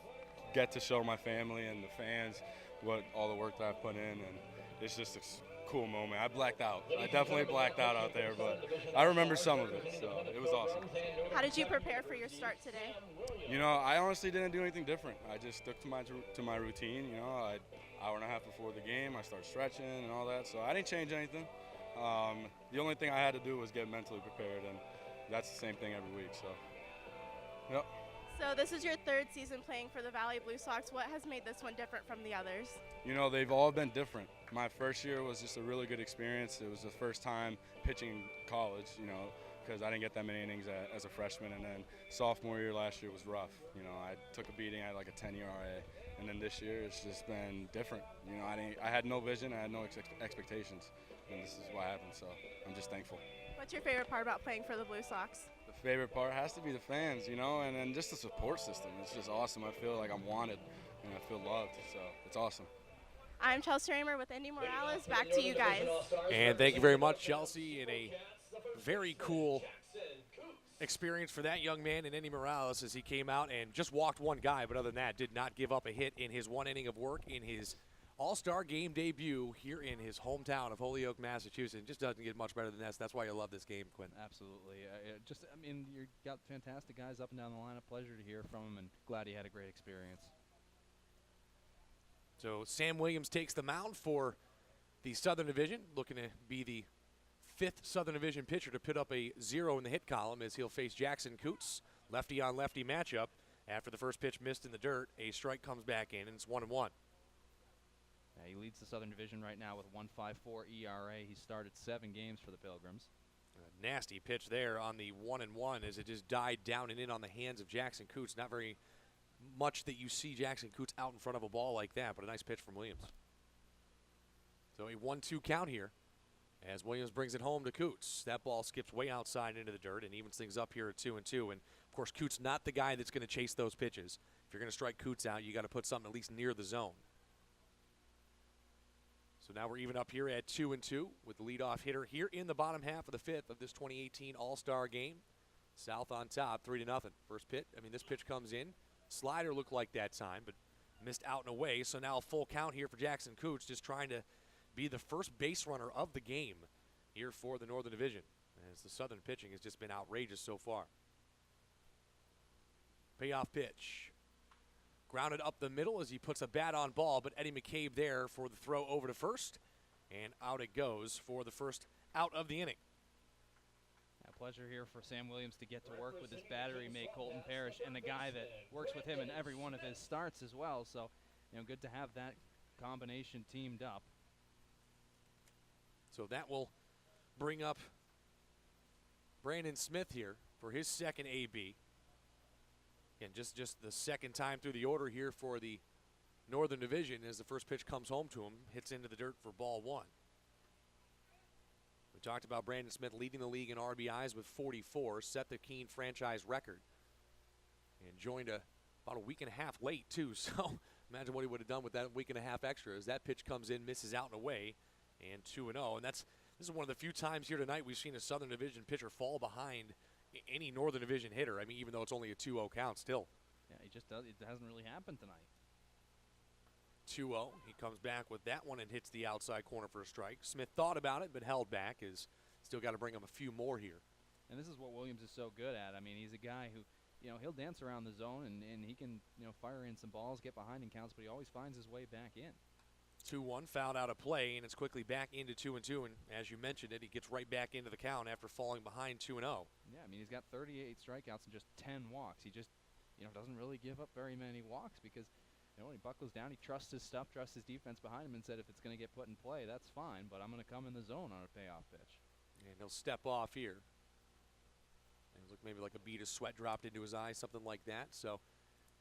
get to show my family and the fans what all the work that I've put in, and it's just a cool moment. I blacked out. I definitely blacked out there, but I remember some of it, so it was awesome. How did you prepare for your start today? You know, I honestly didn't do anything different. I just stuck to my routine. You know, hour and a half before the game, I started stretching and all that, so I didn't change anything. The only thing I had to do was get mentally prepared, and that's the same thing every week. So, yep. So this is your 3rd season playing for the Valley Blue Sox. What has made this one different from the others? You know, they've all been different. My first year was just a really good experience. It was the first time pitching college, you know, because I didn't get that many innings as a freshman. And then sophomore year last year was rough. You know, I took a beating. I had like a 10 ERA. And then this year it's just been different. You know, I had no vision. I had no expectations. And this is what happened, so I'm just thankful. What's your favorite part about playing for the Blue Sox? The favorite part has to be the fans, you know, and then just the support system. It's just awesome. I feel like I'm wanted and I feel loved, so it's awesome. I'm Chelsea Raymer with Indy Morales. Back to you guys. And thank you very much, Chelsea, and a very cool experience for that young man in Indy Morales as he came out and just walked one guy, but other than that, did not give up a hit in his 1 inning of work in his All-Star Game debut here in his hometown of Holyoke, Massachusetts. It just doesn't get much better than this. That's why you love this game, Quinn. Absolutely. You got fantastic guys up and down the line. A pleasure to hear from him, and glad he had a great experience. So Sam Williams takes the mound for the Southern Division, looking to be the 5th Southern Division pitcher to put up a 0 in the hit column as he'll face Jackson Coots. Lefty-on-lefty matchup. After the first pitch missed in the dirt, a strike comes back in, and it's 1-1. He leads the Southern Division right now with 1.54 ERA. He started 7 games for the Pilgrims. A nasty pitch there on the 1-1 as it just died down and in on the hands of Jackson Coots. Not very much that you see Jackson Coots out in front of a ball like that, but a nice pitch from Williams. So a 1-2 count here as Williams brings it home to Coots. That ball skips way outside into the dirt and evens things up here at 2-2. And, of course, Coots not the guy that's going to chase those pitches. if you're going to strike Coots out, you got to put something at least near the zone. So now we're even up here at 2-2 with the leadoff hitter here in the bottom half of the fifth of this 2018 All-Star game. South on top, 3-0. First pitch, this pitch comes in. Slider looked like that time, but missed out and away. So now a full count here for Jackson Coots, just trying to be the first base runner of the game here for the Northern Division, as the Southern pitching has just been outrageous so far. Payoff pitch. Grounded up the middle as he puts a bat on ball, but Eddie McCabe there for the throw over to first, and out it goes for the first out of the inning. A pleasure here for Sam Williams to get to work with his battery mate Colton Parrish, and the guy that works with him in every one of his starts as well. So, good to have that combination teamed up. So that will bring up Brandon Smith here for his second AB. Again, just the second time through the order here for the Northern Division as the first pitch comes home to him, hits into the dirt for ball one. We talked about Brandon Smith leading the league in RBIs with 44, set the Keene franchise record, and joined about a week and a half late too. So imagine what he would have done with that week and a half extra as that pitch comes in, misses out and away, and 2-0. And this is one of the few times here tonight we've seen a Southern Division pitcher fall behind any Northern Division hitter. Even though it's only a 2-0 count still. Yeah, he just does. It hasn't really happened tonight. 2-0. He comes back with that one and hits the outside corner for a strike. Smith thought about it but held back. Is still got to bring him a few more here. And this is what Williams is so good at. He's a guy who, he'll dance around the zone and he can, fire in some balls, get behind in counts, but he always finds his way back in. 2-1, fouled out of play, and it's quickly back into 2-2. And as you mentioned it, he gets right back into the count after falling behind 2-0. Yeah, he's got 38 strikeouts and just 10 walks. He just, doesn't really give up very many walks because, when he buckles down, he trusts his stuff, trusts his defense behind him, and said if it's going to get put in play, that's fine, but I'm going to come in the zone on a payoff pitch. And he'll step off here. And it looked maybe like a bead of sweat dropped into his eye, something like that. So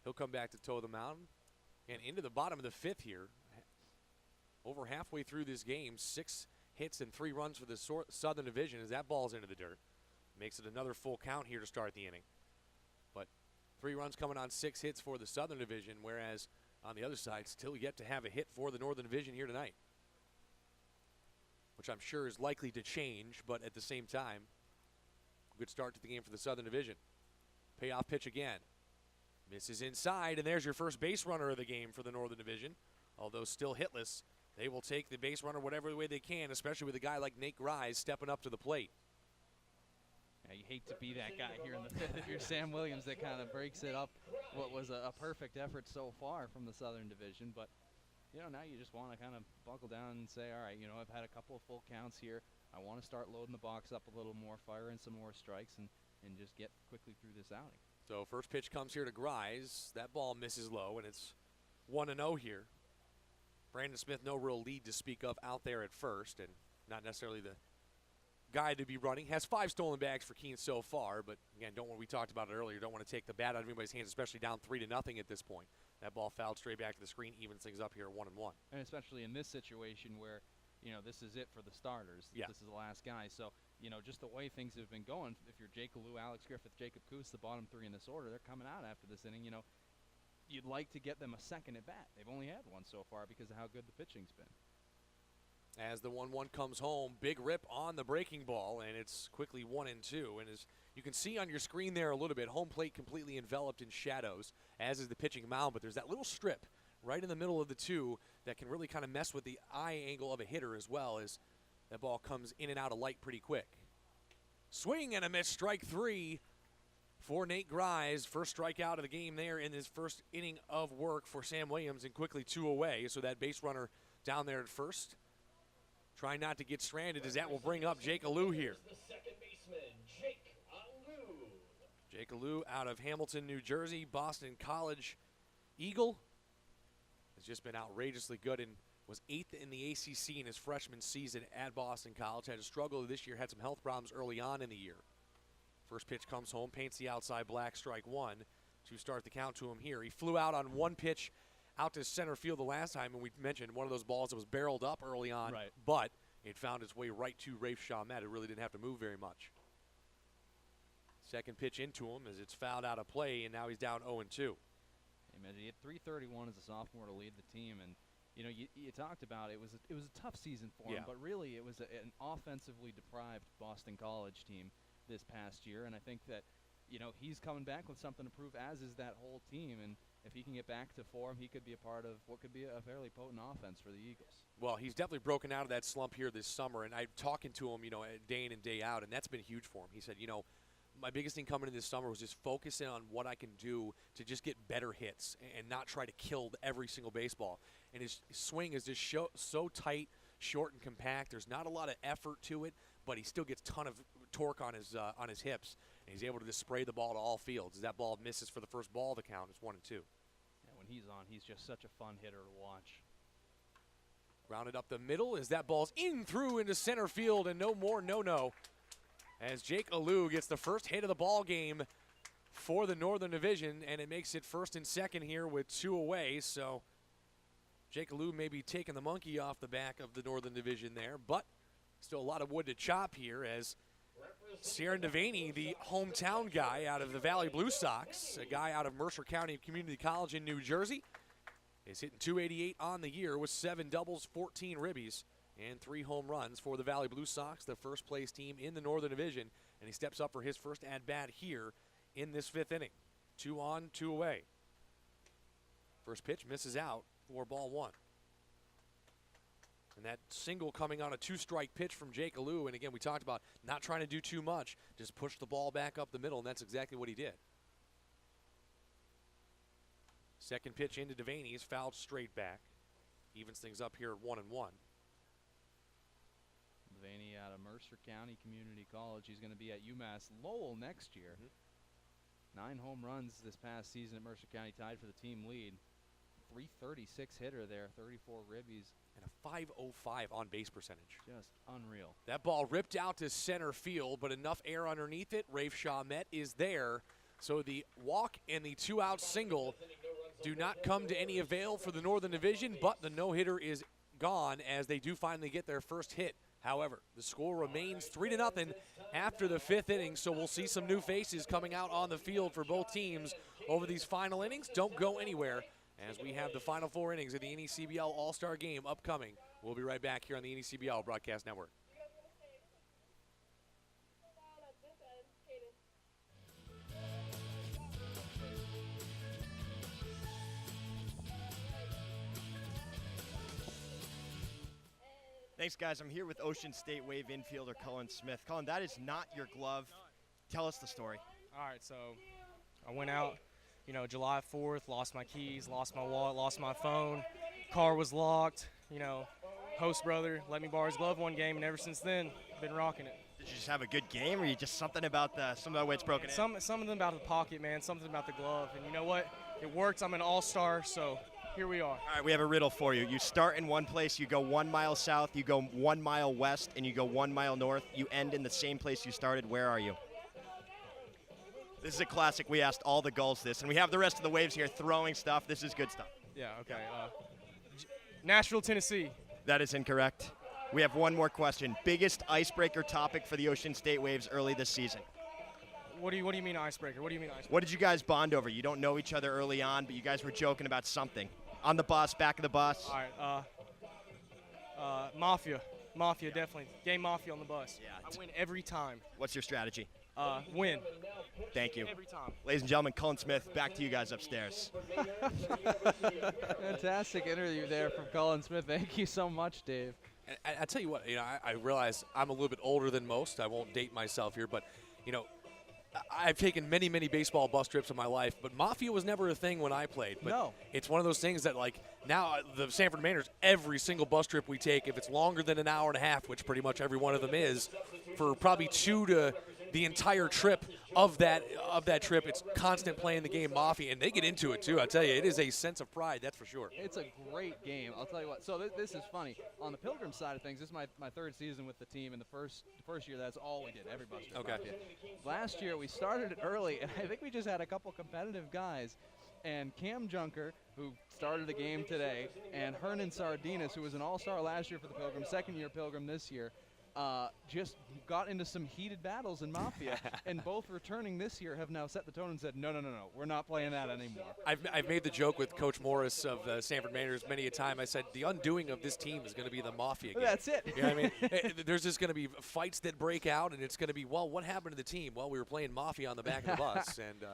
he'll come back to toe the mound. And into the bottom of the fifth here. Over halfway through this game, 6 hits and 3 runs for the Southern Division as that ball's into the dirt. Makes it another full count here to start the inning. But 3 runs coming on 6 hits for the Southern Division, whereas on the other side, still yet to have a hit for the Northern Division here tonight, which I'm sure is likely to change, but at the same time, good start to the game for the Southern Division. Payoff pitch again. Misses inside, and there's your first base runner of the game for the Northern Division. Although still hitless, they will take the base runner whatever way they can, especially with a guy like Nate Grise stepping up to the plate. Yeah, you hate to be that guy here in the fifth if you're Sam Williams that kind of breaks it up. What was a perfect effort so far from the Southern Division, but now you just want to kind of buckle down and say, all right, I've had a couple of full counts here. I want to start loading the box up a little more, fire in some more strikes, and just get quickly through this outing. So first pitch comes here to Grise. That ball misses low, and it's 1-0 here. Brandon Smith, no real lead to speak of out there at first, and not necessarily the guy to be running. Has 5 stolen bags for Keene so far, but again, we talked about it earlier, don't want to take the bat out of anybody's hands, especially down 3-0 at this point. That ball fouled straight back to the screen, evens things up here at 1-1. And especially in this situation where, this is it for the starters. Yeah. This is the last guy. So, just the way things have been going, if you're Jake Alou, Alex Griffith, Jacob Coos, the bottom 3 in this order, they're coming out after this inning, you'd like to get them a second at bat. They've only had one so far because of how good the pitching's been. As the 1-1 comes home, big rip on the breaking ball, and it's quickly 1-2. And as you can see on your screen there a little bit, home plate completely enveloped in shadows, as is the pitching mound, but there's that little strip right in the middle of the two that can really kind of mess with the eye angle of a hitter as well, as that ball comes in and out of light pretty quick. Swing and a miss, strike 3 for Nate Grise. First strikeout of the game there in his first inning of work for Sam Williams, and quickly 2 away. So that base runner down there at first, trying not to get stranded, as that will bring up Jake Alou here. The second baseman, Jake Alou. Jake Alou out of Hamilton, New Jersey, Boston College Eagle. Has just been outrageously good and was 8th in the ACC in his freshman season at Boston College. Had a struggle this year, had some health problems early on in the year. First pitch comes home, paints the outside black, strike 1 to start the count to him here. He flew out on one pitch out to center field the last time, and we mentioned one of those balls that was barreled up early on, right, but it found its way right to Rafe Chalmette. It really didn't have to move very much. Second pitch into him as it's fouled out of play, and now he's down 0-2. Imagine he had 331 as a sophomore to lead the team, and you know, you talked about it was a tough season for him, but really it was an offensively deprived Boston College team this past year, and I think that, you know, he's coming back with something to prove, as is that whole team, and if he can get back to form, he could be a part of what could be a fairly potent offense for the Eagles. Well, he's definitely broken out of that slump here this summer, and I'm talking to him, you know, day in and day out, and that's been huge for him. He said, you know, my biggest thing coming in this summer was just focusing on what I can do to just get better hits and not try to kill every single baseball. And his swing is just so tight, short, and compact. There's not a lot of effort to it, but he still gets a ton of torque on his hips, and he's able to just spray the ball to all fields. As that ball misses for the first ball of the count, it's 1-2. Yeah, when he's on, he's just such a fun hitter to watch. Rounded up the middle as that ball's in through into center field, and no more no-no. As Jake Alou gets the first hit of the ball game for the Northern Division, and it makes it first and second here with 2 away. So Jake Alou may be taking the monkey off the back of the Northern Division there, but still a lot of wood to chop here as Sierra Devaney, the hometown guy out of the Valley Blue Sox, a guy out of Mercer County Community College in New Jersey, is hitting .288 on the year with 7 doubles, 14 ribbies, and 3 home runs for the Valley Blue Sox, the first place team in the Northern Division, and he steps up for his first at-bat here in this 5th inning. 2 on, 2 away. First pitch misses out for ball 1. And that single coming on a 2-strike pitch from Jake Alou, and again, we talked about not trying to do too much, just push the ball back up the middle, and that's exactly what he did. Second pitch into Devaney is fouled straight back. Evens things up here at 1-1. Devaney out of Mercer County Community College. He's going to be at UMass Lowell next year. 9 home runs this past season at Mercer County, tied for the team lead. 336 hitter there, 34 ribbies. And a .505 on base percentage. Just unreal. That ball ripped out to center field, but enough air underneath it. Rafe Chalmette is there. So the walk and the 2-out single do not come to any avail for the Northern Division, but the no-hitter is gone as they do finally get their first hit. However, the score remains 3-0 after the 5th inning, so we'll see some new faces coming out on the field for both teams over these final innings. Don't go anywhere as we have the final 4 innings of the NECBL All-Star Game upcoming. We'll be right back here on the NECBL Broadcast Network. Thanks, guys. I'm here with Ocean State Wave infielder Cullen Smith. Cullen, that is not your glove. Tell us the story. All right, so I went out, you know, July 4th, lost my keys, lost my wallet, lost my phone. Car was locked. You know, host brother let me borrow his glove one game, and ever since then, been rocking it. Did you just have a good game, or you just something about the way it's broken in? Something about the pocket, man. Something about the glove. And you know what? It worked. I'm an all-star, so here we are. All right, we have a riddle for you. You start in one place, you go 1 mile south, you go 1 mile west, and you go 1 mile north. You end in the same place you started. Where are you? This is a classic. We asked all the Gulls this, and we have the rest of the Waves here throwing stuff. This is good stuff. Yeah, okay. Nashville, Tennessee. That is incorrect. We have one more question. Biggest icebreaker topic for the Ocean State Waves early this season? What do you mean icebreaker? What do you mean icebreaker? What did you guys bond over? You don't know each other early on, but you guys were joking about something. On the bus, back of the bus. All right, Mafia. Mafia, definitely. Game Mafia on the bus. Yeah. I win every time. What's your strategy? Win. Thank you. Every time. Ladies and gentlemen, Cullen Smith, back to you guys upstairs. Fantastic interview there from Cullen Smith. Thank you so much, Dave. And I tell you what, you know, I realize I'm a little bit older than most. I won't date myself here, but, you know, I've taken many, many baseball bus trips in my life, but Mafia was never a thing when I played. But no. It's one of those things that, like, now the Sanford Mainers, every single bus trip we take, if it's longer than an hour and a half, which pretty much every one of them is, for probably 2 to the entire trip of that trip, it's constant playing the game Mafia, and they get into it too. I tell you, it is a sense of pride, that's for sure. It's a great game. I'll tell you what. So this is funny. On the Pilgrim side of things, this is my 3rd season with the team. In the first year, that's all we did. Every bus trip. Okay. Mafia. Last year, we started it early, and I think we just had a couple competitive guys. And Cam Junker, who started the game today, and Hernan Sardinas, who was an all-star last year for the Pilgrim, 2nd year Pilgrim this year, just got into some heated battles in Mafia, and both returning this year have now set the tone and said, no, we're not playing that anymore. I've made the joke with Coach Morris of the Sanford Mainers many a time. I said the undoing of this team is going to be the Mafia game. That's it. You know what I mean? There's just going to be fights that break out, and it's going to be, well, what happened to the team? Well, we were playing Mafia on the back of the bus. And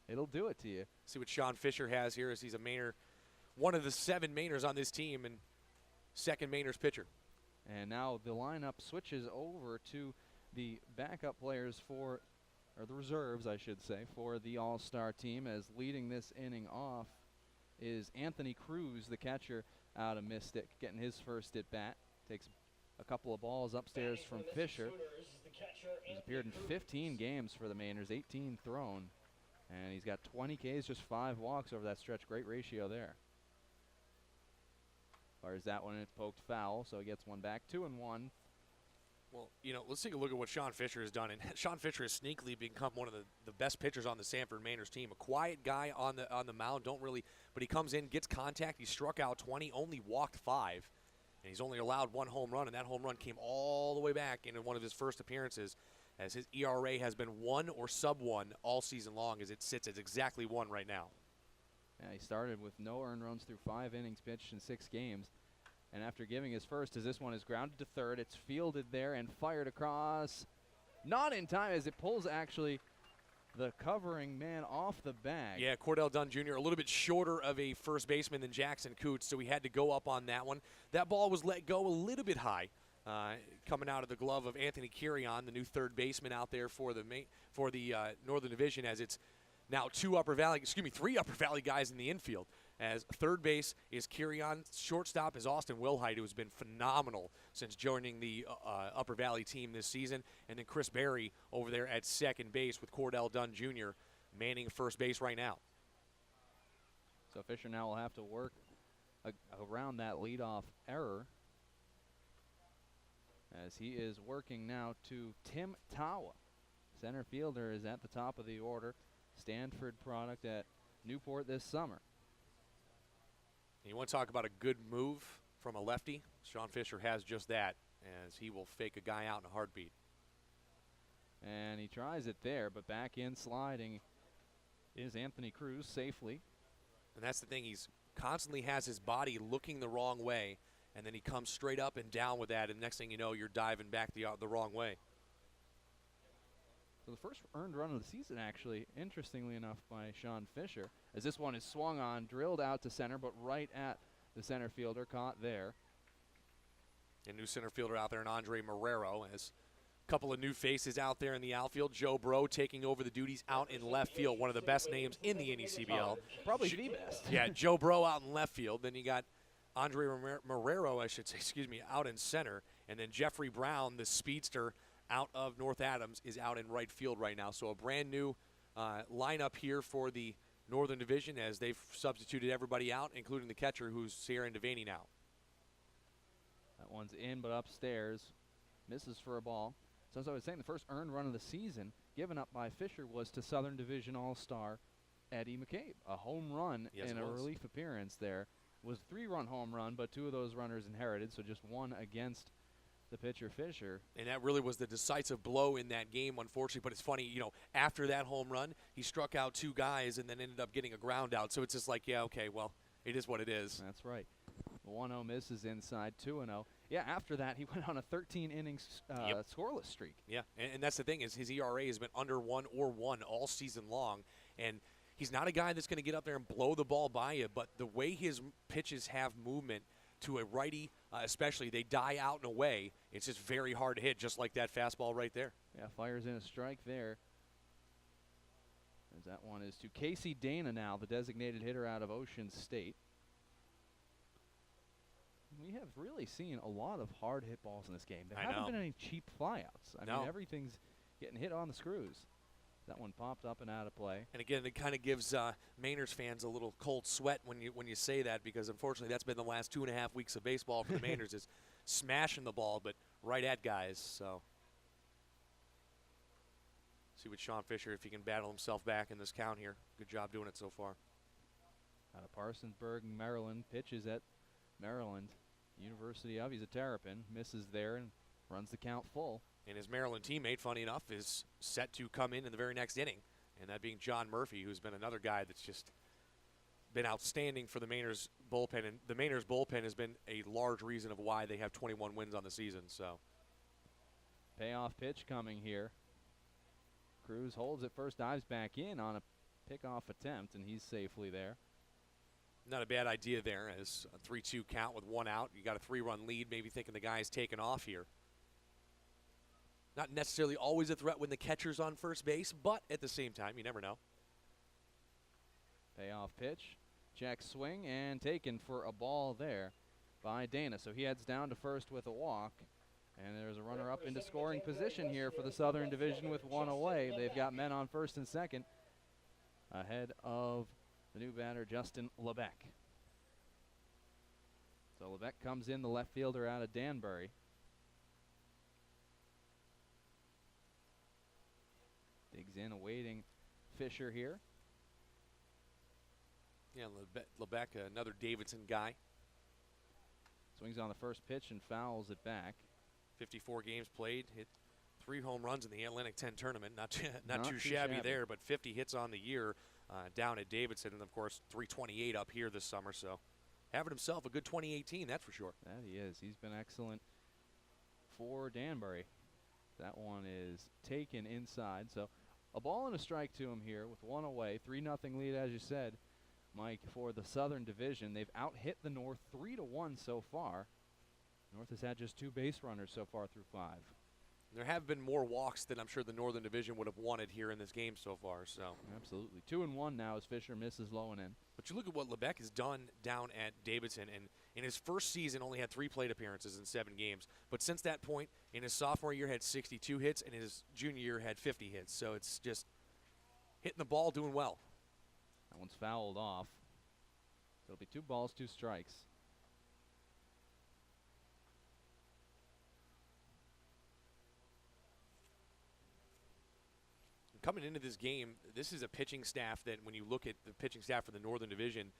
it'll do it to you. See what Sean Fisher has here as he's a Mainer, one of the 7 Mainers on this team, and second Mainers pitcher. And now the lineup switches over to the backup players or the reserves, I should say, for the All-Star team, as leading this inning off is Anthony Cruz, the catcher out of Mystic, getting his first at bat. Takes a couple of balls upstairs from Fisher. He's appeared in 15 games for the Mainers, 18 thrown, and he's got 20 Ks, just 5 walks over that stretch. Great ratio there. Fires that one, and it's poked foul, so he gets one back. 2-1. Well, let's take a look at what Sean Fisher has done. And Sean Fisher has sneakily become one of the best pitchers on the Sanford Mainers team. A quiet guy on the mound, but he comes in, gets contact. He struck out 20, only walked 5, and he's only allowed 1 home run, and that home run came all the way back in one of his first appearances, as his ERA has been 1 or sub-1 all season long, as it sits at exactly 1 right now. Yeah, he started with no earned runs through 5 innings pitched in 6 games. And after giving his first, as this one is grounded to third, it's fielded there and fired across. Not in time, as it pulls actually the covering man off the bag. Yeah, Cordell Dunn Jr., a little bit shorter of a first baseman than Jackson Coots, so he had to go up on that one. That ball was let go a little bit high, coming out of the glove of Anthony Kirion, the new third baseman out there for the Northern Division, as it's now 3 Upper Valley guys in the infield. As third base is Kirion, shortstop is Austin Wilhite, who has been phenomenal since joining the Upper Valley team this season, and then Chris Berry over there at second base with Cordell Dunn Jr. manning first base right now. So Fisher now will have to work around that leadoff error, as he is working now to Tim Tawa. Center fielder is at the top of the order. Stanford product at Newport this summer. You want to talk about a good move from a lefty? Sean Fisher has just that, as he will fake a guy out in a heartbeat. And he tries it there, but back in sliding is Anthony Cruz safely. And that's the thing, he's constantly has his body looking the wrong way, and then he comes straight up and down with that, and next thing you know, you're diving back the wrong way. So the first earned run of the season, actually, interestingly enough, by Sean Fisher, as this one is swung on, drilled out to center, but right at the center fielder, caught there. A new center fielder out there in Andre Marrero, as a couple of new faces out there in the outfield. Joe Bro taking over the duties out in left field, one of the best names in the NECBL. Probably the best. Yeah, Joe Bro out in left field. Then you got Andre Marrero, out in center. And then Jeffrey Brown, the speedster, out of North Adams, is out in right field right now. So a brand new lineup here for the Northern Division, as they've substituted everybody out, including the catcher, who's Sierra Devaney now. That one's in, but upstairs. Misses for a ball. So as I was saying, the first earned run of the season given up by Fisher was to Southern Division All-Star Eddie McCabe. A home run in a relief appearance there. Was a 3-run home run, but 2 of those runners inherited, so just 1 against the pitcher Fisher. And that really was the decisive blow in that game, unfortunately. But it's funny, after that home run, he struck out 2 guys and then ended up getting a ground out. So it's just like, yeah, okay, well, it is what it is. That's right. 1-0 misses inside, 2-0. Yeah, after that, he went on a 13-innings scoreless streak. Yeah, and that's the thing, is his ERA has been under 1 or 1 all season long. And he's not a guy that's going to get up there and blow the ball by you, but the way his pitches have movement to a righty, especially, they die out and away. It's just very hard to hit, just like that fastball right there. Yeah, fires in a strike there. As that one is to Casey Dana now, the designated hitter out of Ocean State. We have really seen a lot of hard hit balls in this game. There haven't been any cheap flyouts. I mean, everything's getting hit on the screws. That one popped up and out of play. And again, it kind of gives Mainers fans a little cold sweat when you say that, because unfortunately that's been the last 2.5 weeks of baseball for the Mainers, is smashing the ball, but right at guys. So see what Sean Fisher, if he can battle himself back in this count here. Good job doing it so far. Out of Parsonsburg, Maryland, pitches at Maryland University of. He's a Terrapin, misses there, and runs the count full. And his Maryland teammate, funny enough, is set to come in the very next inning, and that being John Murphy, who's been another guy that's just been outstanding for the Mainers bullpen. And the Mainers bullpen has been a large reason of why they have 21 wins on the season. So, payoff pitch coming here. Cruz holds it first, dives back in on a pickoff attempt, and he's safely there. Not a bad idea there, as a 3-2 count with 1 out. You got a 3-run lead, maybe thinking the guy's taken off here. Not necessarily always a threat when the catcher's on first base, but at the same time, you never know. Payoff pitch, check swing, and taken for a ball there by Dana. So he heads down to first with a walk. And there's a runner up into scoring position here for the Southern Division with 1 away. They've got men on first and second ahead of the new batter, Justin LeBecq. So LeBecq comes in, the left fielder out of Danbury. Digs in, awaiting Fisher here. Yeah, LeBecq, another Davidson guy. Swings on the first pitch and fouls it back. 54 games played, hit 3 home runs in the Atlantic 10 tournament. Not too shabby there, but 50 hits on the year down at Davidson, and of course 328 up here this summer. So having himself a good 2018, that's for sure. That he is. He's been excellent for Danbury. That one is taken inside. So a ball and a strike to him here with 1 away. 3-0 lead, as you said, Mike, for the Southern Division. They've out-hit the North 3-1 so far. North has had just 2 base runners so far through 5. There have been more walks than I'm sure the Northern Division would have wanted here in this game so far. So absolutely. 2-1 now as Fisher misses low and in. But you look at what LeBecq has done down at Davidson, and in his first season only had 3 plate appearances in 7 games. But since that point, in his sophomore year had 62 hits, and his junior year had 50 hits. So it's just hitting the ball, doing well. That one's fouled off. It'll be 2 balls, 2 strikes. Coming into this game, this is a pitching staff that when you look at the pitching staff for the Northern Division,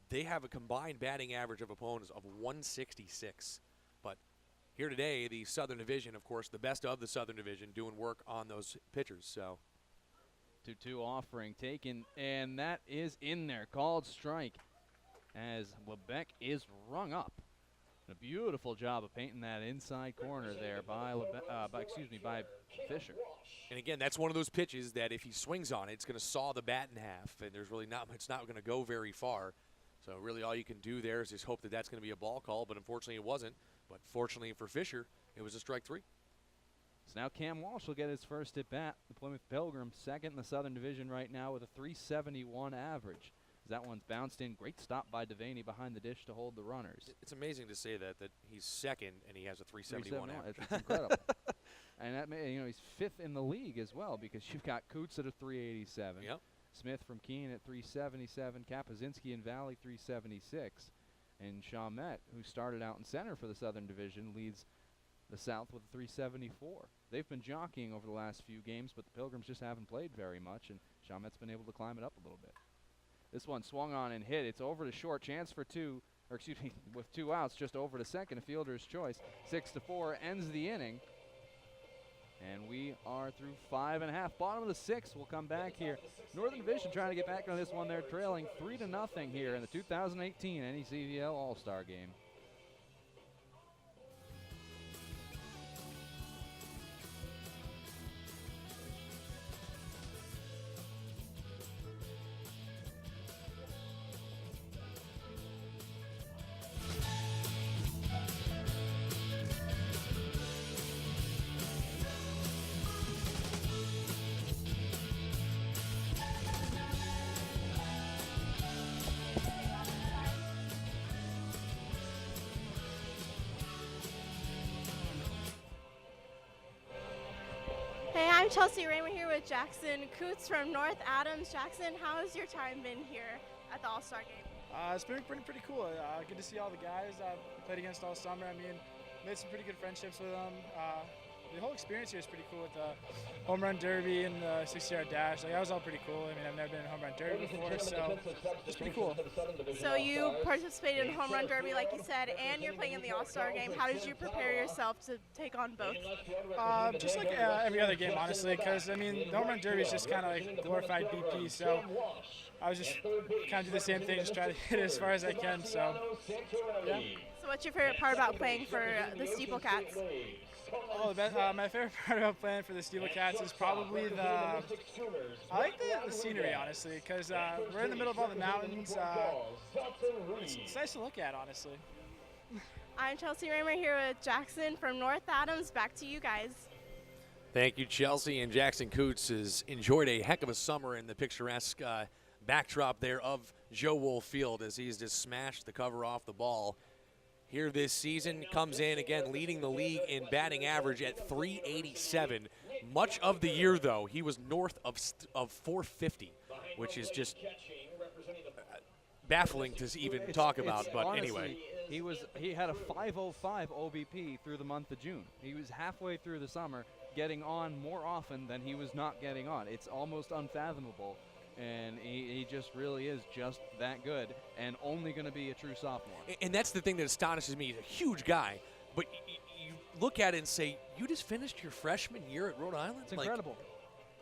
they have a combined batting average of opponents of 166. But here today, the Southern Division, of course, the best of the Southern Division, doing work on those pitchers. So 2-2 offering taken, and that is in there. Called strike as LeBecq is rung up. A beautiful job of painting that inside corner there by Fisher. And again, that's one of those pitches that if he swings on it, it's going to saw the bat in half, and there's really it's not going to go very far. So really all you can do there is just hope that that's going to be a ball call, but unfortunately it wasn't. But fortunately for Fisher, it was a strike 3. So now Cam Walsh will get his first at bat. The Plymouth Pilgrims second in the Southern Division right now with a 371 average. That one's bounced in. Great stop by Devaney behind the dish to hold the runners. It's amazing to say that he's second and he has a 371 average. It's incredible. And that he's 5th in the league as well, because you've got Coots at a 387. Yep. Smith from Keene at 377. Kapazinski and Valley 376. And Chalmette, who started out in center for the Southern Division, leads the South with a 374. They've been jockeying over the last few games, but the Pilgrims just haven't played very much, and Chalmette's been able to climb it up a little bit. This one swung on and hit. It's over to short. Chance for 2, or excuse me, with 2 outs, just over to second. A fielder's choice. 6-4 ends the inning. And we are through 5.5. Bottom of the 6th. We'll come back here. Northern Division trying to get back on this one. They're trailing 3-0 here in the 2018 NECBL All-Star Game. I'm Chelsea Raymer here with Jackson Coots from North Adams. Jackson, how has your time been here at the All-Star Game? It's been pretty cool. Good to see all the guys I played against all summer. I mean, made some pretty good friendships with them. the whole experience here is pretty cool with the home run derby and the 60-yard dash. Like, that was all pretty cool. I mean, I've never been in a home run derby before, so it's pretty cool. So you participated in the home run derby, like you said, and you're playing in the All-Star game. How did you prepare yourself to take on both? Just like every other game, honestly, because, I mean, the home run derby is just kind of like glorified BP, so I was just kind of do the same thing, just try to hit it as far as I can, so yeah. So what's your favorite part about playing for the Steeple Cats? Oh, my favorite part about playing for the Steeple Cats is probably I like the scenery, honestly, because we're in the middle of all the mountains. It's nice to look at, honestly. I'm Chelsea Raymer here with Jackson from North Adams. Back to you guys. Thank you, Chelsea. And Jackson Coots has enjoyed a heck of a summer in the picturesque backdrop there of Joe Wolf Field as he's just smashed the cover off the ball here this season. Comes in again leading the league in batting average at .387. Much of the year, though, he was north of .450, which is just baffling to even talk about. But honestly, anyway, he had a .505 OBP through the month of June. He was halfway through the summer getting on more often than he was not getting on. It's almost unfathomable. And he just really is just that good and only going to be a true sophomore. And that's the thing that astonishes me. He's a huge guy, but you look at it and say, you just finished your freshman year at Rhode Island? It's incredible.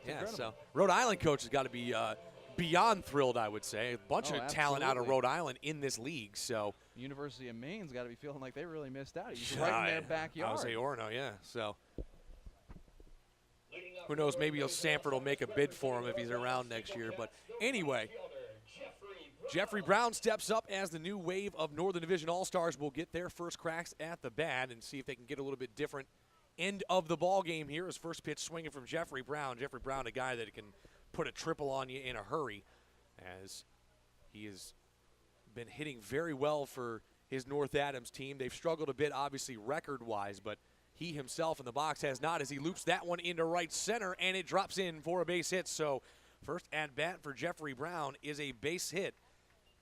Yeah, incredible. So Rhode Island coach has got to be beyond thrilled, I would say. A bunch of talent out of Rhode Island in this league. So University of Maine's got to be feeling like they really missed out. He's right in their backyard. I would say Orono, yeah. So who knows, maybe Sanford will make a bid for him if he's around next year. But anyway, Jeffrey Brown steps up as the new wave of Northern Division All-Stars will get their first cracks at the bat and see if they can get a little bit different end of the ball game here. His first pitch swinging from Jeffrey Brown. Jeffrey Brown, a guy that can put a triple on you in a hurry, as he has been hitting very well for his North Adams team. They've struggled a bit, obviously, record-wise, but he himself in the box has not, as he loops that one into right center, and it drops in for a base hit. So first at-bat for Jeffrey Brown is a base hit,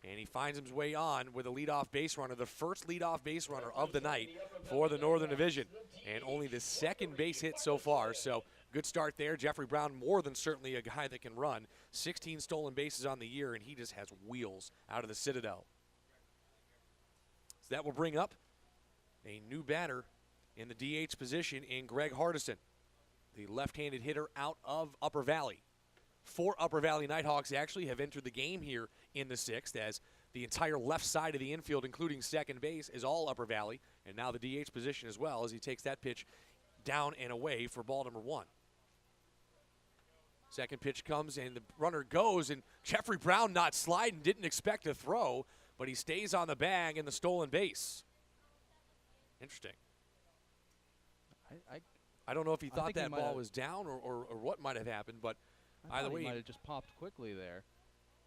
and he finds his way on with a leadoff base runner, the first leadoff base runner of the night for the Northern Division, and only the second base hit so far. So good start there. Jeffrey Brown, more than certainly a guy that can run. 16 stolen bases on the year, and he just has wheels out of the Citadel. So that will bring up a new batter in the DH position in Greg Hardison, the left-handed hitter out of Upper Valley. 4 Upper Valley Nighthawks actually have entered the game here in the 6th, as the entire left side of the infield, including second base, is all Upper Valley, and now the DH position as well, as he takes that pitch down and away for ball number 1. Second pitch comes, and the runner goes, and Jeffrey Brown not sliding, didn't expect to throw, but he stays on the bag in the stolen base. Interesting. I don't know if he thought that ball was down or what might have happened, but either way, he might have just popped quickly there,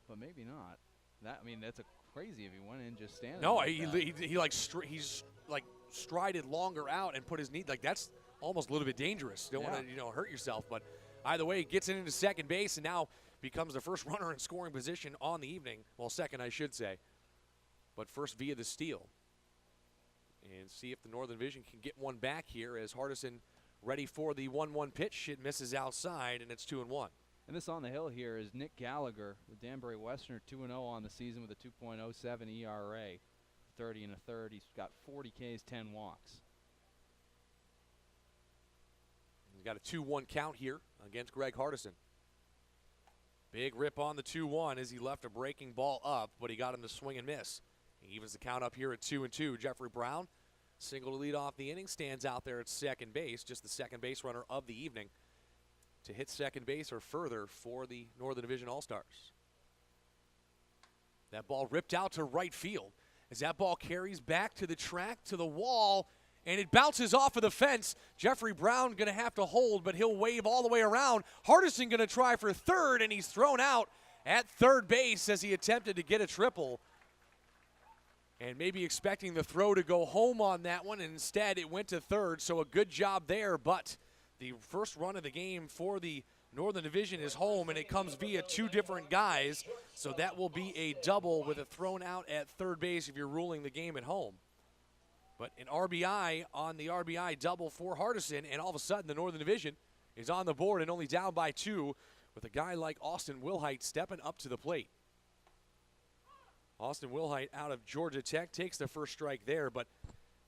but maybe not. That's a crazy if he went in just standing. No, like he's strided longer out and put his knee, like that's almost a little bit dangerous. You don't want to hurt yourself, but either way, he gets it into second base and now becomes the first runner in scoring position on the evening. Well, second, I should say, but first via the steal. And see if the Northern Division can get one back here as Hardison ready for the 1-1 pitch. It misses outside, and it's 2-1. And this on the hill here is Nick Gallagher, the Danbury Westerner, 2-0 on the season with a 2.07 ERA, 30 1/3. He's got 40 Ks, 10 walks. He's got a 2-1 count here against Greg Hardison. Big rip on the 2-1 as he left a breaking ball up, but he got him to swing and miss. He evens the count up here at 2-2. Jeffrey Brown, single to lead off the inning, stands out there at second base, just the second base runner of the evening to hit second base or further for the Northern Division All-Stars. That ball ripped out to right field as that ball carries back to the track, to the wall, and it bounces off of the fence. Jeffrey Brown going to have to hold, but he'll wave all the way around. Hardison going to try for third, and he's thrown out at third base as he attempted to get a triple. And maybe expecting the throw to go home on that one, and instead it went to third, so a good job there. But the first run of the game for the Northern Division is home, and it comes via 2 different guys, so that will be a double with a thrown out at third base if you're ruling the game at home. But an RBI on the RBI double for Hardison, and all of a sudden the Northern Division is on the board and only down by 2 with a guy like Austin Wilhite stepping up to the plate. Austin Wilhite out of Georgia Tech takes the first strike there, but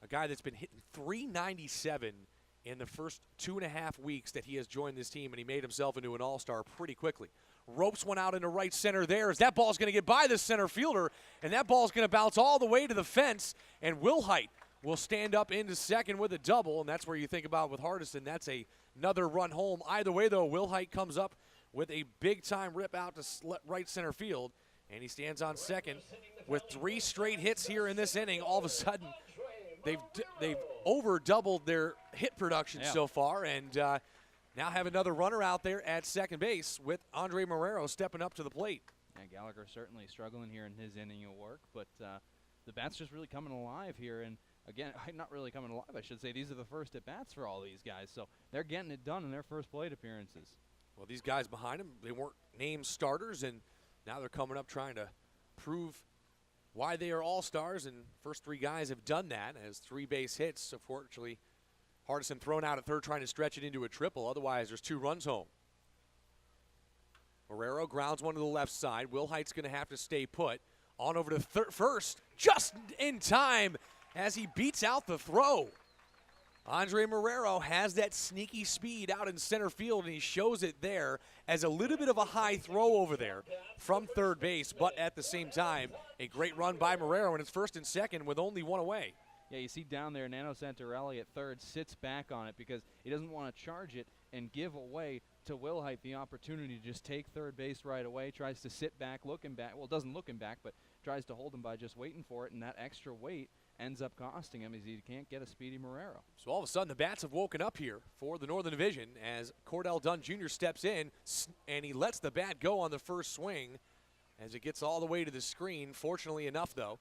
a guy that's been hitting .397 in the first 2.5 weeks that he has joined this team, and he made himself into an all-star pretty quickly. Ropes one out into right center there as that ball's going to get by the center fielder, and that ball's going to bounce all the way to the fence, and Wilhite will stand up into second with a double, and that's where you think about with Hardison, that's another run home. Either way, though, Wilhite comes up with a big-time rip out to right center field, and he stands on second with 3 straight hits here in this inning. All of a sudden, they've over-doubled their hit production so far, and now have another runner out there at second base with Andre Marrero stepping up to the plate. Yeah, Gallagher certainly struggling here in his inning of work, but the bat's just really coming alive here. And again, not really coming alive, I should say. These are the first at-bats for all these guys, so they're getting it done in their first plate appearances. Well, these guys behind them, they weren't named starters, and now they're coming up trying to prove why they are all-stars, and first 3 guys have done that as 3 base hits. Unfortunately, Hardison thrown out at third trying to stretch it into a triple. Otherwise, there's 2 runs home. Marrero grounds one to the left side. Wilhite's going to have to stay put. On over to first, just in time as he beats out the throw. Andre Marrero has that sneaky speed out in center field, and he shows it there as a little bit of a high throw over there from third base, but at the same time, a great run by Marrero, and it's first and second with only 1 away. Yeah, you see down there, Nano Santarelli at third sits back on it because he doesn't want to charge it and give away to Wilhite the opportunity to just take third base right away, tries to sit back, looking back. Well, doesn't look him back, but tries to hold him by just waiting for it, and that extra weight ends up costing him as he can't get a speedy Marrero. So all of a sudden the bats have woken up here for the Northern Division as Cordell Dunn Jr. steps in, and he lets the bat go on the first swing as it gets all the way to the screen. Fortunately enough, though,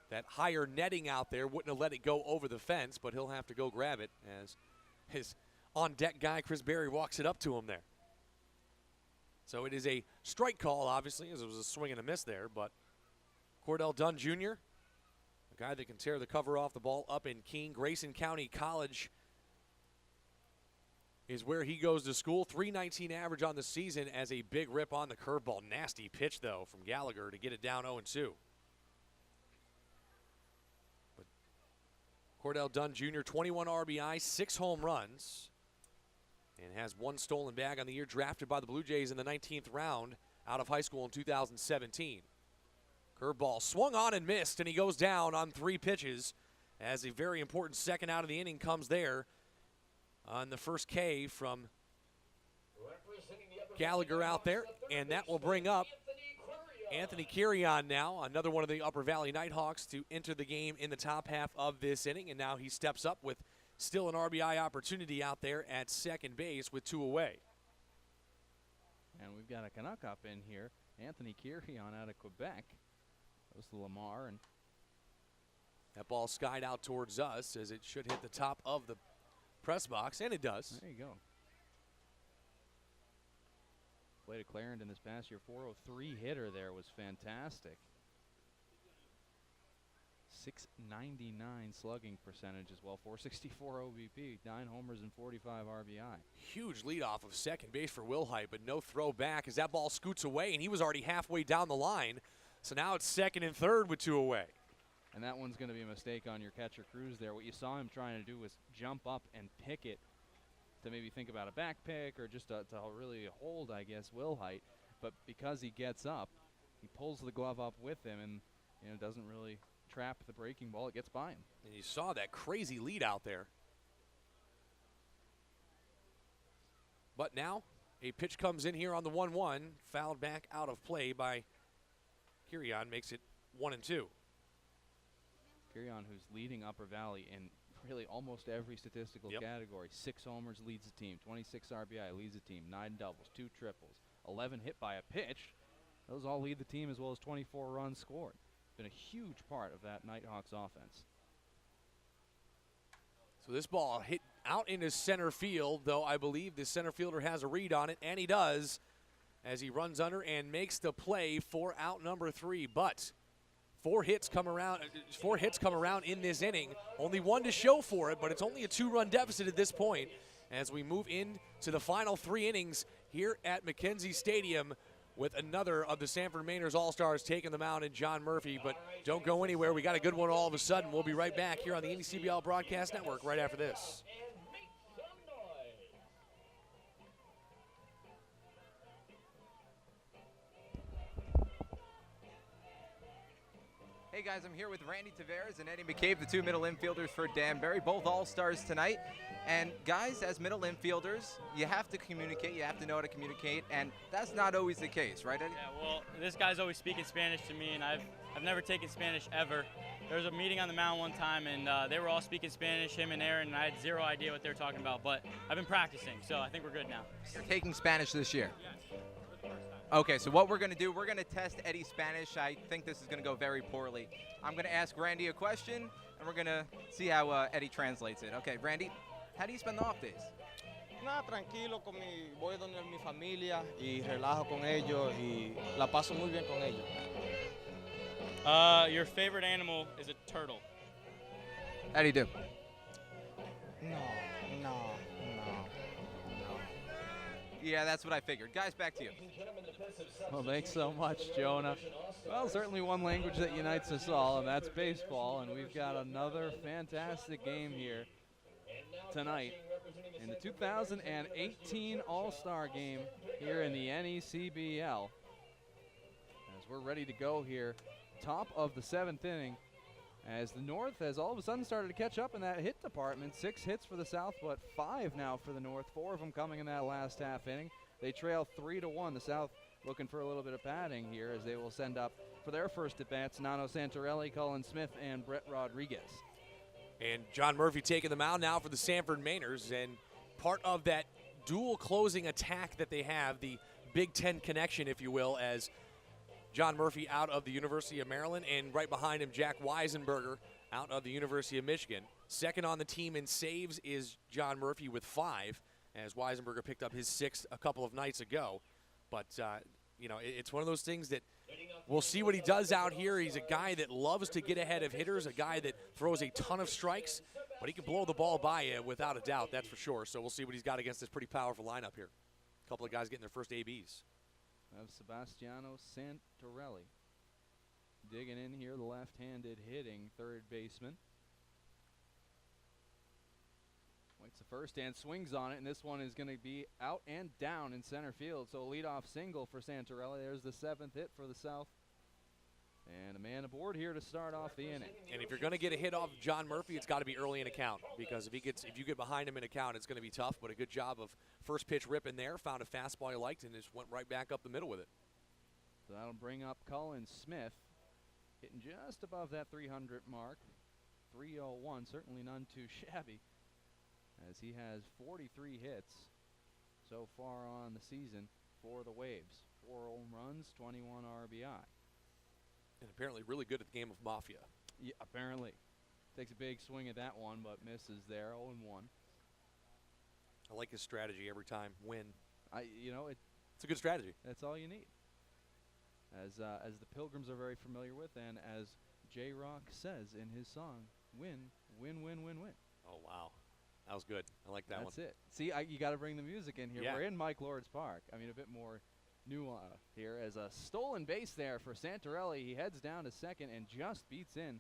that higher netting out there wouldn't have let it go over the fence, but he'll have to go grab it as his on-deck guy, Chris Berry, walks it up to him there. So it is a strike call, obviously, as it was a swing and a miss there, but Cordell Dunn Jr., a guy that can tear the cover off the ball up in Keene. Grayson County College is where he goes to school. .319 average on the season as a big rip on the curveball. Nasty pitch, though, from Gallagher to get it down 0-2. But Cordell Dunn Jr., 21 RBI, 6 home runs, and has 1 stolen bag on the year, drafted by the Blue Jays in the 19th round out of high school in 2017. Curveball swung on and missed, and he goes down on 3 pitches as a very important second out of the inning comes there on the first K from Gallagher out there, and that will bring up Anthony Carrion now, another one of the Upper Valley Nighthawks to enter the game in the top half of this inning, and now he steps up with still an RBI opportunity out there at second base with 2 away. And we've got a Canuck up in here, Anthony Carrion out of Quebec. Goes to Lamar, and that ball skied out towards us as it should hit the top of the press box, and it does. There you go. Played at Clarendon this past year. .403 hitter there was fantastic. .699 slugging percentage as well. .464 OBP, 9 homers and 45 RBI. Huge leadoff of second base for Wilhite, but no throw back as that ball scoots away, and he was already halfway down the line. So now it's second and third with 2 away. And that one's going to be a mistake on your catcher Cruz there. What you saw him trying to do was jump up and pick it to maybe think about a back pick or just to really hold, I guess, Wilhite. But because he gets up, he pulls the glove up with him and doesn't really trap the breaking ball. It gets by him. And you saw that crazy lead out there. But now a pitch comes in here on the 1-1, fouled back out of play by Carrion, makes it 1-2. Carrion, who's leading Upper Valley in really almost every statistical category. 6 homers leads the team, 26 RBI leads the team, 9 doubles, 2 triples, 11 hit by a pitch. Those all lead the team as well as 24 runs scored. Been a huge part of that Nighthawks offense. So this ball hit out into center field, though I believe the center fielder has a read on it, and he does, as he runs under and makes the play for out number 3. But Four hits come around in this inning. Only one to show for it, but it's only a 2-run deficit at this point as we move into the final 3 innings here at McKenzie Stadium with another of the Sanford Mainers All-Stars taking the mound in John Murphy. But don't go anywhere. We got a good one all of a sudden. We'll be right back here on the NECBL Broadcast Network right after this. Hey guys, I'm here with Randy Taveras and Eddie McCabe, the 2 middle infielders for Danbury, both all-stars tonight. And guys, as middle infielders, you have to communicate, you have to know how to communicate, and that's not always the case, right, Eddie? Yeah, well, this guy's always speaking Spanish to me, and I've never taken Spanish ever. There was a meeting on the mound one time, and they were all speaking Spanish, him and Aaron, and I had zero idea what they were talking about, but I've been practicing, so I think we're good now. You're taking Spanish this year? Yes, for the first time. Okay, so what we're going to do, we're going to test Eddie's Spanish. I think this is going to go very poorly. I'm going to ask Randy a question, and we're going to see how Eddie translates it. Okay, Randy, how do you spend the off days? Nada, tranquilo, voy donde mi familia y relajo con ellos y la paso muy bien con ellos. Your favorite animal is a turtle. How do you do? No. Yeah, that's what I figured. Guys, back to you. Well, thanks so much, Jonah. Well, certainly one language that unites us all, and that's baseball. And we've got another fantastic game here tonight in the 2018 All-Star Game here in the NECBL. As we're ready to go here, top of the 7th inning, as the North has all of a sudden started to catch up in that hit department. 6 hits for the South, but 5 now for the North. 4 of them coming in that last half inning. They trail 3-1. The South looking for a little bit of padding here as they will send up for their first at-bats Nano Santorelli, Cullen Smith, and Brett Rodriguez. And John Murphy taking the mound now for the Sanford Mainers, and part of that dual closing attack that they have, the Big Ten connection, if you will, as John Murphy out of the University of Maryland, and right behind him, Jack Weisenberger out of the University of Michigan. Second on the team in saves is John Murphy with 5, as Weisenberger picked up his 6th a couple of nights ago. But, you know, it's one of those things that we'll see what he does out here. He's a guy that loves to get ahead of hitters, a guy that throws a ton of strikes, but he can blow the ball by you without a doubt, that's for sure. So we'll see what he's got against this pretty powerful lineup here. A couple of guys getting their first ABs. Of Sebastiano Santorelli digging in here, the left-handed hitting third baseman. Waits the first and swings on it, and this one is going to be out and down in center field. So a leadoff single for Santorelli. There's the 7th hit for the South. And a man aboard here to start off the inning. And if you're going to get a hit off John Murphy, it's got to be early in a count, because if you get behind him in a count, it's going to be tough. But a good job of first pitch rip in there, found a fastball he liked, and just went right back up the middle with it. So that'll bring up Cullen Smith, hitting just above that 300 mark. 301, certainly none too shabby, as he has 43 hits so far on the season for the Waves. 4 home runs, 21 RBI. And apparently really good at the game of Mafia. Yeah, apparently. Takes a big swing at that one, but misses there, 0-1. I like his strategy every time. Win. It's a good strategy. That's all you need. As the Pilgrims are very familiar with, and as J-Rock says in his song, win, win, win, win, win. Oh, wow. That was good. I like that one. That's it. See, you got to bring the music in here. Yeah. We're in Mike Lord's Park. I mean, a bit more here as a stolen base there for Santorelli. He heads down to second and just beats in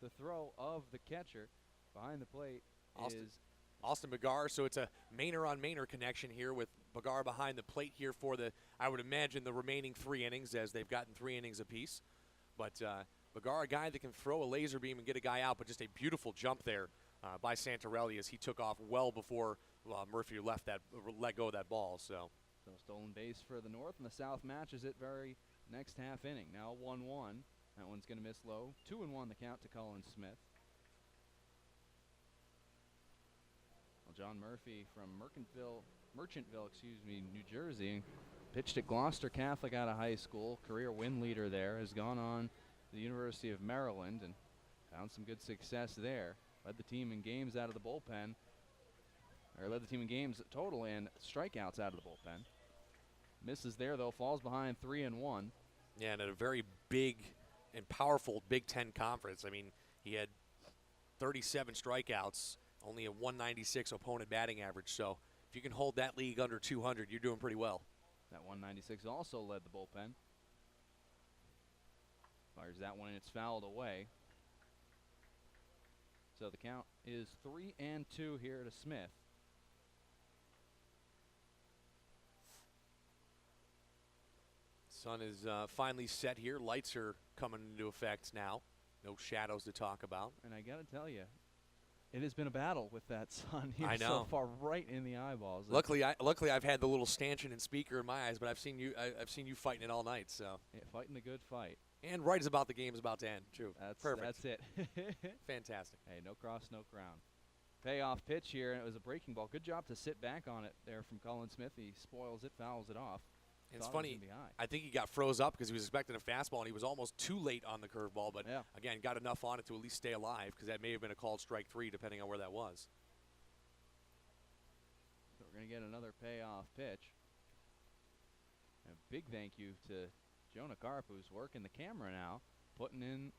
the throw of the catcher. Behind the plate is Austin Bagar. So it's a Maynor-on-Maynor connection here with Bagar behind the plate here for I would imagine, the remaining 3 innings, as they've gotten 3 innings apiece. But Bagar, a guy that can throw a laser beam and get a guy out, but just a beautiful jump there by Santorelli as he took off well before Murphy let go of that ball. So stolen base for the North, and the South matches it very next half inning. Now 1-1. That one's going to miss low. 2-1 the count to Cullen Smith. Well, John Murphy from Merchantville, New Jersey, pitched at Gloucester Catholic out of high school. Career win leader there. Has gone on to the University of Maryland and found some good success there. Led the team in games out of the bullpen. Or led the team in games total and strikeouts out of the bullpen. Misses there, though, falls behind 3-1. Yeah, and a very big and powerful Big Ten conference. I mean, he had 37 strikeouts, only a 196 opponent batting average. So if you can hold that league under 200, you're doing pretty well. That 196 also led the bullpen. Fires that one and it's fouled away. So the count is 3-2 here to Smith. Sun is finally set here. Lights are coming into effect now. No shadows to talk about. And I got to tell you, it has been a battle with that sun here I know. so far, right in the eyeballs. Luckily, I've had the little stanchion and speaker in my eyes, but I've seen you fighting it all night. So yeah, fighting the good fight. And right as about the game's about to end, too. That's perfect. That's it. Fantastic. Hey, no cross, no crown. Payoff pitch here, and it was a breaking ball. Good job to sit back on it there from Colin Smith. He spoils it, fouls it off. And it's funny, I think he got froze up because he was expecting a fastball, and he was almost too late on the curveball, but again, got enough on it to at least stay alive because that may have been a called strike 3 depending on where that was. So we're going to get another payoff pitch. And a big thank you to Jonah Karp, who's working the camera now, putting in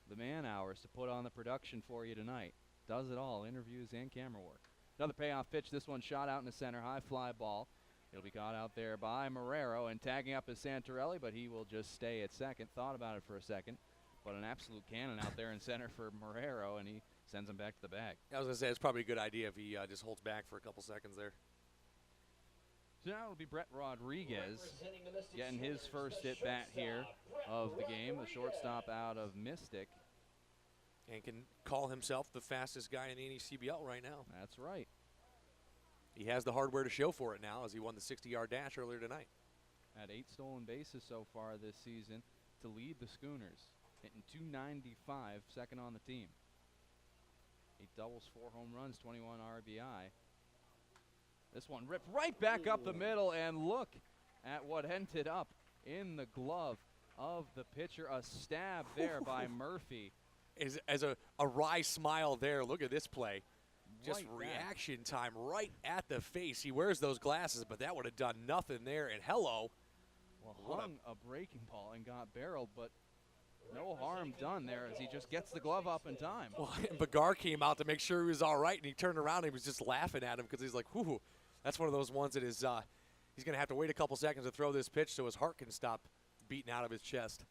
the man hours to put on the production for you tonight. Does it all, interviews and camera work. Another payoff pitch, this one shot out in the center, high fly ball. It'll be caught out there by Marrero, and tagging up is Santorelli, but he will just stay at second. Thought about it for a second, but an absolute cannon out there in center for Marrero, and he sends him back to the bag. I was going to say, it's probably a good idea if he just holds back for a couple seconds there. So now it'll be Brett Rodriguez getting his first at-bat here of the game, the shortstop out of Mystic. And can call himself the fastest guy in the NECBL right now. That's right. He has the hardware to show for it now as he won the 60-yard dash earlier tonight. Had 8 stolen bases so far this season to lead the Schooners, hitting .295, second on the team. 8 doubles, 4 home runs, 21 RBI. This one ripped right back up the middle, and look at what ended up in the glove of the pitcher. A stab there by Murphy. As a wry smile there, look at this play. Just Right reaction time right at the face. He wears those glasses, but that would have done nothing there. And hello. Well, hung a breaking ball and got barreled, but no harm done there as he just gets the glove up in time. Well, Bagar came out to make sure he was all right, and he turned around and he was just laughing at him because he's like, whoo, that's one of those ones that is he's going to have to wait a couple seconds to throw this pitch so his heart can stop beating out of his chest.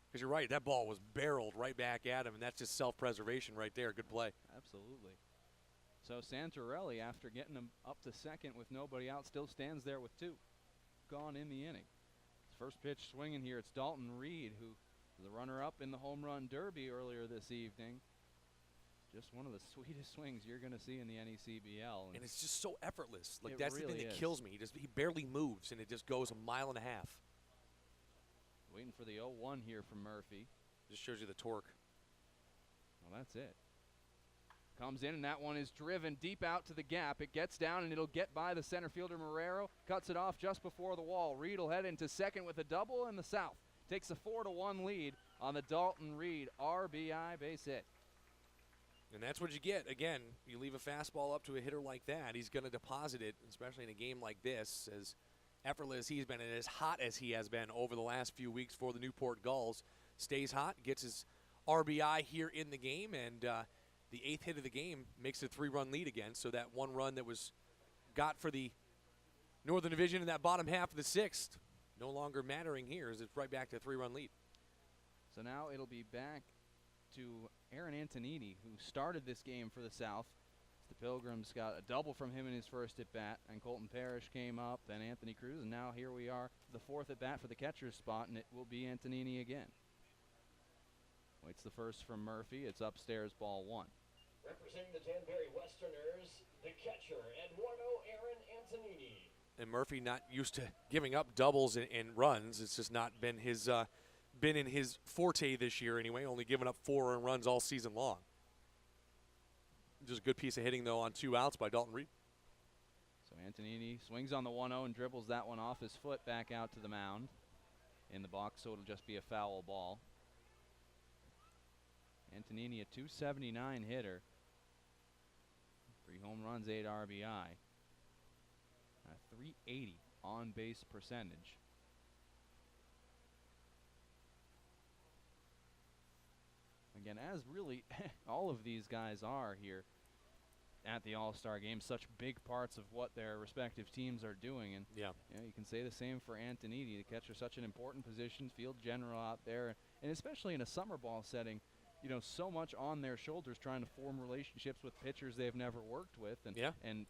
Because you're right, that ball was barreled right back at him, and that's just self-preservation right there. Good play. Absolutely. So Santorelli, after getting him up to second with nobody out, still stands there with 2 gone in the inning. First pitch swinging here, it's Dalton Reed, who was the runner-up in the home run derby earlier this evening. Just one of the sweetest swings you're going to see in the NECBL. And it's just so effortless. Like, that's really the thing that kills me. He barely moves, and it just goes 1.5 miles. Waiting for the 0-1 here from Murphy. Just shows you the torque. Well, that's it. Comes in, and that one is driven deep out to the gap. It gets down, and it'll get by the center fielder, Marrero. Cuts it off just before the wall. Reed will head into second with a double in the South. Takes a 4-1 lead on the Dalton Reed RBI base hit. And that's what you get. Again, you leave a fastball up to a hitter like that, he's going to deposit it, especially in a game like this, as effortless he's been and as hot as he has been over the last few weeks for the Newport Gulls. Stays hot, gets his RBI here in the game, and the 8th hit of the game makes a 3-run lead again. So that 1 run that was got for the Northern Division in that bottom half of the 6th, no longer mattering here as it's right back to a 3-run lead. So now it'll be back to Aaron Antonini, who started this game for the South. The Pilgrims got a double from him in his first at-bat, and Colton Parrish came up, then Anthony Cruz, and now here we are, the 4th at-bat for the catcher's spot, and it will be Antonini again. Waits the first from Murphy. It's upstairs, ball 1. Representing the Danbury Westerners, the catcher, Eduardo Aaron Antonini. And Murphy not used to giving up doubles and runs. It's just not been his been in his forte this year anyway, only giving up 4 earned runs all season long. Just a good piece of hitting, though, on 2 outs by Dalton Reed. So Antonini swings on the 1-0 and dribbles that one off his foot back out to the mound in the box, so it'll just be a foul ball. Antonini, a .279 hitter. 3 home runs, 8 RBI. A .380 on-base percentage. again, as really all of these guys are here at the All-Star game, such big parts of what their respective teams are doing. And yeah, you can say the same for Antonini, the catcher, such an important position, field general out there, and especially in a summer ball setting, so much on their shoulders trying to form relationships with pitchers they've never worked with, and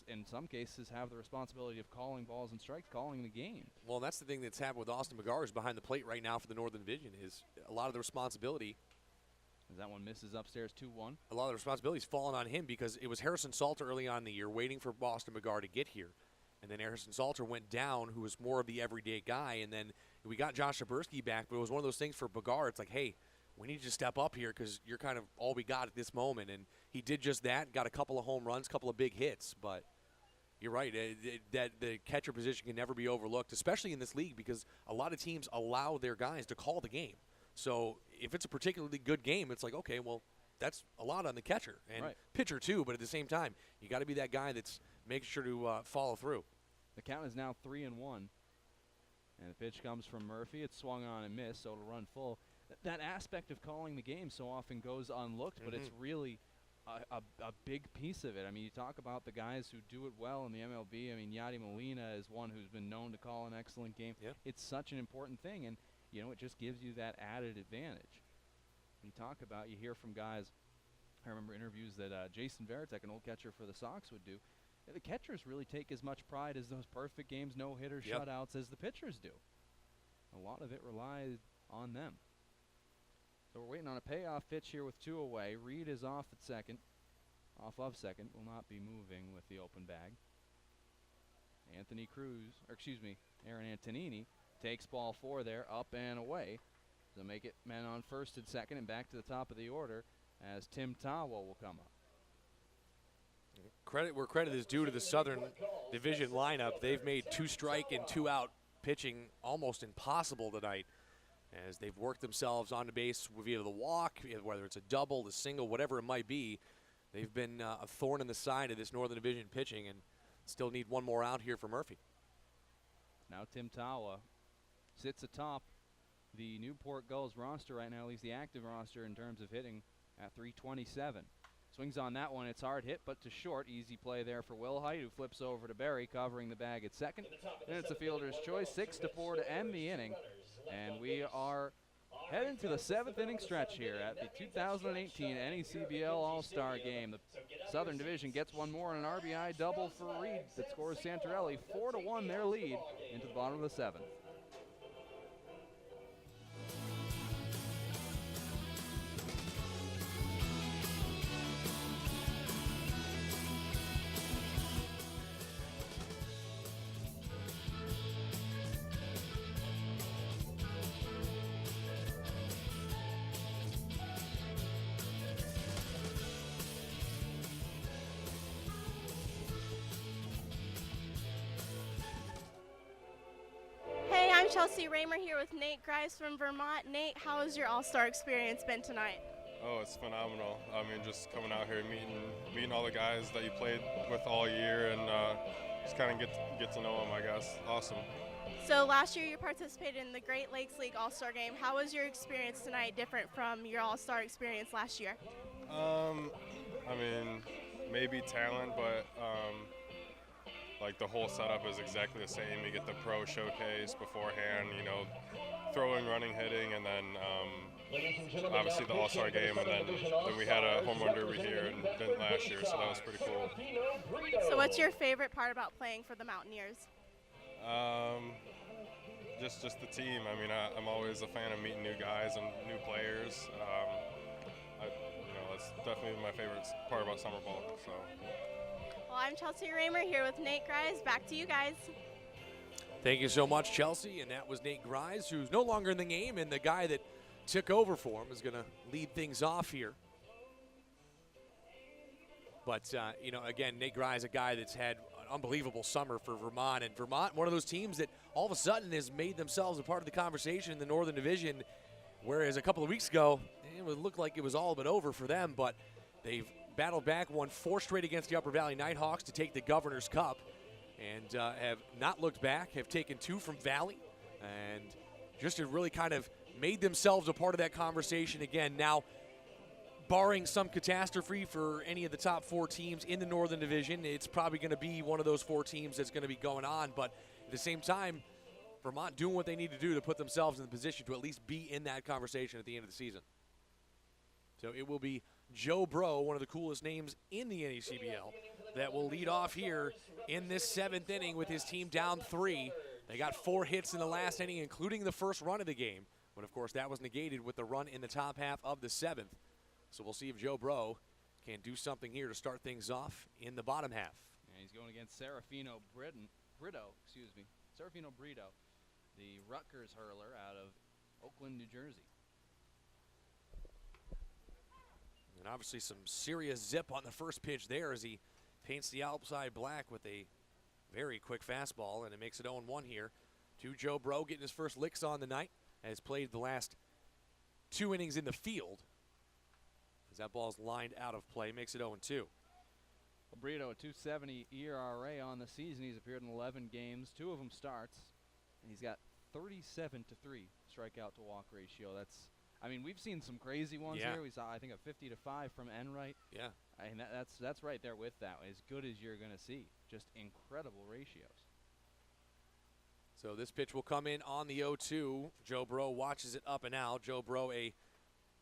in some cases have the responsibility of calling balls and strikes, calling the game. Well, that's the thing that's happened with Austin McGarrs behind the plate right now for the Northern Division, is a lot of the responsibility. As that one misses upstairs 2-1. A lot of the responsibility's fallen on him because it was Harrison Salter early on in the year waiting for Austin McGarr to get here. And then Harrison Salter went down, who was more of the everyday guy. And then we got Josh Shabursky back, but it was one of those things for McGarr. It's like, hey, we need you to step up here because you're kind of all we got at this moment. And he did just that, got a couple of home runs, couple of big hits. But you're right, that the catcher position can never be overlooked, especially in this league because a lot of teams allow their guys to call the game. So if it's a particularly good game, it's like, okay, well, that's a lot on the catcher and pitcher too. But at the same time, you got to be that guy that's making sure to follow through. The count is now 3-1, and the pitch comes from Murphy. It's swung on and missed, so it'll run full. That aspect of calling the game so often goes unlooked, but it's really a big piece of it. I mean, you talk about the guys who do it well in the MLB. I mean, Yadi Molina is one who's been known to call an excellent game. Yep. It's such an important thing, and it just gives you that added advantage. You talk about, you hear from guys, I remember interviews that Jason Varitek, an old catcher for the Sox, would do. The catchers really take as much pride as those perfect games, no-hitter shutouts, as the pitchers do. A lot of it relies on them. So we're waiting on a payoff pitch here with 2 away. Reed is off of second, will not be moving with the open bag. Aaron Antonini takes ball 4 there, up and away. So make it men on first and second and back to the top of the order as Tim Tawa will come up. Credit where credit is due to the Southern Division lineup. They've made 2-strike and 2-out pitching almost impossible tonight as they've worked themselves on the base via the walk, whether it's a double, a single, whatever it might be. They've been a thorn in the side of this Northern Division pitching and still need one more out here for Murphy. Now Tim Tawa sits atop the Newport Gulls roster right now, at least the active roster in terms of hitting at 327. Swings on that one, it's hard hit, but to short. Easy play there for Wilhite, who flips over to Berry, covering the bag at second. And it's a fielder's choice, 6-4 to end the inning. And we are heading to the 7th inning stretch here at the 2018 NECBL All-Star Game. The Southern Division gets one more on an RBI double for Reed that scores Santarelli. 4-1 their lead into the bottom of the 7th. I'm Chelsea Raymer here with Nate Grimes from Vermont. Nate, how has your All-Star experience been tonight? Oh, it's phenomenal. I mean, just coming out here, meeting all the guys that you played with all year, and just kind of get to know them, I guess. Awesome. So last year you participated in the Great Lakes League All-Star Game. How was your experience tonight different from your All-Star experience last year? I mean, maybe talent, but like the whole setup is exactly the same. You get the pro showcase beforehand, throwing, running, hitting, and then obviously the All-Star Game, and then we had a home run derby here and then last year, so that was pretty cool. So what's your favorite part about playing for the Mountaineers? Just the team. I mean, I'm always a fan of meeting new guys and new players. That's definitely my favorite part about summer ball. So. Well, I'm Chelsea Raymer here with Nate Grimes. Back to you guys. Thank you so much, Chelsea. And that was Nate Grimes, who's no longer in the game, and the guy that took over for him is going to lead things off here. But, again, Nate Grimes, a guy that's had an unbelievable summer for Vermont. And Vermont, one of those teams that all of a sudden has made themselves a part of the conversation in the Northern Division, whereas a couple of weeks ago, it would look like it was all but over for them. But they've battled back, won 4 straight against the Upper Valley Nighthawks to take the Governor's Cup, and have not looked back, have taken 2 from Valley, and just have really kind of made themselves a part of that conversation again. Now, barring some catastrophe for any of the top 4 teams in the Northern Division, it's probably going to be one of those 4 teams that's going to be going on. But at the same time, Vermont doing what they need to do to put themselves in the position to at least be in that conversation at the end of the season. So it will be Joe Bro, one of the coolest names in the NECBL, that will lead off here in this 7th inning with his team down 3. They got 4 hits in the last inning, including the first run of the game. But, of course, that was negated with the run in the top half of the 7th. So we'll see if Joe Bro can do something here to start things off in the bottom half. And he's going against Serafino Brito, Serafino Brito, the Rutgers hurler out of Oakland, New Jersey. And obviously some serious zip on the first pitch there as he paints the outside black with a very quick fastball, and it makes it 0-1 here to Joe Bro, getting his first licks on the night, has played the last 2 innings in the field. As that ball's lined out of play, makes it 0-2. Brito, a 2.70 ERA on the season. He's appeared in 11 games, 2 of them starts, and he's got 37-3 strikeout to walk ratio. I mean, we've seen some crazy ones here. We saw, I think, a 50-5 from Enright. Yeah. I mean, that's right there with that. As good as you're going to see. Just incredible ratios. So this pitch will come in on the 0-2. Joe Bro watches it up and out. Joe Bro, a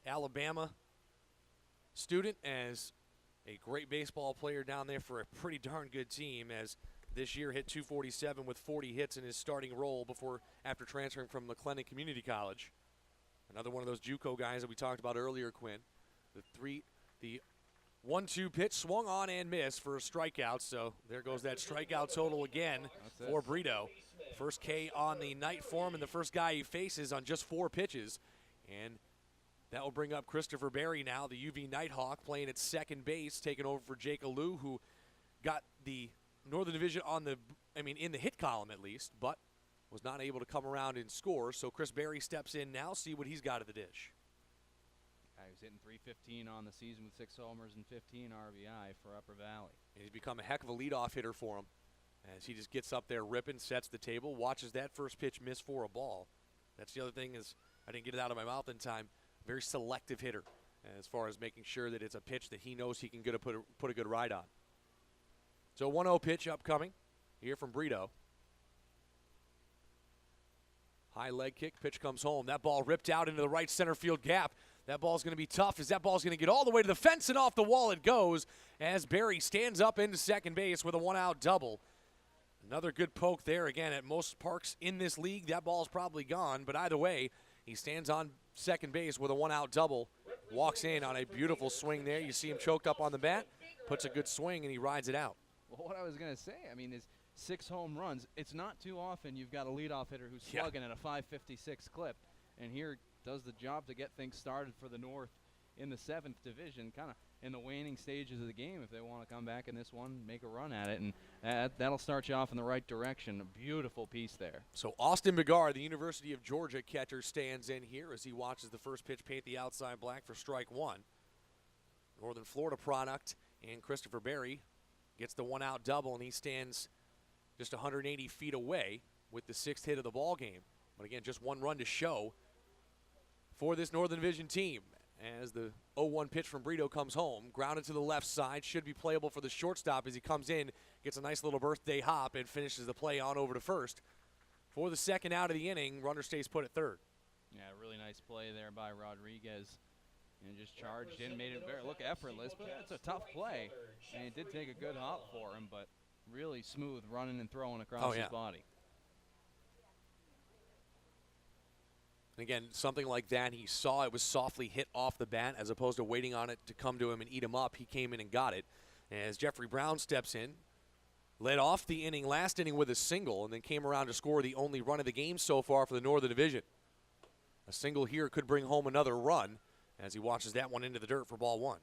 Alabama student, as a great baseball player down there for a pretty darn good team, as this year hit .247 with 40 hits in his starting role after transferring from McLennan Community College. Another one of those JUCO guys that we talked about earlier, Quinn. The 1-2 pitch swung on and missed for a strikeout, so there goes that strikeout total again for Brito. First K on the night for him, and the first guy he faces on just 4 pitches. And that will bring up Christopher Berry now, the UV Nighthawk, playing at second base, taking over for Jake Alou, who got the Northern Division in the hit column at least, but was not able to come around and score. So Chris Berry steps in now, see what he's got at the dish. He was hitting .315 on the season with 6 homers and 15 RBI for Upper Valley. And he's become a heck of a leadoff hitter for him, as he just gets up there ripping, sets the table, watches that first pitch miss for a ball. That's the other thing, is I didn't get it out of my mouth in time. Very selective hitter as far as making sure that it's a pitch that he knows he can put a good ride on. So 1-0 pitch upcoming here from Brito. High leg kick, pitch comes home. That ball ripped out into the right center field gap. That ball's going to be tough, as that ball's going to get all the way to the fence, and off the wall it goes as Berry stands up into second base with a 1-out double. Another good poke there. Again, at most parks in this league, that ball's probably gone, but either way, he stands on second base with a 1-out double. Walks in on a beautiful swing there. You see him choked up on the bat, puts a good swing, and he rides it out. Well, what I was going to say, I mean, is 6 home runs. It's not too often you've got a leadoff hitter who's slugging at a .556 clip, and here does the job to get things started for the North in the 7th division, kind of in the waning stages of the game. If they want to come back in this one, make a run at it, and that'll start you off in the right direction. A beautiful piece there. So Austin Begard, the University of Georgia catcher, stands in here as he watches the first pitch paint the outside black for strike 1. Northern Florida product, and Christopher Berry gets the 1-out double, and he stands just 180 feet away with the 6th hit of the ball game. But again, just 1 run to show for this Northern Division team, as the 0-1 pitch from Brito comes home. Grounded to the left side, should be playable for the shortstop as he comes in, gets a nice little birthday hop, and finishes the play on over to first. For the 2nd out of the inning, runner stays put at 3rd. Yeah, really nice play there by Rodriguez. And just charged in, made it look effortless, but it's a tough play. And it did take a good hop for him, but really smooth running and throwing across his body. And again, something like that, he saw it was softly hit off the bat as opposed to waiting on it to come to him and eat him up. He came in and got it. As Jeffrey Brown steps in, led off the last inning with a single, and then came around to score the only run of the game so far for the Northern Division. A single here could bring home another run as he watches that one into the dirt for ball 1.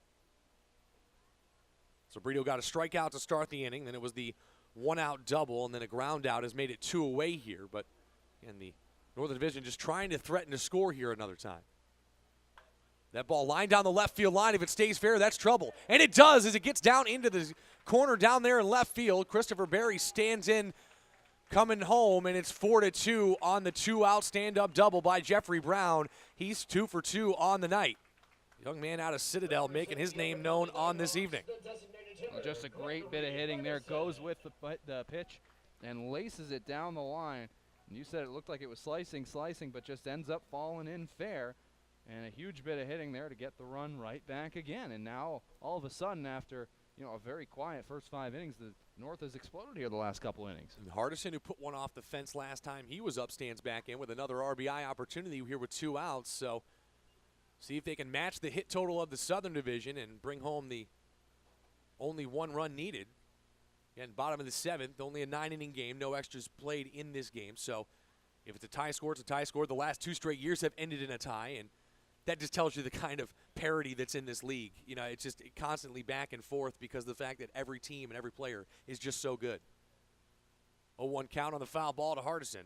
So Brito got a strikeout to start the inning. Then it was the 1-out double, and then a ground out has made it 2 away here. But again, the Northern Division just trying to threaten to score here another time. That ball lined down the left field line. If it stays fair, that's trouble. And it does as it gets down into the corner down there in left field. Christopher Berry stands in, coming home, and it's 4-2 on the 2-out stand-up double by Jeffrey Brown. He's 2 for 2 on the night. Young man out of Citadel making his name known on this evening. Well, just a great bit of hitting there. Goes with the pitch and laces it down the line. And you said it looked like it was slicing, but just ends up falling in fair. And a huge bit of hitting there to get the run right back again. And now, all of a sudden, after a very quiet first 5 innings, the North has exploded here the last couple innings. And Hardison, who put one off the fence last time he was up, stands back in with another RBI opportunity here with 2 outs. So see if they can match the hit total of the Southern Division and bring home the only 1 run needed. Again, bottom of the 7th, only a 9-inning game, no extras played in this game. So if it's a tie score, it's a tie score. The last 2 straight years have ended in a tie, and that just tells you the kind of parity that's in this league. It's just constantly back and forth because of the fact that every team and every player is just so good. 0-1 count on the foul ball to Hardison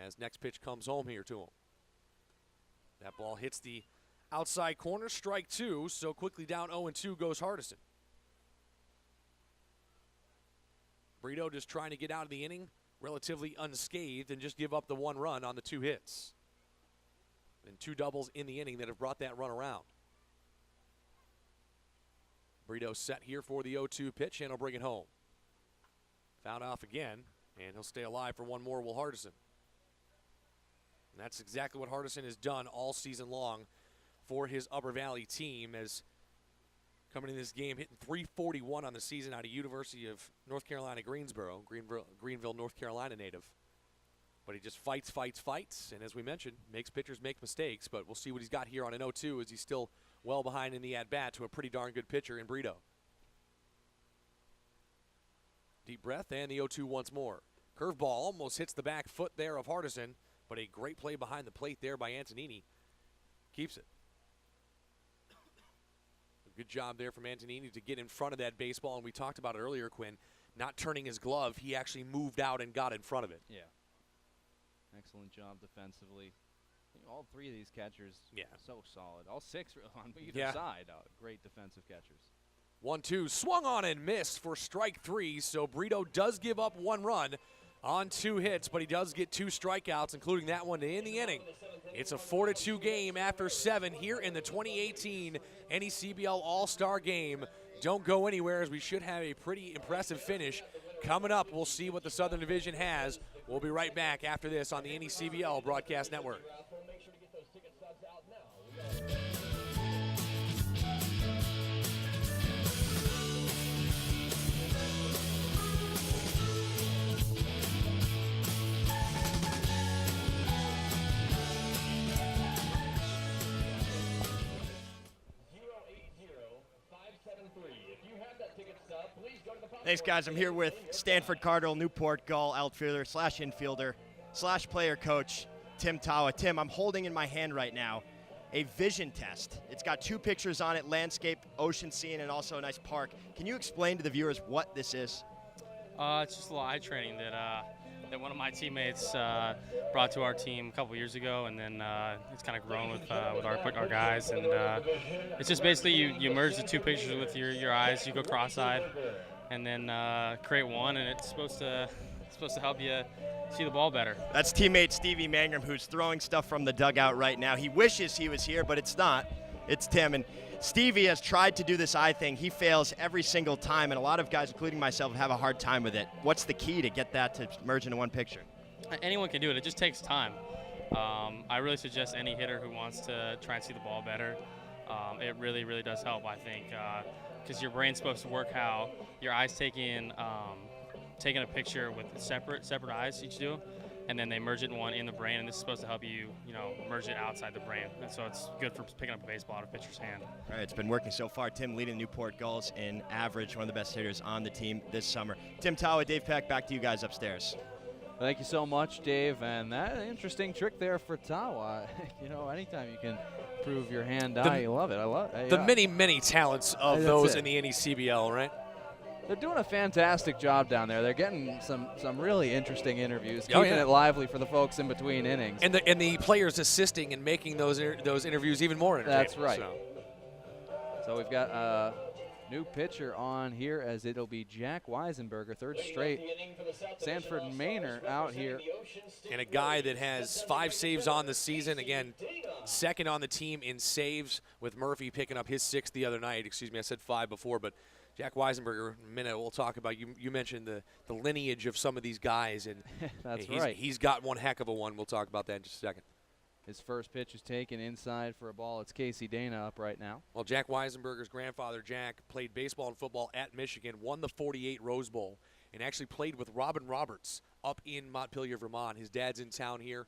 as next pitch comes home here to him. That ball hits the outside corner, strike 2, so quickly down 0-2 goes Hardison. Brito just trying to get out of the inning relatively unscathed and just give up the 1 run on the 2 hits. And 2 doubles in the inning that have brought that run around. Brito set here for the 0-2 pitch, and he'll bring it home. Fouled off again, and he'll stay alive for 1 more, Will Hardison. And that's exactly what Hardison has done all season long for his Upper Valley team, as coming in this game hitting .341 on the season out of University of North Carolina, Greenville, North Carolina native. But he just fights, and as we mentioned, makes pitchers make mistakes, but we'll see what he's got here on an 0-2 as he's still well behind in the at-bat to a pretty darn good pitcher in Brito. Deep breath, and the 0-2 once more. Curveball almost hits the back foot there of Hardison, but a great play behind the plate there by Antonini. Keeps it. A good job there from Antonini to get in front of that baseball, and we talked about it earlier, Quinn, not turning his glove. He actually moved out and got in front of it. Yeah. Excellent job defensively. All 3 of these catchers so solid. All 6 on either side. Great defensive catchers. 1-2, swung on and missed for strike 3, so Brito does give up 1 run on 2 hits, but he does get 2 strikeouts, including that one to end the inning. It's a 4-2 game after 7 here in the 2018 NECBL All-Star Game. Don't go anywhere, as we should have a pretty impressive finish. Coming up, we'll see what the Southern Division has. We'll be right back after this on the NECBL Broadcast Network. Thanks, guys. I'm here with Stanford Cardinal, Newport Gull outfielder / infielder / player coach, Tim Tawa. Tim, I'm holding in my hand right now a vision test. It's got 2 pictures on it, landscape, ocean scene, and also a nice park. Can you explain to the viewers what this is? It's just a little eye training that one of my teammates brought to our team a couple years ago, and then it's kind of grown with our guys. And it's just basically you merge the 2 pictures with your eyes, you go cross-eyed, and then create one, and it's supposed to help you see the ball better. That's teammate Stevie Mangrum, who's throwing stuff from the dugout right now. He wishes he was here, but it's not. It's Tim. And Stevie has tried to do this eye thing. He fails every single time, and a lot of guys, including myself, have a hard time with it. What's the key to get that to merge into one picture? Anyone can do it. It just takes time. I really suggest any hitter who wants to try and see the ball better. It really, really does help, I think, because your brain's supposed to work how your eyes take in taking a picture with separate eyes each do, and then they merge it in one in the brain, and this is supposed to help you, merge it outside the brain. And so it's good for picking up a baseball out of a pitcher's hand. All right, it's been working so far. Tim leading the Newport Gulls in average, one of the best hitters on the team this summer. Tim Tawa, Dave Peck, back to you guys upstairs. Thank you so much, Dave. And that interesting trick there for Tawa. Anytime you can prove your hand-eye, you love it. I love it. The many talents of those in the NECBL, right? They're doing a fantastic job down there. They're getting some really interesting interviews, keeping it lively for the folks in between innings. And the players assisting and making those interviews even more entertaining. That's right. So we've got New pitcher on here as it'll be Jack Weisenberger, third straight. Sanford Maynor out here. And a guy that has 5 saves on the season. Again, second on the team in saves, with Murphy picking up his 6th the other night. Excuse me, I said 5 before, but Jack Weisenberger, in a minute, we'll talk about. You mentioned the lineage of some of these guys, and That's right. He's got one heck of a one. We'll talk about that in just a second. His first pitch is taken inside for a ball. It's Casey Dana up right now. Well, Jack Weisenberger's grandfather, Jack, played baseball and football at Michigan, won the '48 Rose Bowl, and actually played with Robin Roberts up in Montpelier, Vermont. His dad's in town here.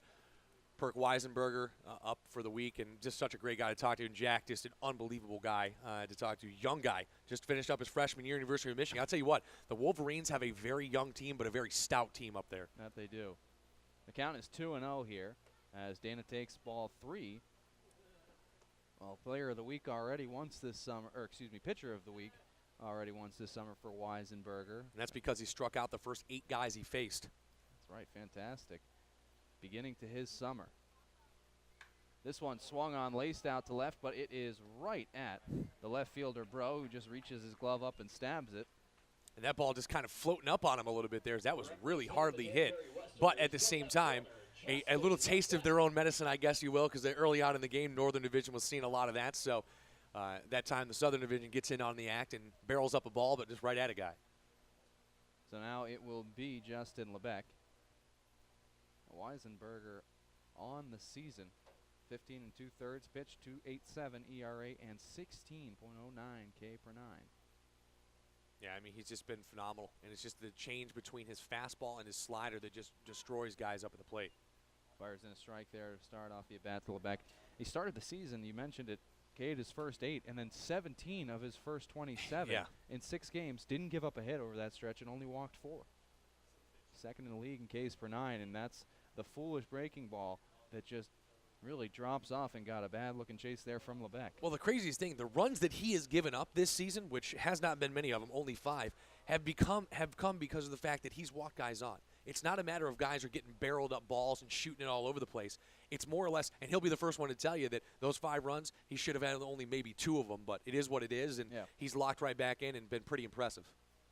Perk Weisenberger up for the week, and just such a great guy to talk to. And Jack, just an unbelievable guy to talk to. Young guy, just finished up his freshman year, University of Michigan. I'll tell you what, the Wolverines have a very young team, but a very stout team up there. That they do. The count is 2-0 here as Dana takes ball 3. Well, player of the week already once this summer, or excuse me, pitcher of the week already once this summer for Weisenberger. And that's because he struck out the first 8 guys he faced. That's right, fantastic. Beginning to his summer. This one swung on, laced out to left, but it is right at the left fielder, Bro, who just reaches his glove up and stabs it. And that ball just kind of floating up on him a little bit there. That was really hardly hit. But at the same time, a little taste of their own medicine, I guess you will, because early on in the game, Northern Division was seeing a lot of that. So that time the Southern Division gets in on the act and barrels up a ball, but just right at a guy. So now it will be Justin Lebeck. Weisenberger on the season, 15 2/3 pitch, 2.87 ERA, and 16.09 K per 9. Yeah, I mean, he's just been phenomenal. And it's just the change between his fastball and his slider that just destroys guys up at the plate. Fires in a strike there to start off the at-bat to Lebeck. He started the season, you mentioned it, K'd his first 8, and then 17 of his first 27 in 6 games. Didn't give up a hit over that stretch and only walked 4. Second in the league in Ks per 9, and that's the foolish breaking ball that just really drops off and got a bad-looking chase there from Lebeck. Well, the craziest thing, the runs that he has given up this season, which has not been many of them, only 5, have come because of the fact that he's walked guys on. It's not a matter of guys are getting barreled up balls and shooting it all over the place. It's more or less, and he'll be the first one to tell you that those 5 runs, he should have had only maybe 2 of them, but it is what it is, and he's locked right back in and been pretty impressive.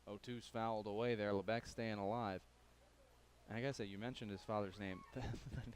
0-2's fouled away there. Lebeck staying alive. And I gotta say, you mentioned his father's name. The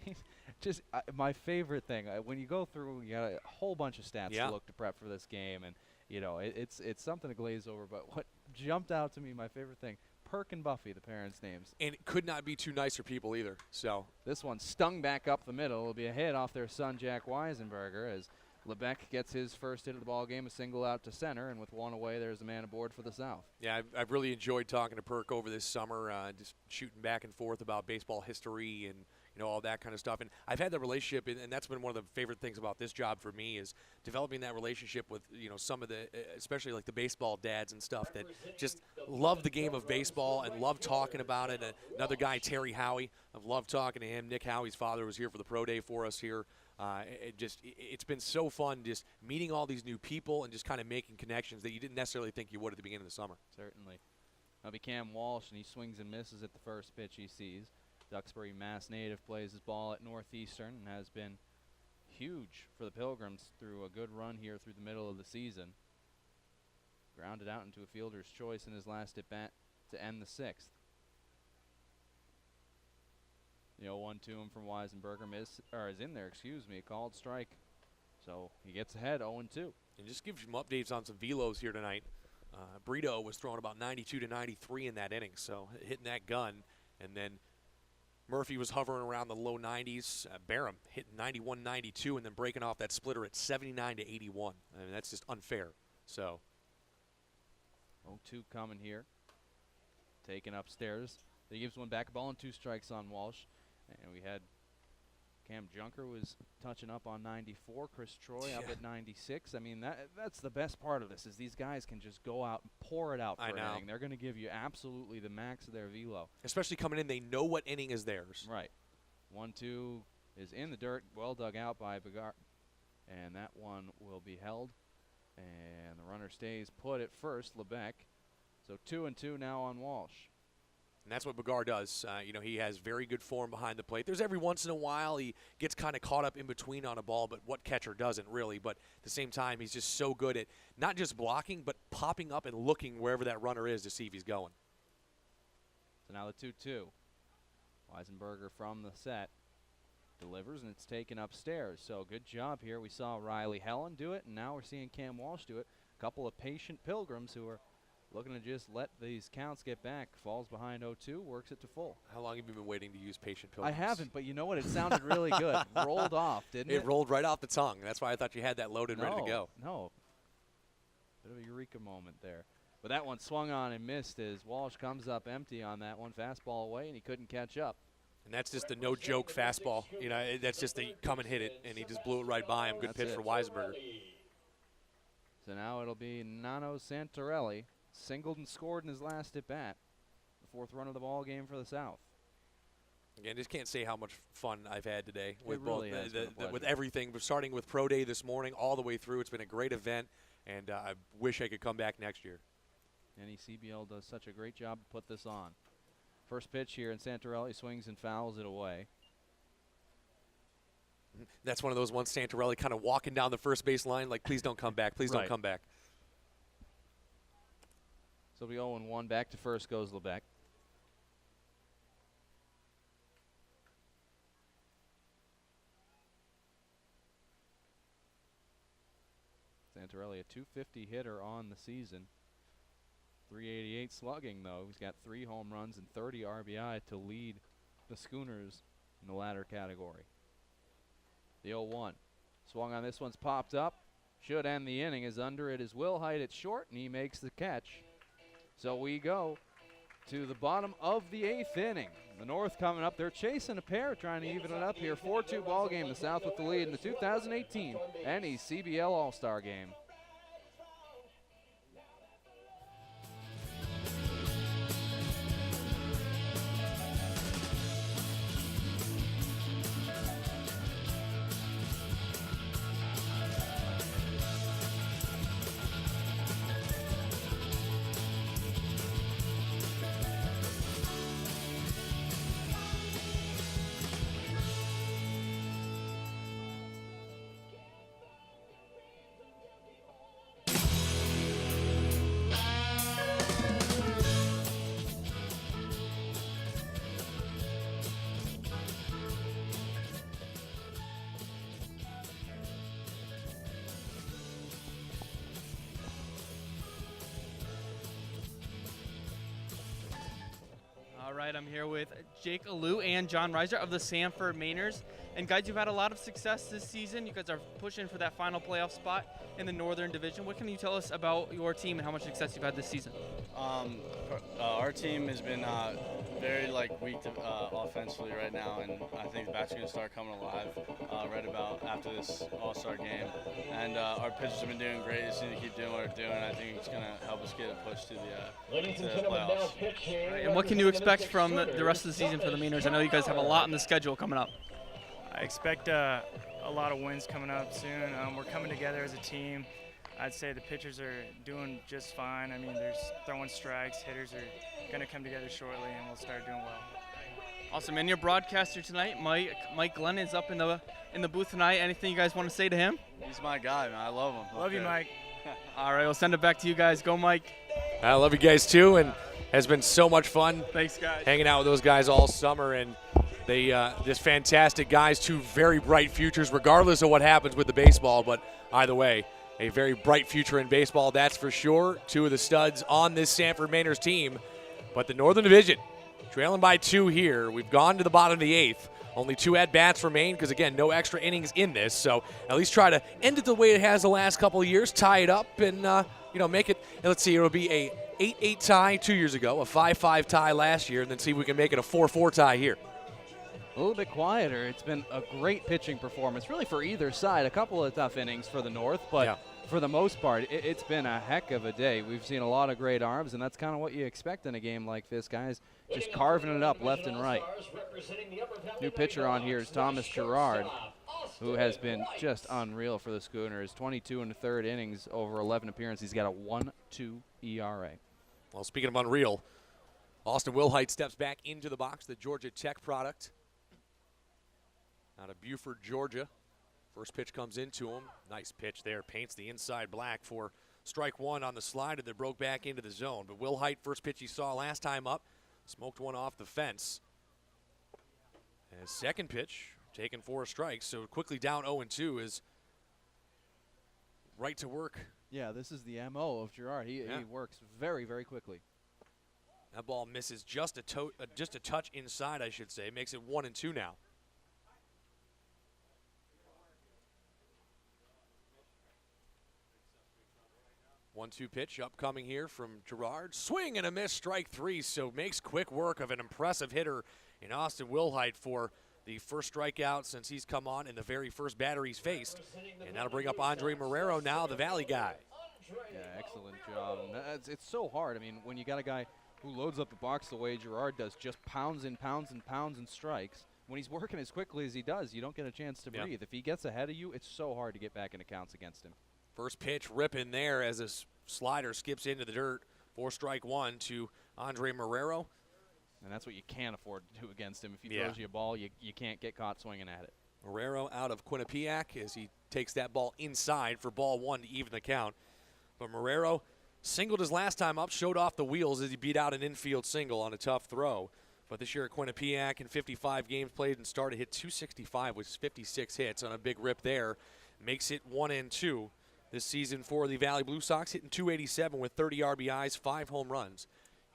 name, just my favorite thing. When you go through, you got a whole bunch of stats to look to prep for this game, and you know it's something to glaze over. But what jumped out to me, my favorite thing, Perk and Buffy, the parents' names. And it could not be 2 nicer people either. So this one stung back up the middle. It'll be a hit off their son Jack Weisenberger as Lebeck gets his first hit of the ball game, a single out to center, and with 1 away, there's a man aboard for the South. Yeah, I've really enjoyed talking to Perk over this summer, just shooting back and forth about baseball history and all that kind of stuff. And I've had that relationship, and that's been one of the favorite things about this job for me is developing that relationship with some of the, especially like the baseball dads and stuff that just love the game of baseball and love talking about it. Another guy, Terry Howie, I've loved talking to him. Nick Howie's father was here for the pro day for us here. It's been so fun just meeting all these new people and just kind of making connections that you didn't necessarily think you would at the beginning of the summer. Certainly. That'll be Cam Walsh, and he swings and misses at the first pitch he sees. Duxbury, Mass native, plays his ball at Northeastern and has been huge for the Pilgrims through a good run here through the middle of the season. Grounded out into a fielder's choice in his last at-bat to end the 6th. The 0-1 to him from Weisenberger is in there, a called strike. So he gets ahead 0-2. And just gives you updates on some velos here tonight. Brito was throwing about 92 to 93 in that inning, so hitting that gun. And then Murphy was hovering around the low 90s. Barham hitting 91, 92, and then breaking off that splitter at 79 to 81. I mean, that's just unfair. So 0-2 coming here. Taken upstairs. He gives one back, a ball and 2 strikes on Walsh. And we had Cam Junker was touching up on 94. Chris Troy up at 96. I mean, that's the best part of this is these guys can just go out and pour it out for an inning. They're going to give you absolutely the max of their velo. Especially coming in, they know what inning is theirs. Right. 1-2 is in the dirt, well dug out by Bogart. And that one will be held. And the runner stays put at first, Lebeck. So 2-2 now on Walsh. And that's what Bagar does. He has very good form behind the plate. There's every once in a while he gets kind of caught up in between on a ball, but what catcher doesn't really? But at the same time, he's just so good at not just blocking, but popping up and looking wherever that runner is to see if he's going. So now the 2-2. Weisenberger from the set delivers, and it's taken upstairs. So good job here. We saw Riley Helen do it, and now we're seeing Cam Walsh do it. A couple of patient Pilgrims who are looking to just let these counts get back. Falls behind 0-2, works it to full. How long have you been waiting to use patient Pilgrims? I haven't, but you know what? It sounded really good. Rolled off, didn't it? It rolled right off the tongue. That's why I thought you had that loaded and ready to go. No. Bit of a eureka moment there. But that one swung on and missed as Walsh comes up empty on that one. Fastball away, and he couldn't catch up. And that's just a no-joke fastball. That's just a come and hit it, and he just blew it right by him. Good pitch for Weisenberger. So now it'll be Nano Santarelli. Singled and scored in his last at-bat. The 4th run of the ball game for the South. Again, just can't say how much fun I've had today with really with everything. Starting with Pro Day this morning all the way through. It's been a great event, and I wish I could come back next year. NECBL does such a great job to put this on. First pitch here, and Santarelli swings and fouls it away. That's one of those ones, Santarelli kind of walking down the first base line like, please don't come back, please don't come back. So it'll be 0-1. Back to first goes Lebec. Santarelli, a .250 hitter on the season. .388 slugging, though. He's got 3 home runs and 30 RBI to lead the Schooners in the latter category. The 0-1. Swung on this one's popped up. Should end the inning. Is under it is Will Height at short, and he makes the catch. So we go to the bottom of the 8th inning. The North coming up. They're chasing a pair, trying to even it up here. 4-2 ball game. The South with the lead in the 2018 NECBL All-Star Game. All right, I'm here with Jake Alou and John Reiser of the Sanford Mainers. And guys, you've had a lot of success this season. You guys are pushing for that final playoff spot in the Northern Division. What can you tell us about your team and how much success you've had this season? Our team has been very weak offensively right now, and I think the bats are going to start coming alive right about after this All-Star game. And our pitchers have been doing great. They just need to keep doing what they're doing. I think it's going to help us get a push to the playoffs. Right, and what can you expect from the rest of the season for the Mainers? I know you guys have a lot on the schedule coming up. I expect a lot of wins coming up soon. We're coming together as a team. I'd say the pitchers are doing just fine. I mean, there's throwing strikes. Hitters are going to come together shortly, and we'll start doing well. Awesome. And your broadcaster tonight, Mike Glenn, is up in the booth tonight. Anything you guys want to say to him? He's my guy, man. I love him. Love you, Mike. All right, we'll send it back to you guys. Go, Mike. I love you guys, too, and has been so much fun. Thanks, guys. Hanging out with those guys all summer, and they just fantastic guys, 2 very bright futures, regardless of what happens with the baseball. But either way, a very bright future in baseball, that's for sure. 2 of the studs on this Sanford Mainers team. But the Northern Division, trailing by 2 here. We've gone to the bottom of the 8th. Only 2 at-bats remain because, again, no extra innings in this. So at least try to end it the way it has the last couple of years, tie it up, and make it. Let's see, it'll be a 8-8 tie 2 years ago, a 5-5 tie last year, and then see if we can make it a 4-4 tie here. A little bit quieter. It's been a great pitching performance, really, for either side. A couple of tough innings for the North, but for the most part, it's been a heck of a day. We've seen a lot of great arms, and that's kind of what you expect in a game like this, guys. Just carving it up left and right. New pitcher on here is Thomas Gerard, who has been just unreal for the Schooners. 22 1/3 innings over 11 appearances. He's got a 1.2 ERA. Well, speaking of unreal, Austin Wilhite steps back into the box, the Georgia Tech product. Out of Buford, Georgia. First pitch comes into him. Nice pitch there. Paints the inside black for strike one on the slider that broke back into the zone. But Wilhite, first pitch he saw last time up, smoked one off the fence. And second pitch, taken for a strike. So quickly down 0-2 is right to work. Yeah, this is the MO of Girard. He works very, very quickly. That ball misses just a touch inside, I should say. Makes it 1-2 now. 1-2 pitch upcoming here from Girard. Swing and a miss, strike three. So makes quick work of an impressive hitter in Austin Wilhite for the first strikeout since he's come on in the very first batter he's faced. And that'll bring up Andre Marrero now, the Valley guy. Yeah, excellent job. And it's so hard. I mean, when you got a guy who loads up the box the way Girard does, just pounds and pounds and pounds and strikes. When he's working as quickly as he does, you don't get a chance to breathe. If he gets ahead of you, it's so hard to get back into counts against him. First pitch ripping there as this slider skips into the dirt for strike one to Andre Marrero. And that's what you can't afford to do against him. If he throws you a ball, you can't get caught swinging at it. Marrero out of Quinnipiac as he takes that ball inside for ball one to even the count. But Marrero singled his last time up, showed off the wheels as he beat out an infield single on a tough throw. But this year at Quinnipiac in 55 games played and started hit 265 with 56 hits on a big rip there. Makes it 1-2 this season for the Valley Blue Sox, hitting 287 with 30 RBIs, 5 home runs,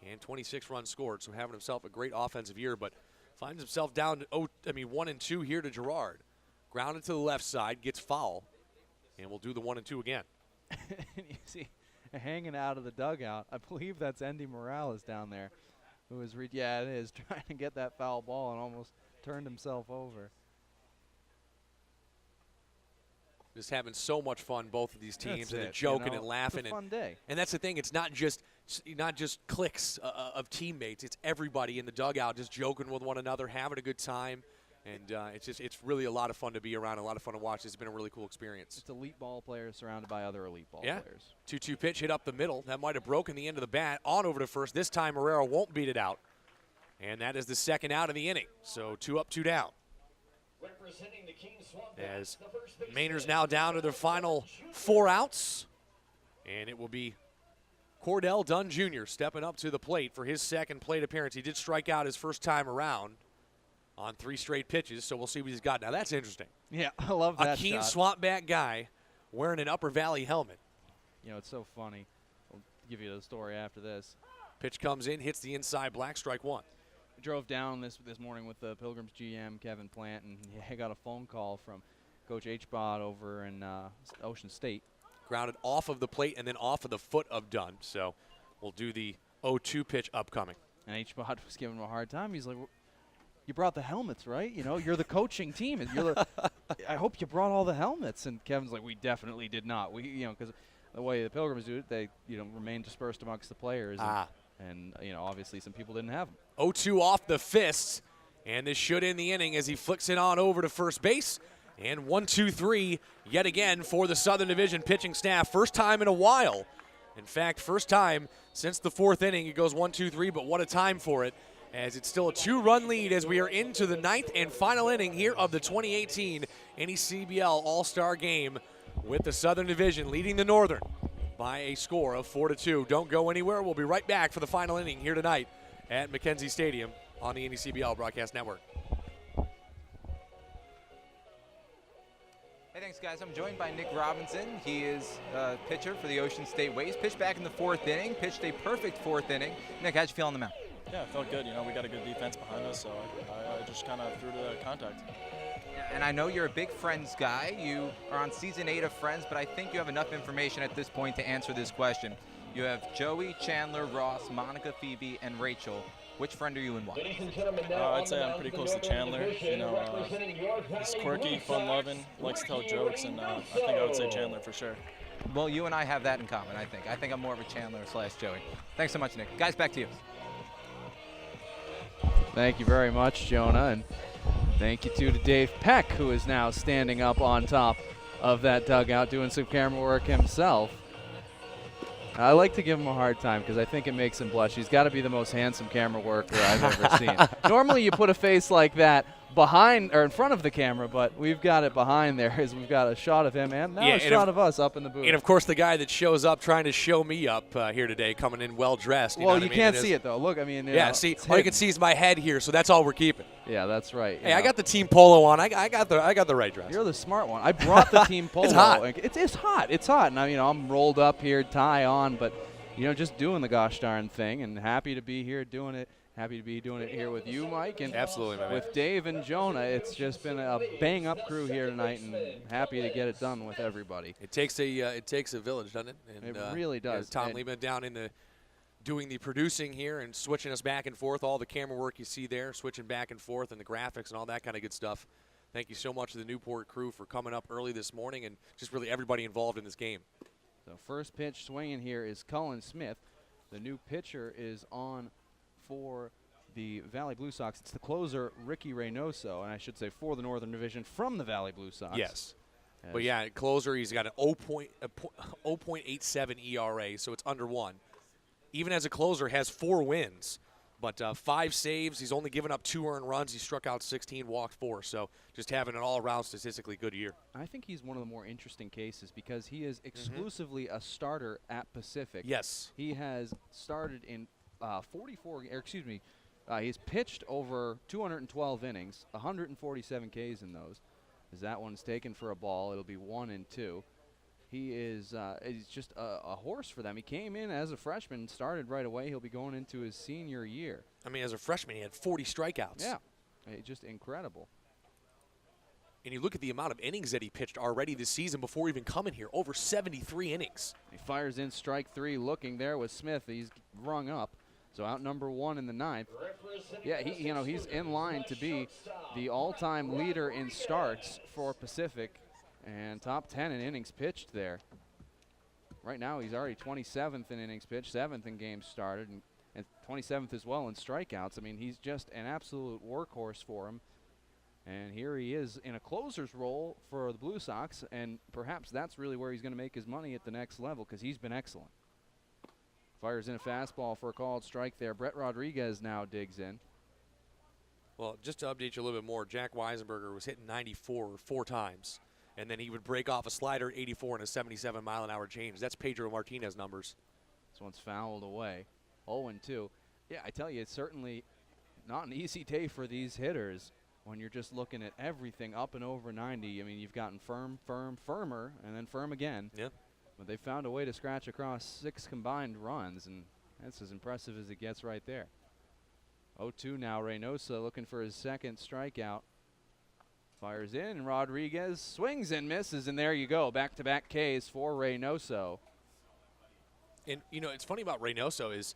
and 26 runs scored. So having himself a great offensive year, but finds himself down to 1-2 here to Girard. Grounded to the left side, gets foul, and we'll do the 1-2 again. And you see hanging out of the dugout, I believe that's Andy Morales down there, who is, yeah, it is, trying to get that foul ball and almost turned himself over. Just having so much fun, both of these teams, and joking and laughing. It's a fun day. And that's the thing. It's not just cliques of teammates. It's everybody in the dugout just joking with one another, having a good time. And it's really a lot of fun to be around, a lot of fun to watch. It's been a really cool experience. It's elite ball players surrounded by other elite ball players. 2-2 pitch hit up the middle. That might have broken the end of the bat. On over to first. This time Marrero won't beat it out. And that is the second out of the inning. So 2 up, 2 down. As Mainer's now down to their final 4 outs. And it will be Cordell Dunn Jr. stepping up to the plate for his second plate appearance. He did strike out his first time around on 3 straight pitches, so we'll see what he's got. Now, that's interesting. Yeah, I love that A keen shot. swamp bat guy wearing an Upper Valley helmet. You know, it's so funny. I'll give you the story after this. Pitch comes in, hits the inside black, strike one. I drove down this morning with the Pilgrims GM, Kevin Plant, and I got a phone call from Coach H-Bod over in Ocean State. Grounded off of the plate and then off of the foot of Dunn. So we'll do the 0-2 pitch upcoming. And H-Bod was giving him a hard time. He's like, you brought the helmets, right? You know, you're the coaching team. And you're I hope you brought all the helmets. And Kevin's like, we definitely did not. We, you know, because the way the Pilgrims do it, they, you know, remain dispersed amongst the players. And you know, obviously some people didn't have them. 0-2 off the fist. And this should end the inning as he flicks it on over to first base. And 1-2-3 yet again for the Southern Division pitching staff. First time in a while. In fact, first time since the 4th inning. It goes 1-2-3, but what a time for it, as it's still a 2-run lead as we are into the 9th and final inning here of the 2018 NECBL All-Star Game, with the Southern Division leading the Northern by a score of 4-2. Don't go anywhere. We'll be right back for the final inning here tonight at McKenzie Stadium on the NECBL Broadcast Network. Hey, thanks, guys. I'm joined by Nick Robinson. He is a pitcher for the Ocean State Waves. Pitched back in the 4th inning. Pitched a perfect 4th inning. Nick, how'd you feel on the mound? Yeah, it felt good. You know, we got a good defense behind us, so I just kind of threw to the contact. And I know you're a big Friends guy. You are on season 8 of Friends, but I think you have enough information at this point to answer this question. You have Joey, Chandler, Ross, Monica, Phoebe, and Rachel. Which friend are you and why? I'd say I'm pretty close to Chandler. You know, he's quirky, fun-loving, likes to tell jokes, and I think I would say Chandler for sure. Well, you and I have that in common, I think. I think I'm more of a Chandler/Joey. Thanks so much, Nick. Guys, back to you. Thank you very much, Jonah, and thank you to Dave Peck, who is now standing up on top of that dugout doing some camera work himself. I like to give him a hard time because I think it makes him blush. He's got to be the most handsome camera worker I've ever seen. Normally you put a face like that behind or in front of the camera, but we've got it behind there as we've got a shot of him and now a shot of us up in the booth. And, of course, the guy that shows up trying to show me up here today, coming in well-dressed. Well, you can't see it, though. Look, I mean, yeah, see, all you can see is my head here, so that's all we're keeping. Yeah, that's right. Hey, I got the team polo on. I got the right dress. You're the smart one. I brought the team polo. It's hot. It's hot. It's hot. And I'm rolled up here, tie on, but just doing the gosh darn thing, and happy to be here doing it. Happy to be doing it here with you, Mike, and absolutely, man. With Dave and Jonah. It's just been a bang-up crew here tonight, and happy to get it done with everybody. It takes a village, doesn't it? And, it really does. Tom Lehman down doing the producing here and switching us back and forth. All the camera work you see there, switching back and forth, and the graphics and all that kind of good stuff. Thank you so much to the Newport crew for coming up early this morning and just really everybody involved in this game. So first pitch swinging here is Cullen Smith. The new pitcher is on for the Valley Blue Sox. It's the closer, Ricky Reynoso, and I should say for the Northern Division from the Valley Blue Sox. Yes. But, yeah, closer, he's got an 0.87 ERA, so it's under 1. Even as a closer, has 4 wins, but 5 saves. He's only given up 2 earned runs. He struck out 16, walked 4, so just having an all-around statistically good year. I think he's one of the more interesting cases because he is exclusively a starter at Pacific. Yes. He has started in he's pitched over 212 innings, 147 Ks in those. As that one's taken for a ball, it'll be 1-2. He is he's just a horse for them. He came in as a freshman, started right away. He'll be going into his senior year. I mean, as a freshman, he had 40 strikeouts. Yeah, just incredible. And you look at the amount of innings that he pitched already this season before even coming here, over 73 innings. He fires in strike 3, looking there with Smith. He's rung up. So out number 1 in the 9th. Yeah, he's in line to be the all-time leader in starts for Pacific and top 10 in innings pitched there. Right now he's already 27th in innings pitched, 7th in games started, and 27th as well in strikeouts. I mean, he's just an absolute workhorse for him. And here he is in a closer's role for the Blue Sox, and perhaps that's really where he's going to make his money at the next level because he's been excellent. Fires in a fastball for a called strike there. Brett Rodriguez now digs in. Well, just to update you a little bit more, Jack Weisenberger was hitting 94 4 times, and then he would break off a slider at 84 and a 77-mile-an-hour change. That's Pedro Martinez numbers. This one's fouled away. 0-2. Yeah, I tell you, it's certainly not an easy day for these hitters when you're just looking at everything up and over 90. I mean, you've gotten firm, firmer, and then firm again. Yeah. But they found a way to scratch across 6 combined runs, and that's as impressive as it gets right there. 0-2 now. Reynoso looking for his second strikeout. Fires in, and Rodriguez swings and misses, and there you go. Back-to-back Ks for Reynoso. And, it's funny about Reynoso is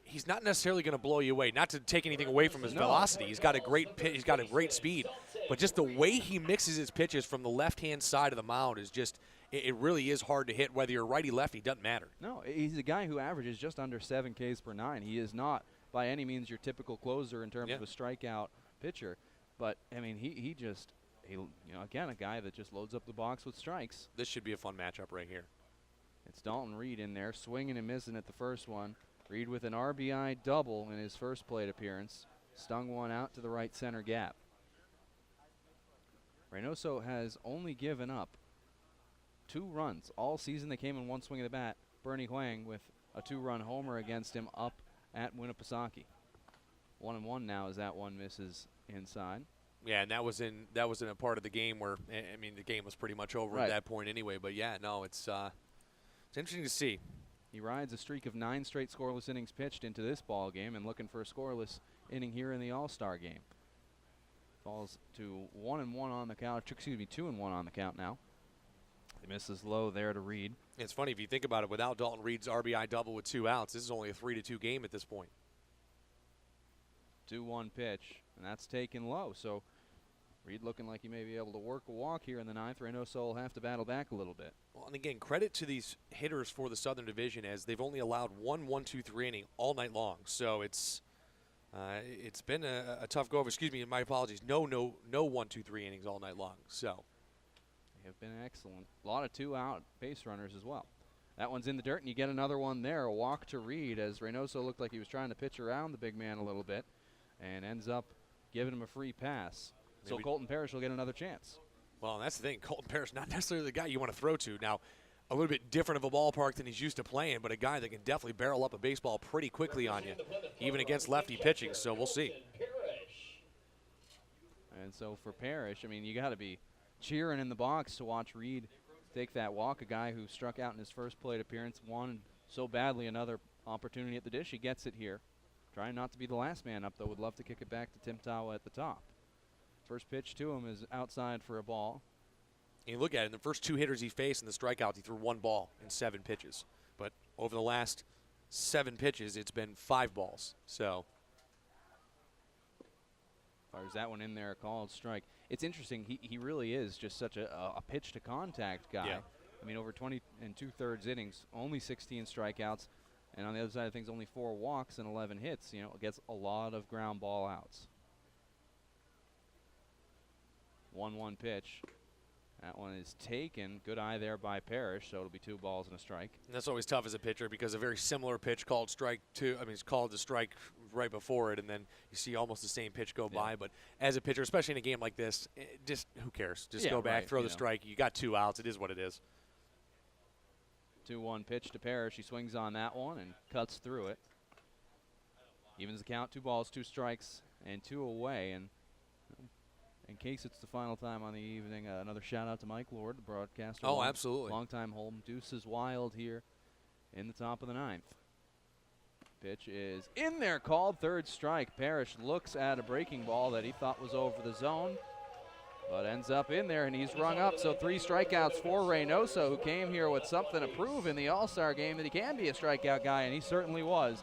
he's not necessarily going to blow you away. Not to take anything away from his velocity. He's got a great pitch. He's got a great speed. But just the way he mixes his pitches from the left-hand side of the mound is just – it really is hard to hit. Whether you're righty-lefty, doesn't matter. No, he's a guy who averages just under 7 Ks per 9. He is not by any means your typical closer in terms of a strikeout pitcher. But, I mean, he again, a guy that just loads up the box with strikes. This should be a fun matchup right here. It's Dalton Reed in there, swinging and missing at the first one. Reed with an RBI double in his first plate appearance. Stung one out to the right center gap. Reynoso has only given up 2 runs all season. They came in one swing of the bat. Bernie Huang with a 2-run homer against him up at Winnipesaukee. 1-1 now as that one misses inside. Yeah, and that was in a part of the game where the game was pretty much over at that point anyway. But yeah, no, it's interesting to see. He rides a streak of 9 straight scoreless innings pitched into this ball game, and looking for a scoreless inning here in the All-Star game. Falls to 1-1 on the count. 2-1 on the count now. He misses low there to Reed. It's funny if you think about it. Without Dalton Reed's RBI double with 2 outs, this is only a 3-2 game at this point. 2-1 pitch, and that's taken low. So Reed looking like he may be able to work a walk here in the 9th. Reynoso will have to battle back a little bit. Well, and again, credit to these hitters for the Southern Division as they've only allowed 1-1-2-3 inning all night long. So it's been a tough go over. Excuse me, my apologies. No 1-2-3 innings all night long. So they have been excellent. A lot of 2-out base runners as well. That one's in the dirt, and you get another one there, a walk to Reed, as Reynoso looked like he was trying to pitch around the big man a little bit and ends up giving him a free pass. So Colton Parrish will get another chance. Well, that's the thing. Colton Parrish, not necessarily the guy you want to throw to. Now, a little bit different of a ballpark than he's used to playing, but a guy that can definitely barrel up a baseball pretty quickly on you, even against lefty pitching, so we'll see. And so for Parrish, I mean, you got to be cheering in the box to watch Reed take that walk, a guy who struck out in his first plate appearance, wanted so badly another opportunity at the dish. He gets it here. Trying not to be the last man up, though. Would love to kick it back to Tim Tawa at the top. First pitch to him is outside for a ball. And you look at it, the first 2 hitters he faced in the strikeout, he threw 1 ball in 7 pitches. But over the last 7 pitches, it's been 5 balls. So fires that one in there, called strike. It's interesting. He really is just such a pitch to contact guy. Yeah. I mean, over 20 and 2/3 innings, only 16 strikeouts, and on the other side of things, only 4 walks and 11 hits. You know, gets a lot of ground ball outs. 1-1 pitch. That one is taken. Good eye there by Parrish, so it'll be 2 balls and a strike. And that's always tough as a pitcher because a very similar pitch called strike 2. I mean, it's called the strike right before it, and then you see almost the same pitch go by. But as a pitcher, especially in a game like this, just who cares? Just go back, throw the strike. You got 2 outs. It is what it is. 2-1 pitch to Parrish. He swings on that one and cuts through it. Evens the count. 2 balls, 2 strikes, and 2 away. And in case it's the final time on the evening, another shout out to Mike Lord, the broadcaster. Oh, absolutely. Longtime home. Deuces wild here in the top of the 9th. Pitch is in there, called 3rd strike. Parrish looks at a breaking ball that he thought was over the zone, but ends up in there, and he's rung up. So 3 strikeouts for Reynoso, who came here with something to prove in the All-Star game that he can be a strikeout guy, and he certainly was.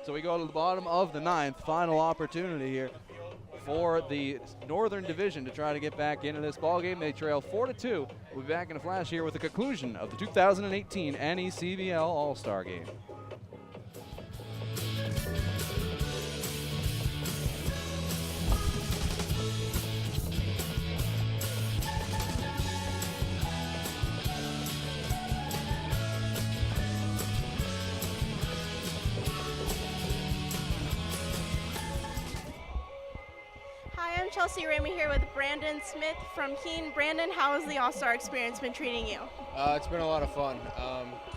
So we go to the bottom of the 9th, final opportunity here for the Northern Division to try to get back into this ball game. They trail 4-2. We'll be back in a flash here with the conclusion of the 2018 NECBL All-Star Game. Chelsea Ramey here with Brandon Smith from Keene. Brandon, how has the All-Star experience been treating you? It's been a lot of fun.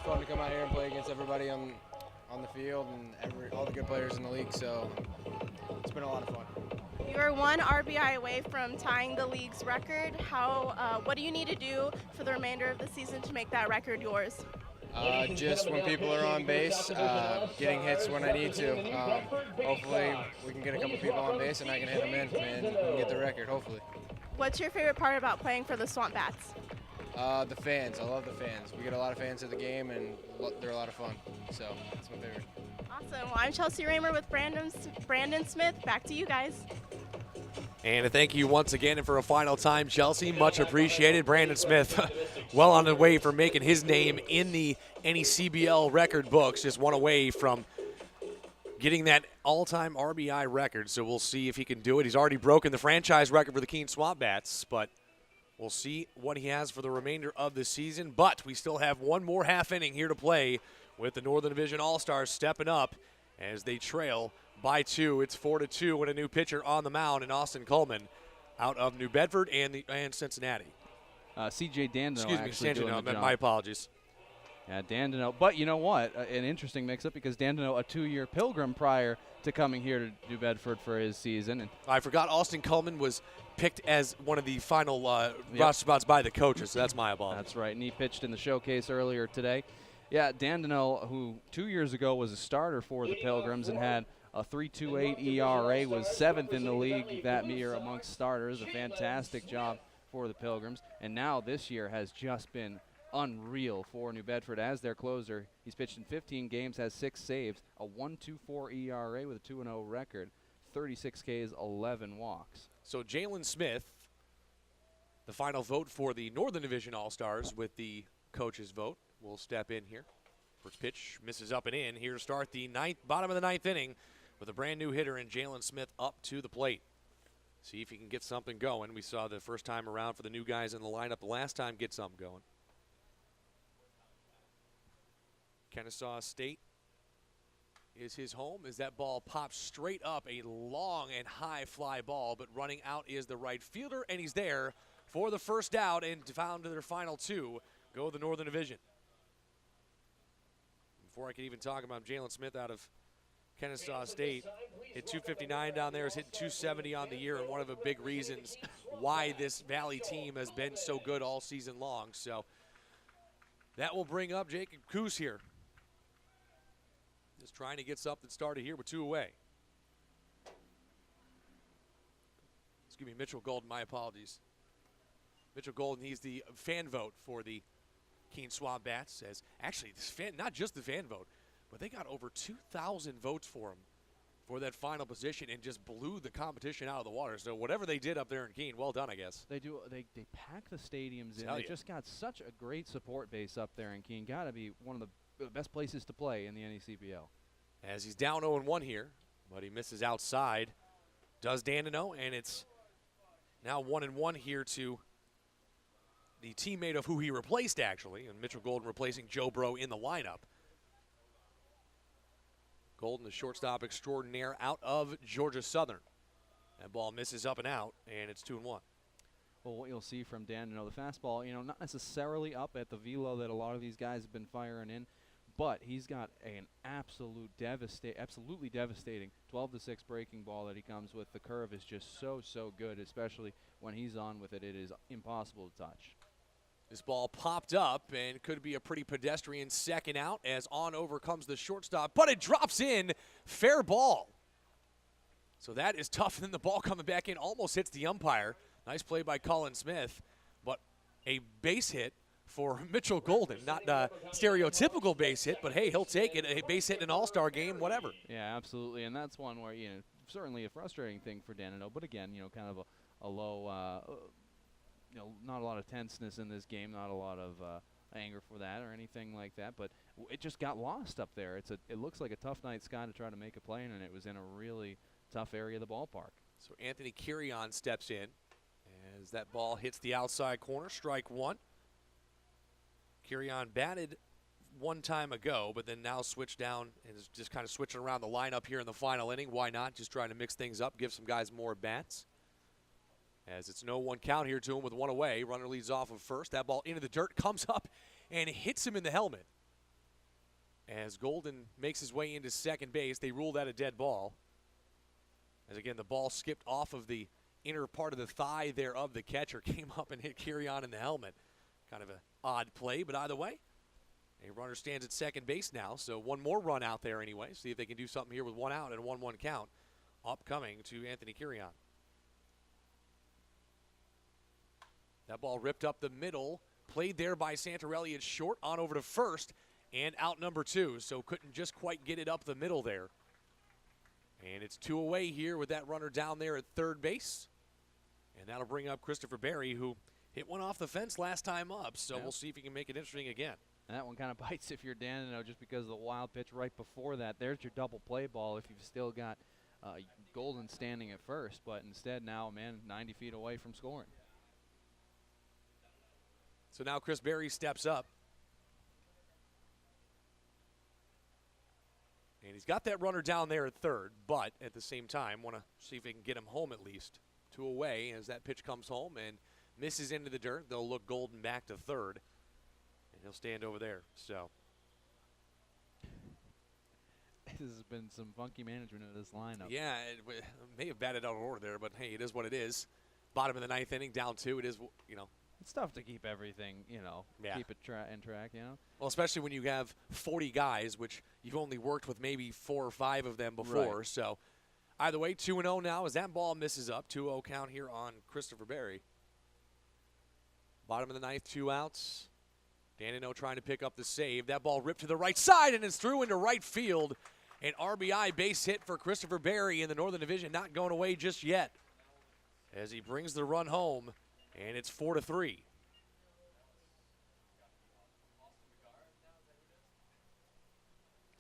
Fun to come out here and play against everybody on the field and all the good players in the league, so it's been a lot of fun. You are 1 RBI away from tying the league's record. What do you need to do for the remainder of the season to make that record yours? Just when people are on base, getting hits when I need to. Hopefully we can get a couple people on base and I can hit them in and we can get the record, hopefully. What's your favorite part about playing for the Swamp Bats? The fans. I love the fans. We get a lot of fans at the game and they're a lot of fun, so that's my favorite. Awesome. Well, I'm Chelsea Raymer with Brandon Smith. Back to you guys. And a thank you once again and for a final time, Chelsea. Much appreciated. Brandon Smith well on the way for making his name in the NECBL record books. Just one away from getting that all-time RBI record. So we'll see if he can do it. He's already broken the franchise record for the Keene Swamp Bats, but we'll see what he has for the remainder of the season. But we still have one more half inning here to play with the Northern Division All-Stars stepping up as they trail by 2. It's 4-2 with a new pitcher on the mound in Austin Coleman out of New Bedford and Cincinnati. C.J. Dandino. Excuse me, Dandino. My apologies. Yeah, Dandino. But you know what? An interesting mix-up because Dandino, a 2-year Pilgrim prior to coming here to New Bedford for his season. And I forgot Austin Coleman was picked as one of the final roster spots by the coaches, so that's my apologies. That's right, and he pitched in the showcase earlier today. Yeah, Dandino, who 2 years ago was a starter for the Pilgrims and had a 3.28 ERA, was 7th in the league that year amongst starters. A fantastic job for the Pilgrims. And now this year has just been unreal for New Bedford as their closer. He's pitched in 15 games, has 6 saves, a 1.24 ERA with a 2-0 record, 36 Ks, 11 walks. So Jalen Smith, the final vote for the Northern Division All-Stars with the coach's vote, will step in here. First pitch misses up and in. Here to start the bottom of the 9th inning with a brand new hitter in Jalen Smith up to the plate. See if he can get something going. We saw the first time around for the new guys in the lineup the last time get something going. Kennesaw State is his home as that ball pops straight up, a long and high fly ball, but running out is the right fielder, and he's there for the first down, and down to their final two go the Northern Division. Before I can even talk about Jalen Smith out of Kennesaw State, hit 259 down there, has hit 270 on the year, and one of the big reasons why this Valley team has been so good all season long. So that will bring up Jacob Coos here. Just trying to get something started here with 2 away. Excuse me, Mitchell Golden, my apologies. Mitchell Golden, he's the fan vote for the Keene Swamp Bats. Says, actually, this fan, not just the fan vote, but they got over 2,000 votes for him for that final position and just blew the competition out of the water. So whatever they did up there in Keene, well done, I guess. They do. They pack the stadiums in. They just got such a great support base up there in Keene. Got to be one of the best places to play in the NECBL. As he's down 0-1 here, but he misses outside. Does Dandino, and it's now 1-1 here to the teammate of who he replaced, actually, and Mitchell Golden replacing Joe Bro in the lineup. Golden, the shortstop extraordinaire out of Georgia Southern. That ball misses up and out, and it's 2-1. Well, what you'll see from Dandino, the fastball, not necessarily up at the velo that a lot of these guys have been firing in, but he's got an absolutely devastating 12-6 breaking ball that he comes with. The curve is just so good, especially when he's on with it. It is impossible to touch. This ball popped up and could be a pretty pedestrian second out as on over comes the shortstop, but it drops in. Fair ball. So that is tough, and then the ball coming back in almost hits the umpire. Nice play by Colin Smith, but a base hit for Mitchell Golden. Not a stereotypical base hit, but hey, he'll take it. A base hit in an all-star game, whatever. Yeah, absolutely, and that's one where, certainly a frustrating thing for Dandino, but again, kind of a low, not a lot of tenseness in this game, not a lot of anger for that or anything like that, but it just got lost up there. It looks like a tough night sky to try to make a play, and it was in a really tough area of the ballpark. So Anthony Kirion steps in as that ball hits the outside corner, strike one. Kirion batted one time ago, but then now switched down and is just kind of switching around the lineup here in the final inning. Why not? Just trying to mix things up, give some guys more bats. As it's 0-1 count here to him with one away. Runner leads off of first. That ball into the dirt, comes up and hits him in the helmet. As Golden makes his way into second base, they rule that a dead ball. As again, the ball skipped off of the inner part of the thigh there of the catcher, came up and hit Kirion in the helmet. Kind of an odd play, but either way, a runner stands at second base now, so one more run out there anyway. See if they can do something here with one out and a 1-1 count upcoming to Anthony Kirion. That ball ripped up the middle, played there by Santorelli at short, on over to first, and out number 2, so couldn't just quite get it up the middle there. And it's 2 away here with that runner down there at third base. And that'll bring up Christopher Berry, who hit one off the fence last time up, so we'll see if he can make it interesting again. And that one kind of bites if you're Dandino just because of the wild pitch right before that. There's your double play ball if you've still got Golden standing at first, but instead now, 90 feet away from scoring. So now Chris Berry steps up. And he's got that runner down there at third, but at the same time, want to see if they can get him home at least. 2 away as that pitch comes home and misses into the dirt. They'll look Golden back to third, and he'll stand over there. So this has been some funky management of this lineup. yeah, it may have batted out of order there, but hey, it is what it is. Bottom of the 9th inning, down 2. It is, It's tough to keep everything, keep it in track, Well, especially when you have 40 guys, which you've only worked with maybe 4 or 5 of them before. Right. So either way, 2-0 now as that ball misses up. 2-0 count here on Christopher Berry. Bottom of the 9th, 2 outs. Dandino trying to pick up the save. That ball ripped to the right side and is through into right field. An RBI base hit for Christopher Berry in the Northern Division, not going away just yet as he brings the run home, and it's 4-3.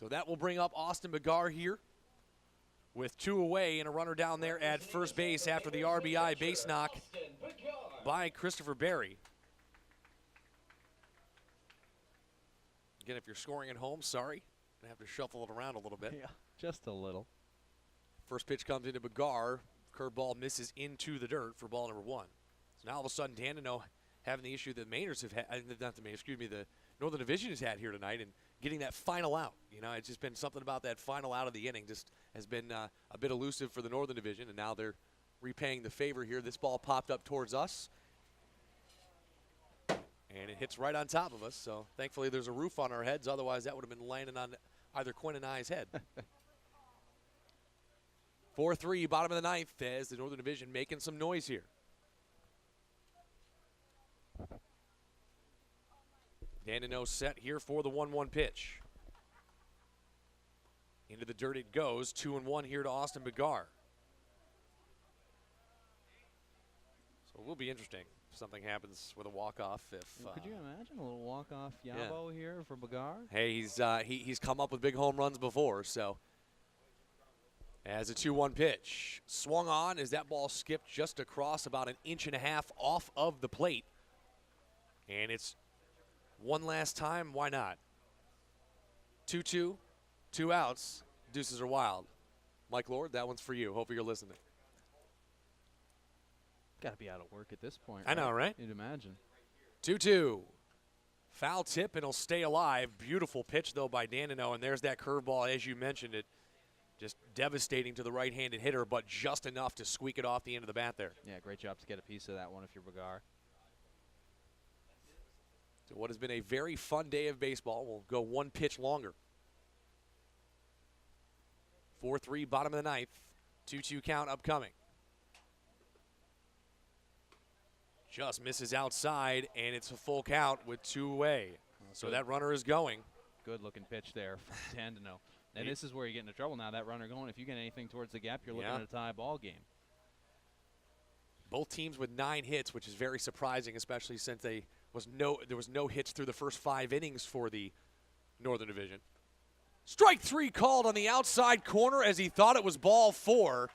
So that will bring up Austin Begar here with 2 away and a runner down there at first base after the RBI base knock by Christopher Berry. Again, if you're scoring at home, sorry. Gonna have to shuffle it around a little bit. Yeah, just a little. First pitch comes into Begar. Curveball misses into the dirt for ball number 1. So now all of a sudden, Danino having the issue that Mainers have had, the Northern Division has had here tonight, and getting that final out. You know, it's just been something about that final out of the inning just has been a bit elusive for the Northern Division, and now they're repaying the favor here. This ball popped up towards us, and it hits right on top of us. So thankfully there's a roof on our heads. Otherwise that would have been landing on either Quinn and I's head. 4-3, bottom of the 9th, as the Northern Division making some noise here. Danino set here for the 1-1 pitch. Into the dirt it goes. 2-1 here to Austin Begar. So it will be interesting if something happens with a walk-off. Could you imagine a little walk-off Yabo here for Begar? Hey, he's come up with big home runs before, so. As a 2-1 pitch. Swung on as that ball skipped just across about 1.5 inches off of the plate. And it's one last time, why not? 2-2, 2 outs, deuces are wild. Mike Lord, that one's for you. Hope you're listening. Got to be out of work at this point. I know, right? You'd imagine. 2-2. Foul tip, and he'll stay alive. Beautiful pitch, though, by Danino, and there's that curveball, as you mentioned it. Just devastating to the right-handed hitter, but just enough to squeak it off the end of the bat there. Yeah, great job to get a piece of that one if you're Begar. So what has been a very fun day of baseball will go one pitch longer. 4-3, bottom of the 9th. 2-2 count upcoming. Just misses outside, and it's a full count with 2 away. So that runner is going. Good-looking pitch there from Danino. And this is where you get into trouble now, that runner going. If you get anything towards the gap, you're looking at a tie ball game. Both teams with 9 hits, which is very surprising, especially since there was no hits through the first 5 innings for the Northern Division. Strike 3 called on the outside corner as he thought it was ball 4.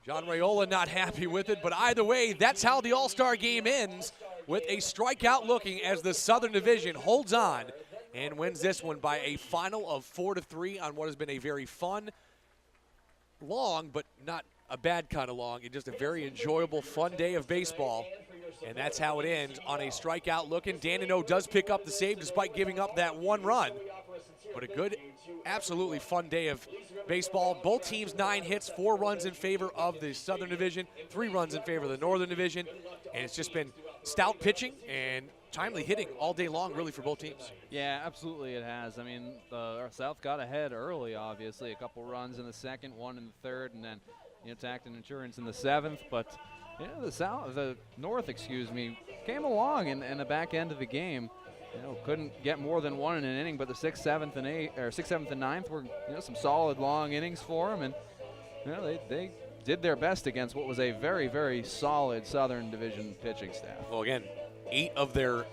John Raiola not happy with it, but either way, that's how the All-Star game ends, with a strikeout looking as the Southern Division holds on and wins this one by a final of 4-3 on what has been a very fun, long, but not a bad kind of long, and just a very enjoyable, fun day of baseball. And that's how it ends on a strikeout looking. Danino does pick up the save despite giving up that 1 run. But a good, absolutely fun day of baseball. Both teams 9 hits, 4 runs in favor of the Southern Division, 3 runs in favor of the Northern Division. And it's just been stout pitching and timely hitting all day long, really, for both teams. Yeah, absolutely it has. I mean, our South got ahead early, obviously. A couple runs in the 2nd, 1 in the 3rd, and then Tackton Insurance in the 7th. But the North, came along in the back end of the game. Couldn't get more than 1 in an inning, but the 6th, 7th, and 9th were some solid long innings for them, and they did their best against what was a very, very solid Southern Division pitching staff. Well, again, 8 of their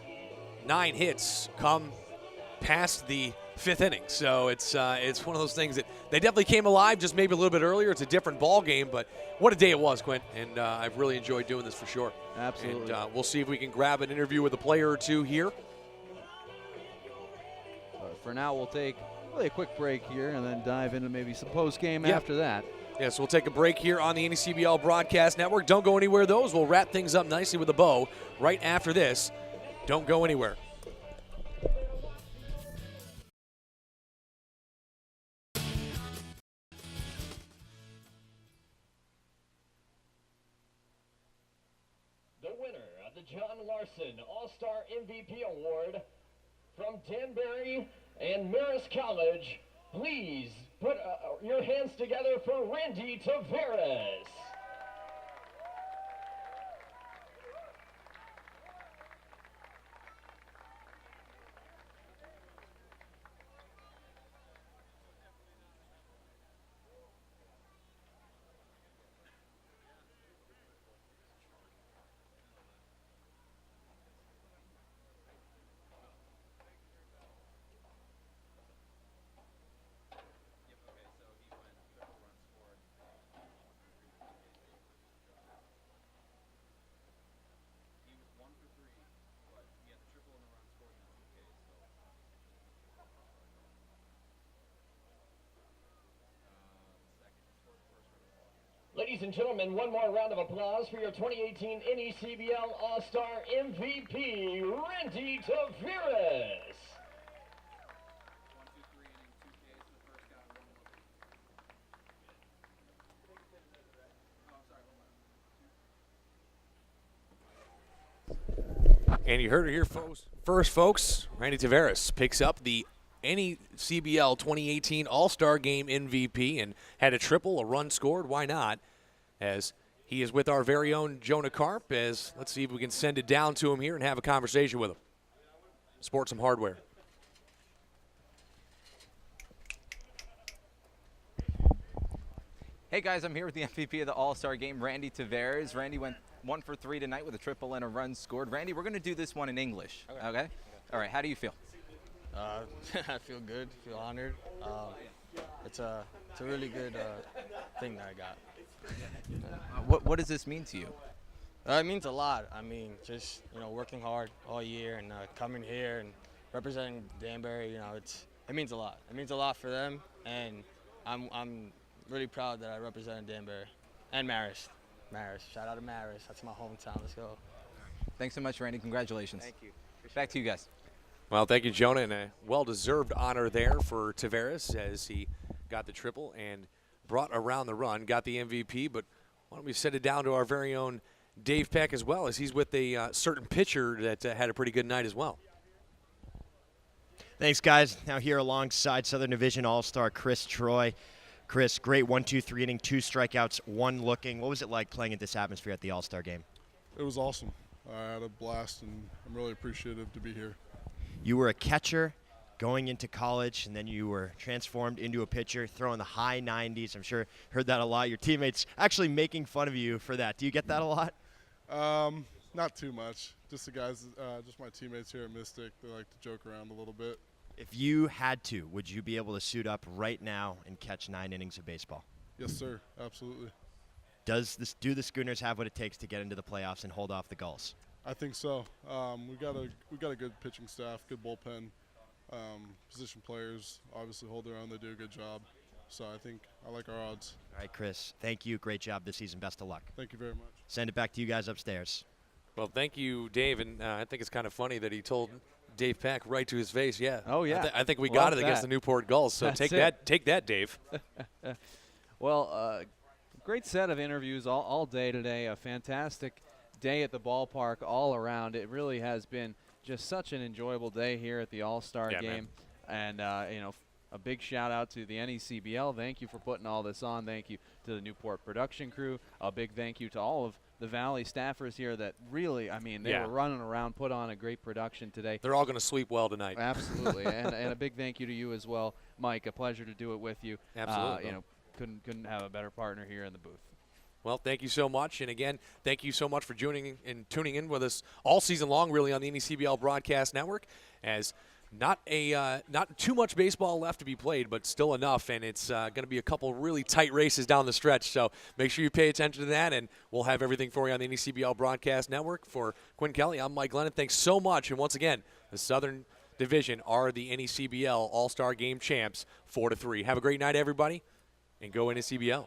9 hits come past the 5th inning, so it's one of those things that they definitely came alive, just maybe a little bit earlier. It's a different ball game, but what a day it was, Quinn, and I've really enjoyed doing this for sure. Absolutely. And we'll see if we can grab an interview with a player or two here. For now, we'll take really a quick break here and then dive into maybe some post-game after that. Yeah, so we'll take a break here on the NECBL Broadcast Network. Don't go anywhere, those. We'll wrap things up nicely with a bow right after this. Don't go anywhere. The winner of the John Larson All-Star MVP Award from Danbury and Marist College, please put your hands together for Randy Tavares. Ladies and gentlemen, one more round of applause for your 2018 NECBL All-Star MVP, Randy Taveras. And you heard it here first, folks. Randy Taveras picks up the NECBL 2018 All-Star Game MVP and had a triple, a run scored. Why not? As he is with our very own Jonah Karp. Let's see if we can send it down to him here and have a conversation with him. Sport some hardware. Hey guys, I'm here with the MVP of the All-Star Game, Randy Taveras. Randy went 1 for 3 tonight with a triple and a run scored. Randy, we're going to do this one in English, okay? All right, how do you feel? I feel good, feel honored. It's a really good thing that I got. What does this mean to you? It means a lot. I mean, just working hard all year and coming here and representing Danbury. It means a lot. It means a lot for them, and I'm really proud that I represented Danbury and Marist. Shout out to Marist. That's my hometown. Let's go. Thanks so much, Randy. Congratulations. Thank you. Back to you guys. Well, thank you, Jonah, and a well-deserved honor there for Taveras as he got the triple and brought around the run, got the MVP. But why don't we send it down to our very own Dave Peck as well, as he's with a certain pitcher that had a pretty good night as well. Thanks, guys. Now here alongside Southern Division All-Star Chris Troy. Chris, great 1-2-3 inning, 2 strikeouts, 1 looking. What was it like playing at this atmosphere at the All-Star Game? It was awesome. I had a blast, and I'm really appreciative to be here. You were a catcher going into college, and then you were transformed into a pitcher, throwing the high 90s. I'm sure heard that a lot. Your teammates actually making fun of you for that. Do you get that a lot? Not too much. Just the guys, just my teammates here at Mystic, they like to joke around a little bit. If you had to, would you be able to suit up right now and catch 9 innings of baseball? Yes, sir. Absolutely. Do the Schooners have what it takes to get into the playoffs and hold off the Gulls? I think so. We got a good pitching staff, good bullpen, position players. Obviously, hold their own. They do a good job. So I like our odds. All right, Chris. Thank you. Great job this season. Best of luck. Thank you very much. Send it back to you guys upstairs. Well, thank you, Dave. And I think it's kind of funny that he told Dave Peck right to his face. Yeah. Oh yeah. I think we got it against the Newport Gulls. So take that, Dave. Well, great set of interviews all day today. A fantastic day at the ballpark all around. It really has been just such an enjoyable day here at the All-Star Game. Man. And a big shout out to the NECBL. Thank you for putting all this on. Thank you to the Newport production crew. A big thank you to all of the Valley staffers here that really, they were running around, put on a great production today. They're all going to sleep well tonight. Absolutely. and a big thank you to you as well, Mike. A pleasure to do it with you. Absolutely. Couldn't have a better partner here in the booth. Well, thank you so much. And again, thank you so much for tuning in with us all season long, really, on the NECBL Broadcast Network, as not too much baseball left to be played, but still enough, and it's going to be a couple really tight races down the stretch, so make sure you pay attention to that, and we'll have everything for you on the NECBL Broadcast Network. For Quinn Kelly, I'm Mike Lennon. Thanks so much, and once again, the Southern Division are the NECBL All-Star Game champs, 4-3. Have a great night, everybody, and go NECBL.